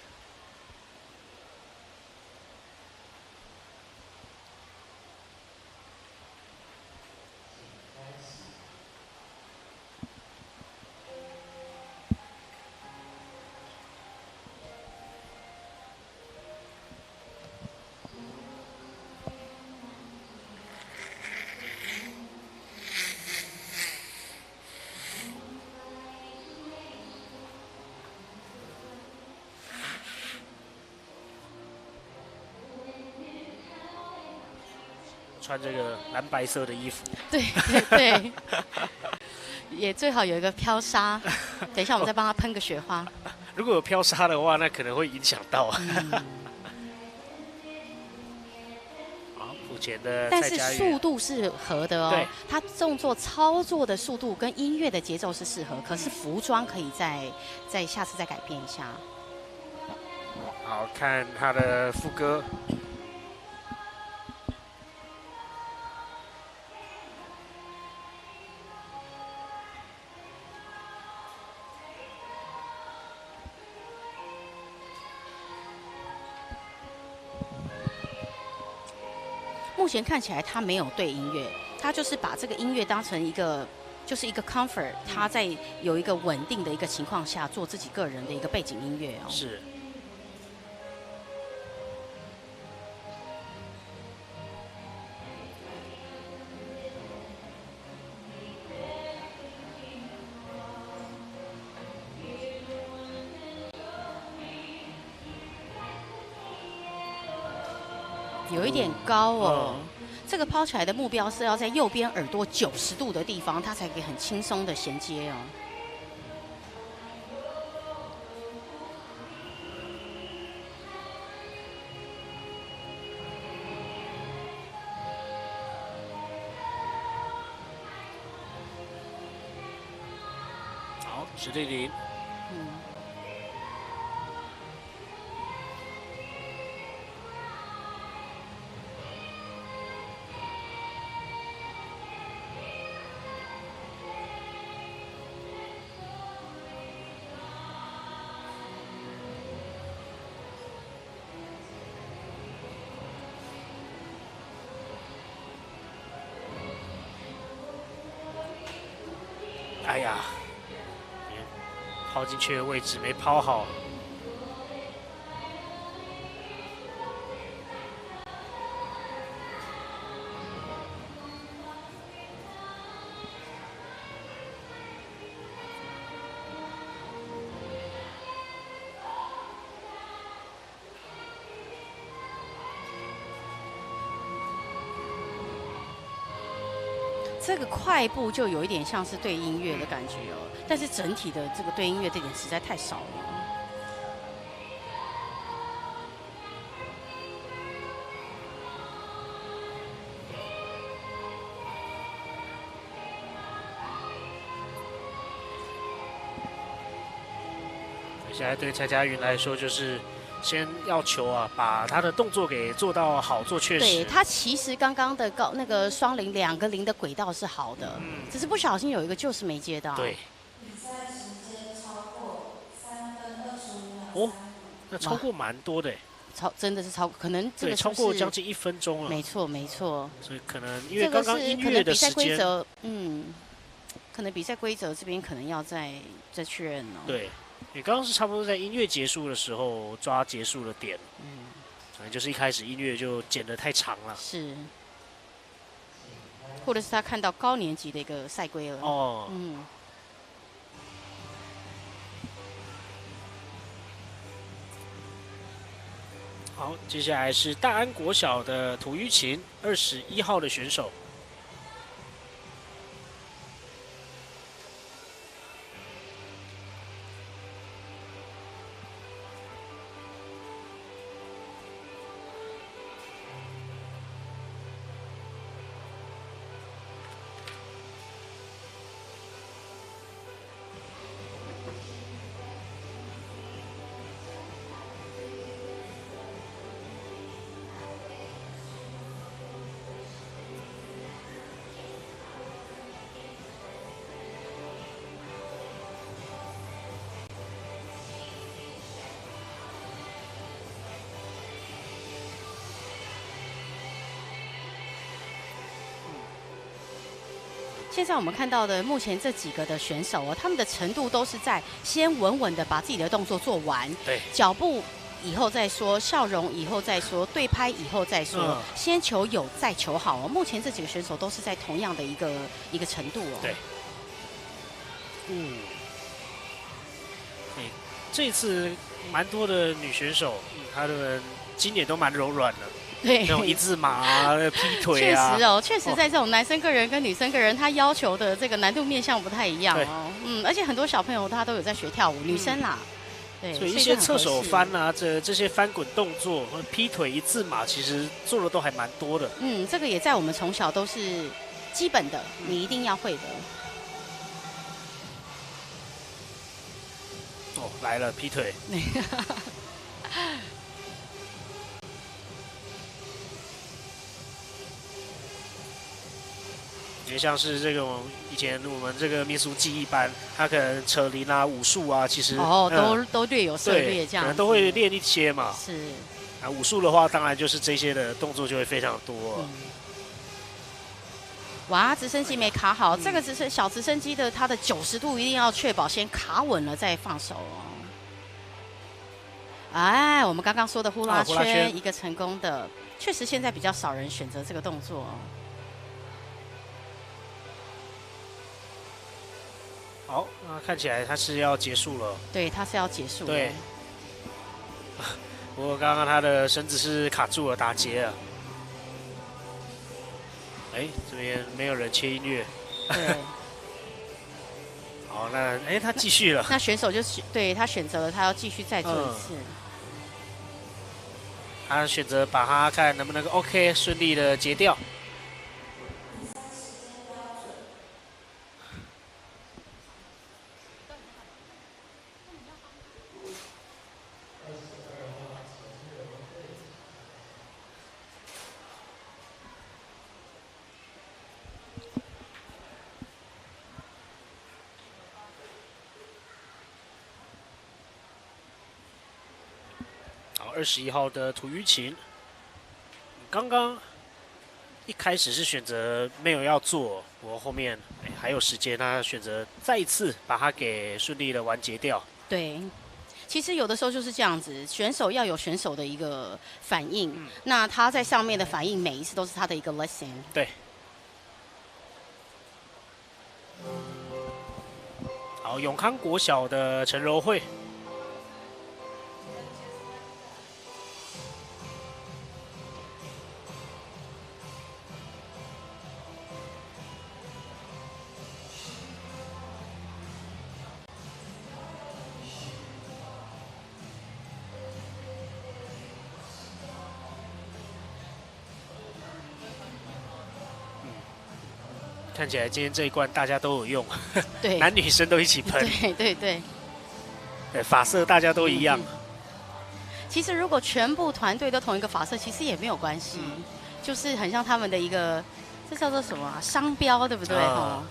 穿这个蓝白色的衣服，对对对，也最好有一个飘纱。等一下，我们再帮他喷个雪花。如果有飘纱的话，那可能会影响到。好，目前的但是速度是合的哦，对，他动作操作的速度跟音乐的节奏是适合，可是服装可以再下次再改变一下。好看他的副歌。目前看起来他没有对音乐，他就是把这个音乐当成一个comfort， 他在有一个稳定的一个情况下做自己个人的一个背景音乐哦。是。有一点高哦，这个抛起来的目标是要在右边耳朵90度的地方，它才可以很轻松的衔接哦。好，直立铃。哎呀，抛进去的位置没抛好。这个快步就有一点像是对音乐的感觉哦，但是整体的这个对音乐这点实在太少了。现在对蔡佳云来说，就是先要求啊，把他的动作给做到好，做确实。对，他其实刚刚的那个双零2个0的轨道是好的，只是不小心有一个就是没接到。对。哦，那超过蛮多的，真的是超，可能这个超过将近1分钟了。没错没错。所以可能因为刚刚音乐的时间，可能比赛规则这边可能要再确认哦。对。你刚刚是差不多在音乐结束的时候抓结束的点，可能就是一开始音乐就剪得太长了，是，或者是他看到高年级的一个赛规了。哦，好，接下来是大安国小的涂玉琴，21号的选手。现在我们看到的目前这几个的选手哦，他们的程度都是在先稳稳的把自己的动作做完，对，脚步以后再说，笑容以后再说，对拍以后再说，先求有再求好哦。目前这几个选手都是在同样的一个程度哦。对，这次蛮多的女选手，她们今年都蛮柔软的。对，那种一字马啊、劈腿啊，确实哦，确实在这种男生个人跟女生个人，他要求的这个难度面向不太一样哦。而且很多小朋友他都有在学跳舞，女生啦，对，所以一些侧手翻啊，这些翻滚动作和劈腿一字马，其实做的都还蛮多的。这个也在我们从小都是基本的，你一定要会的。哦，来了劈腿。也像是这种以前我们这个民俗技艺班，他可能扯铃啊、武术啊，其实都略有涉猎这样，可能都会练一些嘛。是啊，武术的话，当然就是这些的动作就会非常多。哇，直升机没卡好，这个小直升机的它的90度一定要确保先卡稳了再放手哦。哎，我们刚刚说的呼啦圈一个成功的，确实现在比较少人选择这个动作哦。好，那看起来他是要结束了。对，他是要结束了。对。不过刚刚他的绳子是卡住了，打结了。哎，这边没有人切音乐。对。好，那他继续了。那选手对他选择了，他要继续再做一次。他选择把它看能不能够 OK 顺利的结掉。21号的涂玉琴，刚刚一开始是选择没有要做，不过后面还有时间，他选择再一次把它给顺利的完结掉。对，其实有的时候就是这样子，选手要有选手的一个反应，那他在上面的反应每一次都是他的一个 lesson。对。好，永康国小的陈柔慧。看起来今天这一罐大家都有用，对，男女生都一起喷，对对对。对，发色大家都一样。其实如果全部团队都同一个发色，其实也没有关系，就是很像他们的一个，这叫做什么啊？商标，对不对？哦。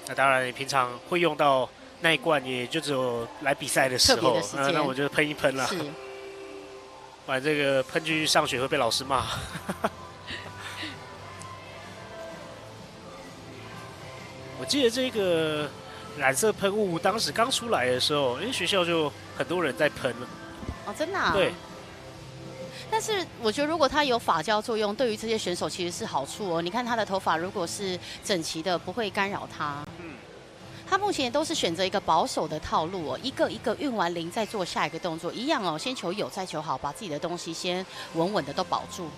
那当然，你平常会用到那一罐，也就只有来比赛的时候，那我就喷一喷啦。不然这个喷进去上学会被老师骂。我记得这个染色喷雾当时刚出来的时候，学校就很多人在喷了。哦，真的啊？对。但是我觉得，如果它有发胶作用，对于这些选手其实是好处哦。你看他的头发如果是整齐的，不会干扰他。他目前都是选择一个保守的套路哦，一个一个运完铃再做下一个动作，一样哦，先求有再求好，把自己的东西先稳稳的都保住。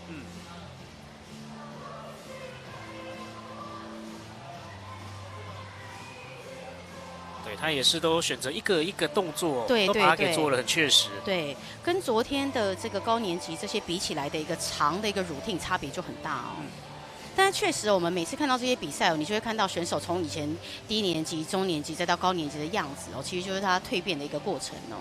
对他也是都选择一个一个动作，对，都把它给做得很确实。对，跟昨天的这个高年级这些比起来的一个长的一个 routine 差别就很大哦。但是确实，我们每次看到这些比赛哦，你就会看到选手从以前低年级、中年级再到高年级的样子哦，其实就是他蜕变的一个过程哦。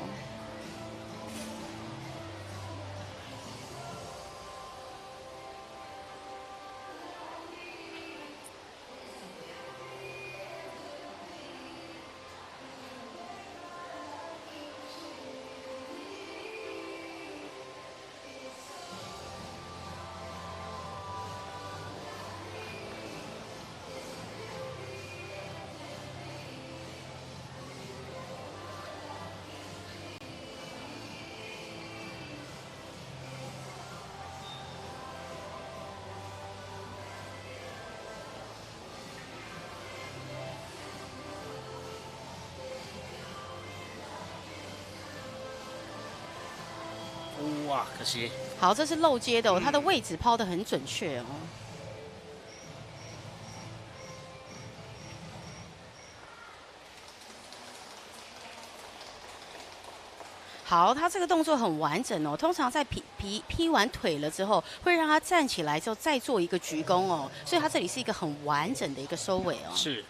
哇，可惜。好，这是漏接的哦，它的位置抛得很准确哦。好，他这个动作很完整哦。通常在劈完腿了之后，会让他站起来之后再做一个鞠躬哦，所以他这里是一个很完整的一个收尾哦。是。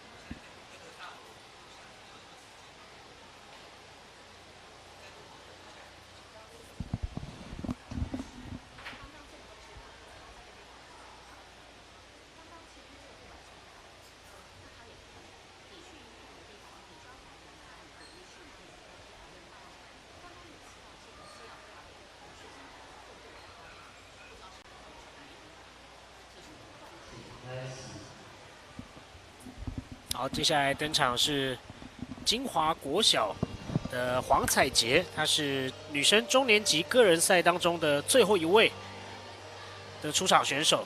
好，接下来登场是金华国小的黄彩杰，她是女生中年级个人赛当中的最后一位的出场选手。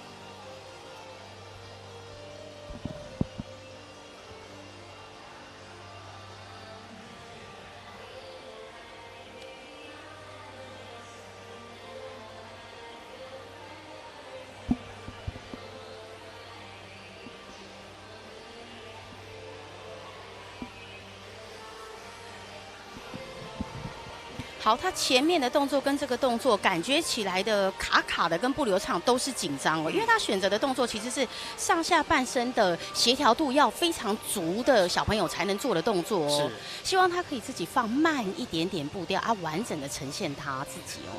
好，他前面的动作跟这个动作感觉起来的卡卡的跟不流畅都是紧张哦，因为他选择的动作其实是上下半身的协调度要非常足的小朋友才能做的动作哦。是，希望他可以自己放慢一点点步调啊，完整的呈现他自己哦。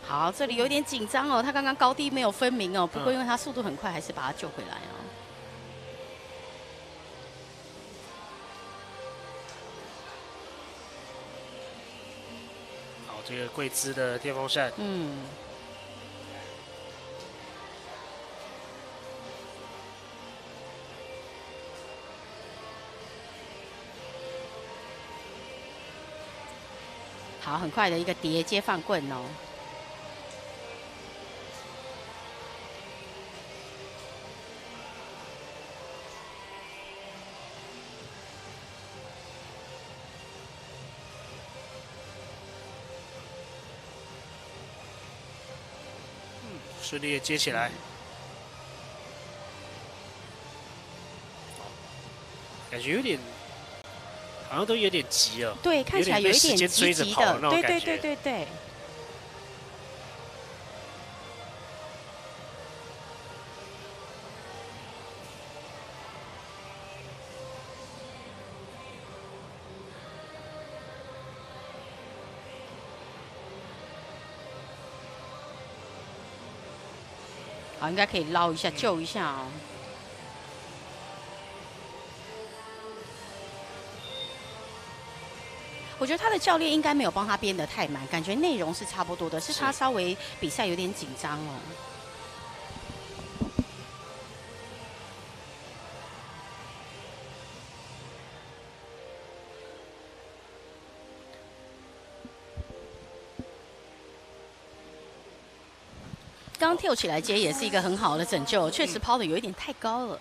好，这里有点紧张哦，他刚刚高低没有分明哦，不过因为他速度很快，还是把他救回来哦。好，这个贵姿的电风扇。好，很快的一个叠接放棍哦。顺利的接起来。感觉有点，好像都有点急了。对，看起来有一点急急的，对对对对对。好，应该可以捞一下，救一下哦。我觉得他的教练应该没有帮他编得太满，感觉内容是差不多的，是他稍微比赛有点紧张哦。刚跳起来接也是一个很好的拯救，确实抛的有一点太高了。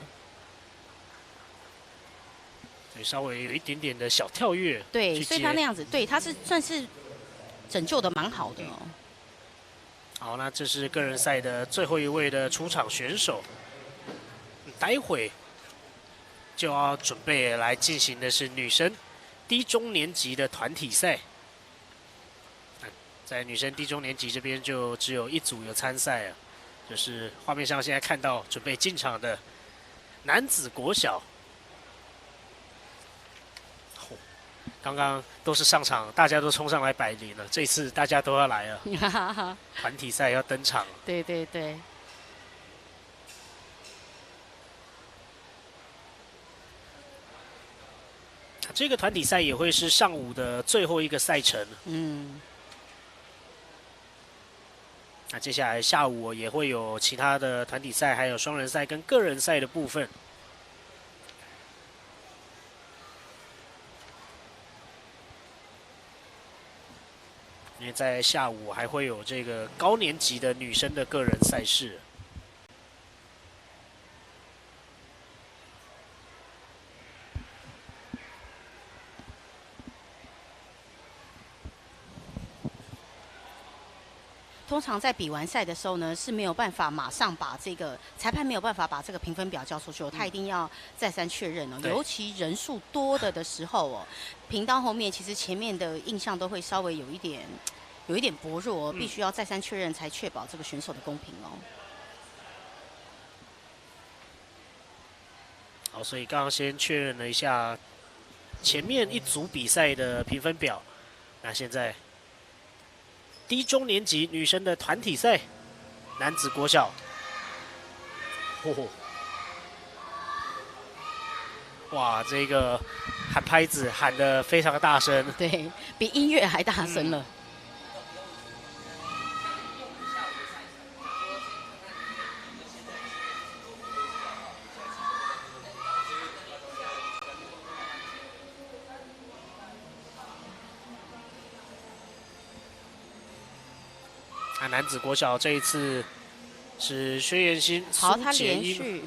所以稍微有一点点的小跳跃。对，所以他那样子，对，他是算是拯救的蛮好的哦。好，那这是个人赛的最后一位的出场选手，待会就要准备来进行的是女生低中年级的团体赛。在女生低中年级这边就只有一组有参赛啊，就是画面上现在看到准备进场的男子国小。刚刚都是上场，大家都冲上来百灵了，这次大家都要来了，团体赛要登场了。对对对。这个团体赛也会是上午的最后一个赛程。嗯。那接下来下午也会有其他的团体赛，还有双人赛跟个人赛的部分。因为在下午还会有这个高年级的女生的个人赛事。通常在比完赛的时候呢，是没有办法马上把这个裁判没有办法把这个评分表交出去，他一定要再三确认哦。尤其人数多的时候哦，评到后面其实前面的印象都会稍微有一点薄弱哦，必须要再三确认才确保这个选手的公平哦。好，所以刚刚先确认了一下前面一组比赛的评分表，那现在。低中年级女生的团体赛，男子国小，哇，这个喊拍子喊得非常的大声，对比音乐还大声了。男子国小这一次是薛彦新、好，他苏杰连续，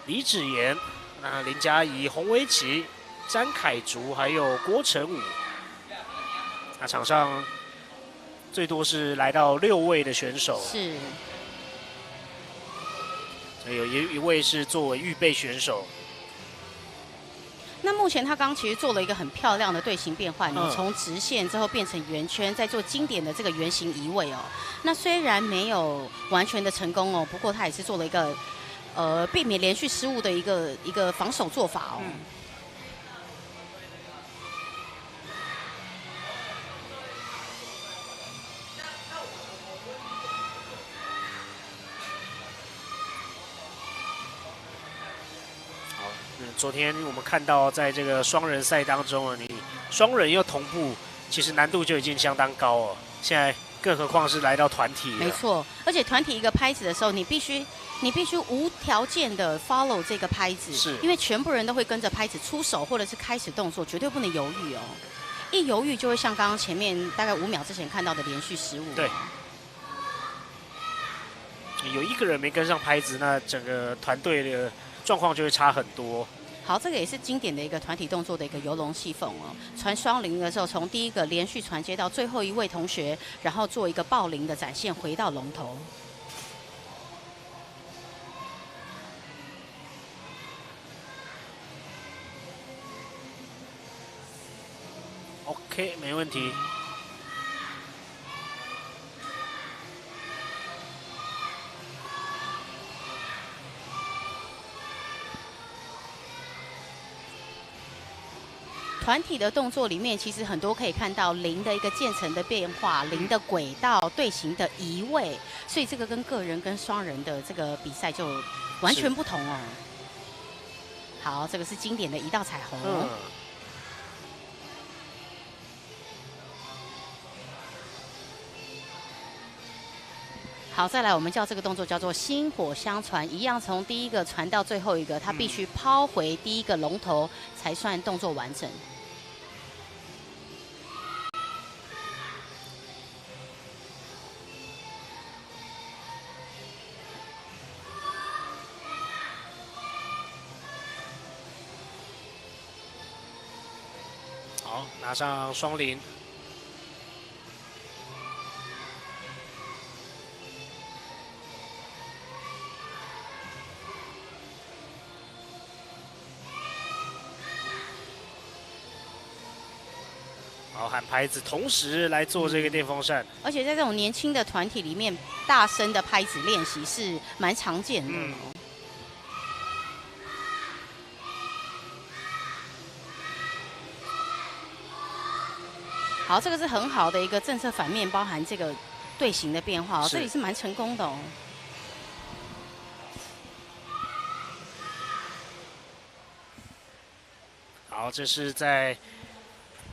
李芷妍、那林嘉怡、洪维琪、詹凯竹还有郭成武。那场上最多是来到6位的选手，是，所以有一位是作为预备选手。那目前他刚其实做了一个很漂亮的队形变换，从直线之后变成圆圈，再做经典的这个圆形移位哦。那虽然没有完全的成功哦，不过他也是做了一个避免连续失误的一个防守做法哦。昨天我们看到，在这个双人赛当中啊，你双人又同步，其实难度就已经相当高哦。现在更何况是来到团体。没错，而且团体一个拍子的时候，你必须无条件的 follow 这个拍子，是因为全部人都会跟着拍子出手或者是开始动作，绝对不能犹豫哦。一犹豫就会像刚刚前面大概5秒之前看到的连续失误。对。有一个人没跟上拍子，那整个团队的状况就会差很多。好，这个也是经典的一个团体动作的一个游龙戏凤哦。传双铃的时候，从第一个连续传接到最后一位同学，然后做一个抱铃的展现，回到龙头。OK， 没问题。团体的动作里面，其实很多可以看到铃的一个渐层的变化，铃的轨道、队形的移位，所以这个跟个人跟双人的这个比赛就完全不同哦。好，这个是经典的一道彩虹。好，再来，我们叫这个动作叫做薪火相传，一样从第一个传到最后一个，它必须抛回第一个龙头才算动作完整。好，拿上双铃。好，喊拍子，同时来做这个电风扇。而且在这种年轻的团体里面，大声的拍子练习是蛮常见的。好，这个是很好的一个政策反面，包含这个队形的变化，这也是蛮成功的哦。好，这是在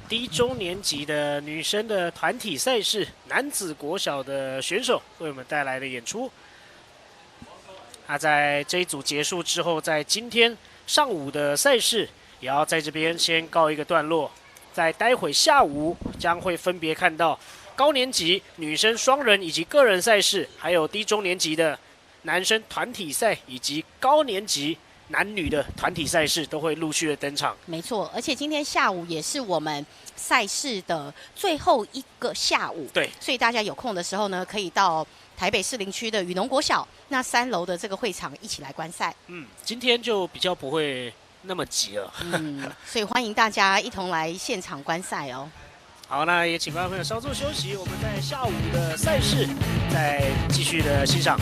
低中年级的女生的团体赛事，男子国小的选手为我们带来的演出。那在这一组结束之后，在今天上午的赛事也要在这边先告一个段落。在待会下午将会分别看到高年级女生双人以及个人赛事，还有低中年级的男生团体赛以及高年级男女的团体赛事都会陆续的登场。没错，而且今天下午也是我们赛事的最后一个下午，对，所以大家有空的时候呢，可以到台北市林区的雨农国小那3楼的这个会场一起来观赛。今天就比较不会那么急了。所以欢迎大家一同来现场观赛哦。好，那也请观众朋友稍作休息，我们在下午的赛事再继续的欣赏。